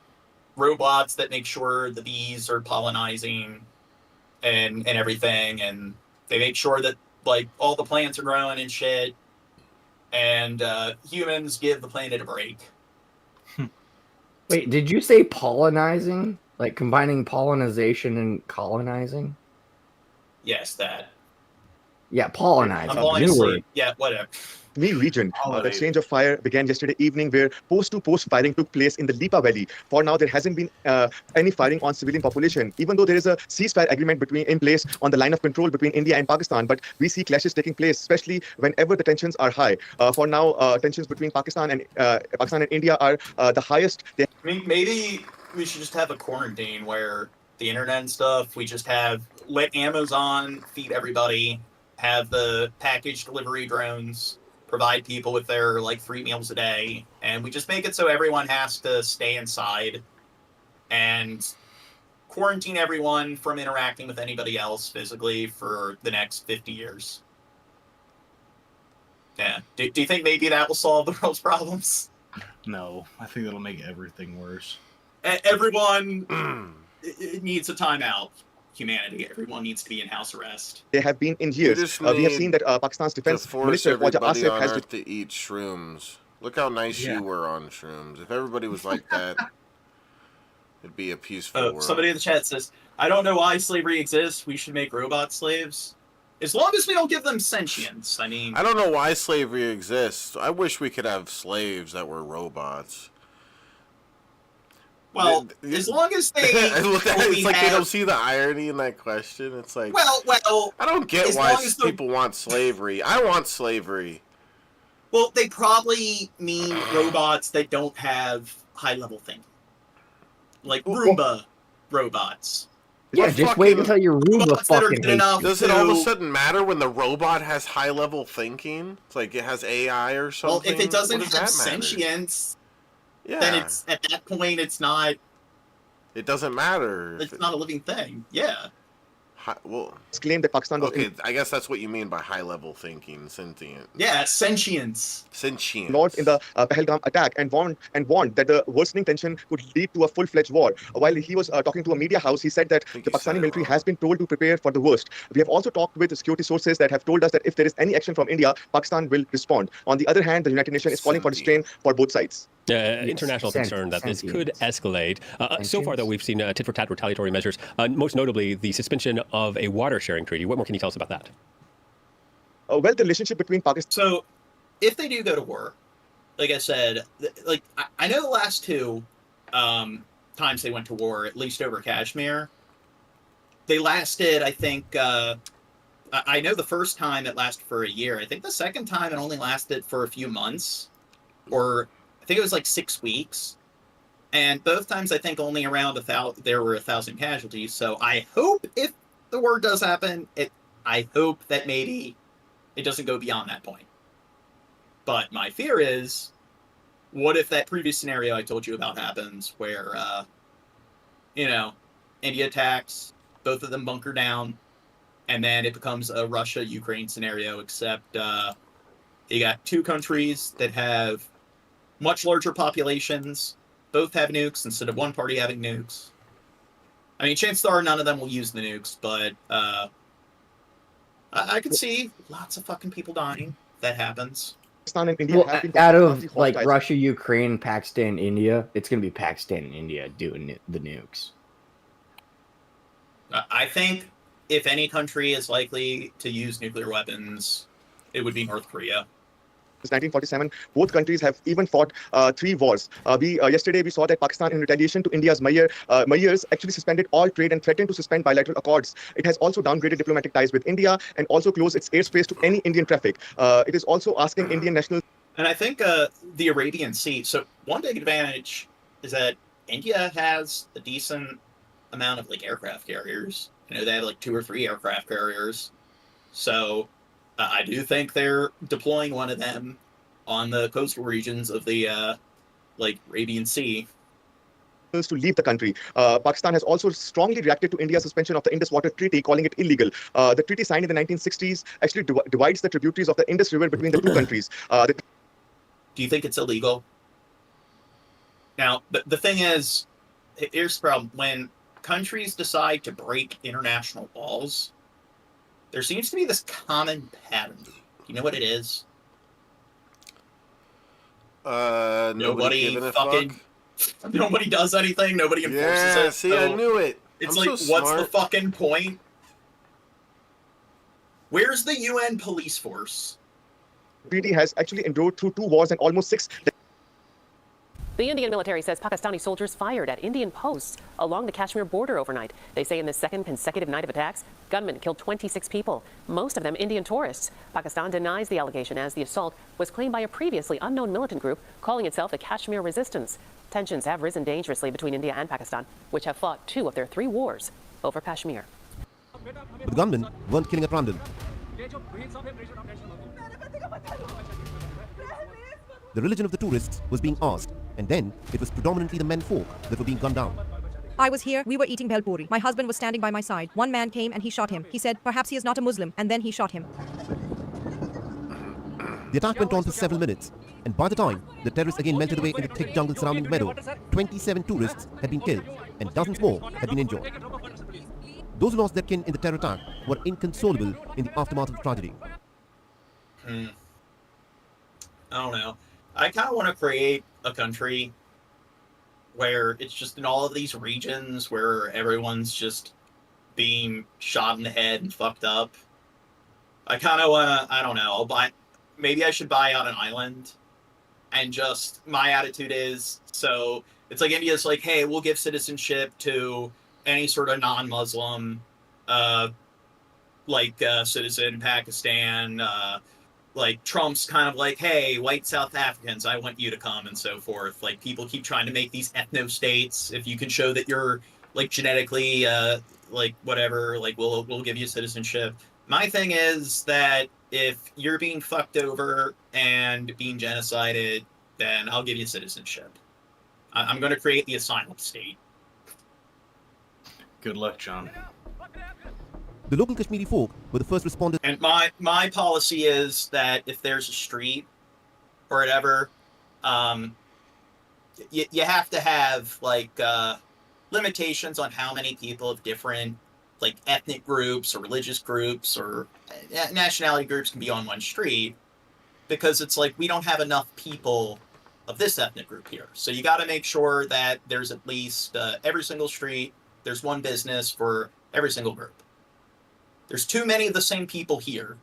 robots that make sure the bees are pollinizing and everything, and they make sure that like all the plants are growing and shit, and humans give the planet a break. Wait, did you say pollinizing? Like combining pollinization and colonizing? Yes, that. Yeah, pollinizing. I'm falling asleep. Yeah, whatever. Tamil region. The exchange of fire began yesterday evening, where post-to-post firing took place in the Lipa Valley. For now, there hasn't been any firing on civilian population, even though there is a ceasefire agreement in place on the line of control between India and Pakistan. But we see clashes taking place, especially whenever the tensions are high. For now, tensions between Pakistan and India are the highest. I mean, maybe we should just have a quarantine where the internet and stuff, we just let Amazon feed everybody, have the package delivery drones provide people with their like 3 meals a day, and we just make it so everyone has to stay inside and quarantine everyone from interacting with anybody else physically for the next 50 years. Yeah. Do you think maybe that will solve the world's problems? No, I think that'll make everything worse. Everyone it needs a timeout. Humanity. Everyone needs to be in house arrest. They have been in years. We have seen that Pakistan's defense minister Raja Asif has to eat shrooms. Look how nice you were on shrooms. If everybody was like that, it'd be a peaceful world. Somebody in the chat says, "I don't know why slavery exists. We should make robot slaves, as long as we don't give them sentience." I mean, I don't know why slavery exists. I wish we could have slaves that were robots. Well, as long as they... It's like they don't see the irony in that question. It's like... Well... I don't get why people want slavery. I want slavery. Well, they probably mean robots that don't have high-level thinking. Like Roomba robots. Yeah, just wait until your Roomba fucking hates. Does it all of a sudden matter when the robot has high-level thinking? It's like it has AI or something? Well, if it doesn't have sentience... then it's at that point it's not. It doesn't matter. It's not a living thing. Yeah. Well, it's claimed that Pakistan was. Okay, I guess that's what you mean by high-level thinking, sentient. Yeah, sentience. Sentient. Involved in the Pahalgam attack and warned that the worsening tension could lead to a full-fledged war. While he was talking to a media house, he said that the Pakistani military has been told to prepare for the worst. We have also talked with security sources that have told us that if there is any action from India, Pakistan will respond. On the other hand, the United Nations is calling for restraint for both sides. International concern that this could escalate. So far, though, we've seen tit-for-tat retaliatory measures, most notably the suspension of a water-sharing treaty. What more can you tell us about that? Well, the relationship between Pakistan... So, if they do go to war, like I said, like I know the last two times they went to war, at least over Kashmir, they lasted, I think... I know the first time it lasted for a year. I think the second time it only lasted for a few months. Or I think it was like 6 weeks, and both times I think only around there were 1,000 casualties. So I hope if the war does happen, I hope that maybe it doesn't go beyond that point. But my fear is, what if that previous scenario I told you about happens, where India attacks, both of them bunker down, and then it becomes a Russia-Ukraine scenario, except you got two countries that have much larger populations, both have nukes instead of one party having nukes. I mean, chances are none of them will use the nukes, but I could see lots of fucking people dying if that happens. Pakistan and India well, out of like Russia, Ukraine, Pakistan, India, it's going to be Pakistan and India doing the nukes. I think if any country is likely to use nuclear weapons, it would be North Korea. 1947, both countries have even fought 3 wars. Yesterday we saw that Pakistan, in retaliation to India's measures, actually suspended all trade and threatened to suspend bilateral accords. It has also downgraded diplomatic ties with India and also closed its airspace to any Indian traffic. It is also asking Indian nationals. And I think the Arabian Sea. So one big advantage is that India has a decent amount of like aircraft carriers. You know, they have like 2 or 3 aircraft carriers. So I do think they're deploying one of them on the coastal regions of the like Arabian Sea. To leave the country. Pakistan has also strongly reacted to India's suspension of the Indus Water Treaty, calling it illegal. The treaty signed in the 1960s actually divides the tributaries of the Indus River between the two countries. Do you think it's illegal? Now, the thing is, here's the problem. When countries decide to break international laws, there seems to be this common pattern. Do you know what it is? Nobody fucking... Nobody does anything. Nobody enforces it. See, so I knew it. It's I'm like, so what's the smart. fucking point? Where's the UN police force? The treaty has actually endured through 2 wars and almost 6. The Indian military says Pakistani soldiers fired at Indian posts along the Kashmir border overnight. They say in the second consecutive night of attacks, gunmen killed 26 people, most of them Indian tourists. Pakistan denies the allegation as the assault was claimed by a previously unknown militant group calling itself the Kashmir Resistance. Tensions have risen dangerously between India and Pakistan, which have fought 2 of their 3 wars over Kashmir. The gunmen weren't killing at random. The religion of the tourists was being asked, and then it was predominantly the men folk that were being gunned down. I was here, we were eating bhel puri. My husband was standing by my side. One man came and he shot him. He said, perhaps he is not a Muslim, and then he shot him. The attack went on for several minutes, and by the time the terrorists again melted away in the thick jungle surrounding the meadow, 27 tourists had been killed, and dozens more had been injured. Those who lost their kin in the terror attack were inconsolable in the aftermath of the tragedy. I don't know. I kind of want to create a country where it's just in all of these regions where everyone's just being shot in the head and fucked up. I kind of want to, I don't know, maybe I should buy out an island. And just, my attitude is, so it's like India's like, hey, we'll give citizenship to any sort of non-Muslim, citizen, Pakistan, like Trump's kind of like, hey, white South Africans, I want you to come and so forth. Like people keep trying to make these ethno-states. If you can show that you're like genetically, like whatever, like we'll give you citizenship. My thing is that if you're being fucked over and being genocided, then I'll give you citizenship. I'm going to create the asylum state. Good luck, John. The local Kashmiri folk were the first responders. And my policy is that if there's a street or whatever, you have to have like limitations on how many people of different like ethnic groups or religious groups or nationality groups can be on one street, because it's like we don't have enough people of this ethnic group here. So you got to make sure that there's at least every single street, there's one business for every single group. There's too many of the same people here.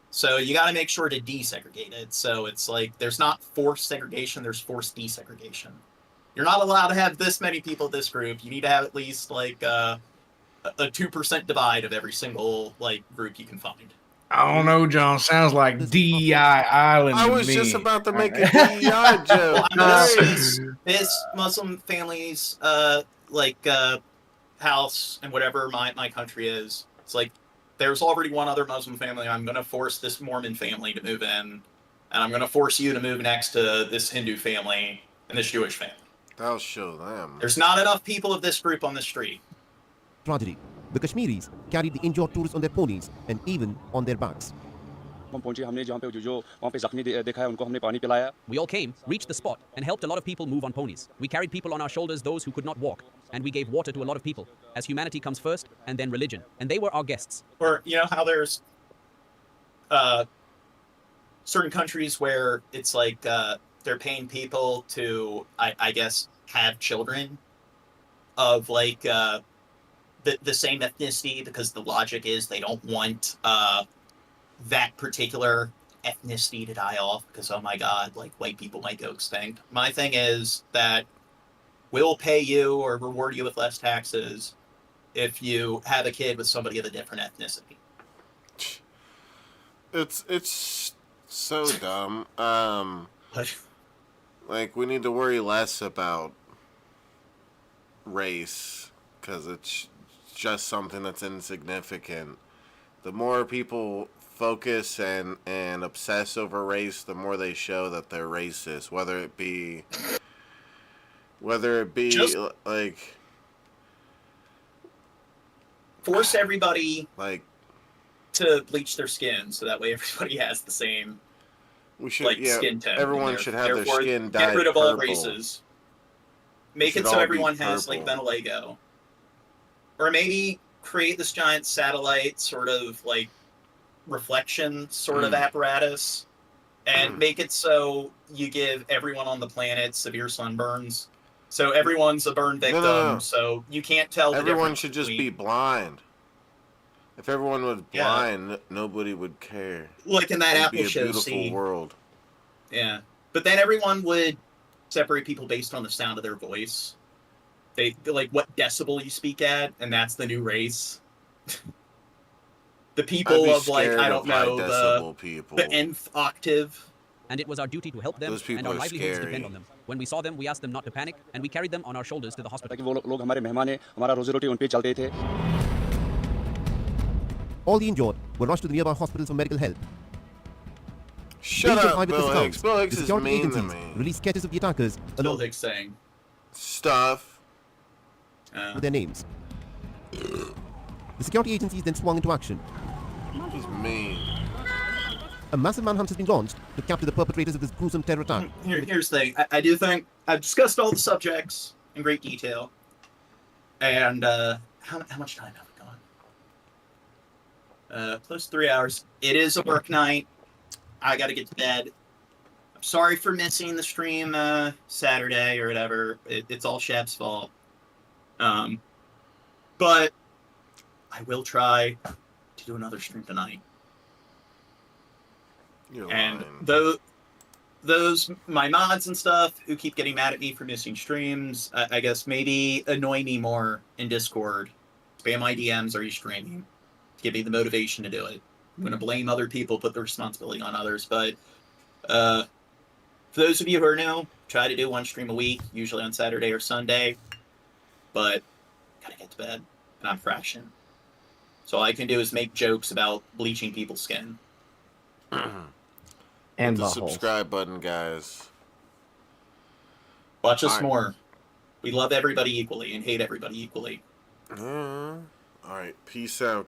So you got to make sure to desegregate it. So it's like there's not forced segregation, there's forced desegregation. You're not allowed to have this many people in this group. You need to have at least like a 2% divide of every single like group you can find. I don't know, John. Sounds like DEI Island. I to was me. just about to make a DEI joke. This Muslim family's house and whatever my country is, it's like there's already one other Muslim family. I'm going to force this Mormon family to move in, and I'm going to force you to move next to this Hindu family and this Jewish family. I'll show them. There's not enough people of this group on the street. Tragedy. The Kashmiris carried the injured tourists on their ponies and even on their backs. We all came, reached the spot, and helped a lot of people move on ponies. We carried people on our shoulders, those who could not walk, and we gave water to a lot of people, as humanity comes first, and then religion. And they were our guests. Or, you know how there's certain countries where it's like they're paying people to, I guess, have children of like the same ethnicity, because the logic is they don't want that particular ethnicity to die off because, oh my God, like white people might go extinct. My thing is that we'll pay you or reward you with less taxes if you have a kid with somebody of a different ethnicity. It's so dumb. Like we need to worry less about race because it's just something that's insignificant. The more people focus and obsess over race, the more they show that they're racist, whether it be Just like force everybody like to bleach their skin so that way everybody has the same skin tone. Everyone should have their skin dyed Get rid of all purple. races. Make it so everyone has like Benelego. Or maybe create this giant satellite sort of like reflection sort of apparatus and make it so you give everyone on the planet severe sunburns. So everyone's a burn victim, No. so you can't tell the Everyone difference should just between... be blind. If everyone was blind, nobody would care. Like in that It'd Apple be a show, beautiful world. Yeah. But then everyone would separate people based on the sound of their voice. They like what decibel you speak at, and that's the new race. The people of like, I don't know, the nth octave. And it was our duty to help them, Those people and our are livelihoods scary. depend on them. When we saw them, we asked them not to panic, and we carried them on our shoulders to the hospital. All the injured were rushed to the nearby hospitals for medical help. Shut Based on up, eyewitness Bill accounts, Hicks. Bill Hicks the is security mean to agencies me. released sketches of the attackers Bill Hicks saying stuff with their names. The security agencies then swung into action. He's mean. A massive manhunt has been launched to capture the perpetrators of this gruesome terror attack. Here's the thing. I do think I've discussed all the subjects in great detail. And how much time have we gone? Close to 3 hours. It is a work night. I got to get to bed. I'm sorry for missing the stream Saturday or whatever. It's all Shep's fault. But I will try to do another stream tonight. And those my mods and stuff who keep getting mad at me for missing streams, I guess maybe annoy me more in Discord. Spam my DMs, are you streaming? Give me the motivation to do it. I'm going to blame other people, put the responsibility on others. But for those of you who are new, try to do one stream a week, usually on Saturday or Sunday. But gotta get to bed, and I'm fracturing. So all I can do is make jokes about bleaching people's skin. And the buttholes. subscribe button, guys. Watch us All right. more. We love everybody equally and hate everybody equally. All right, peace out.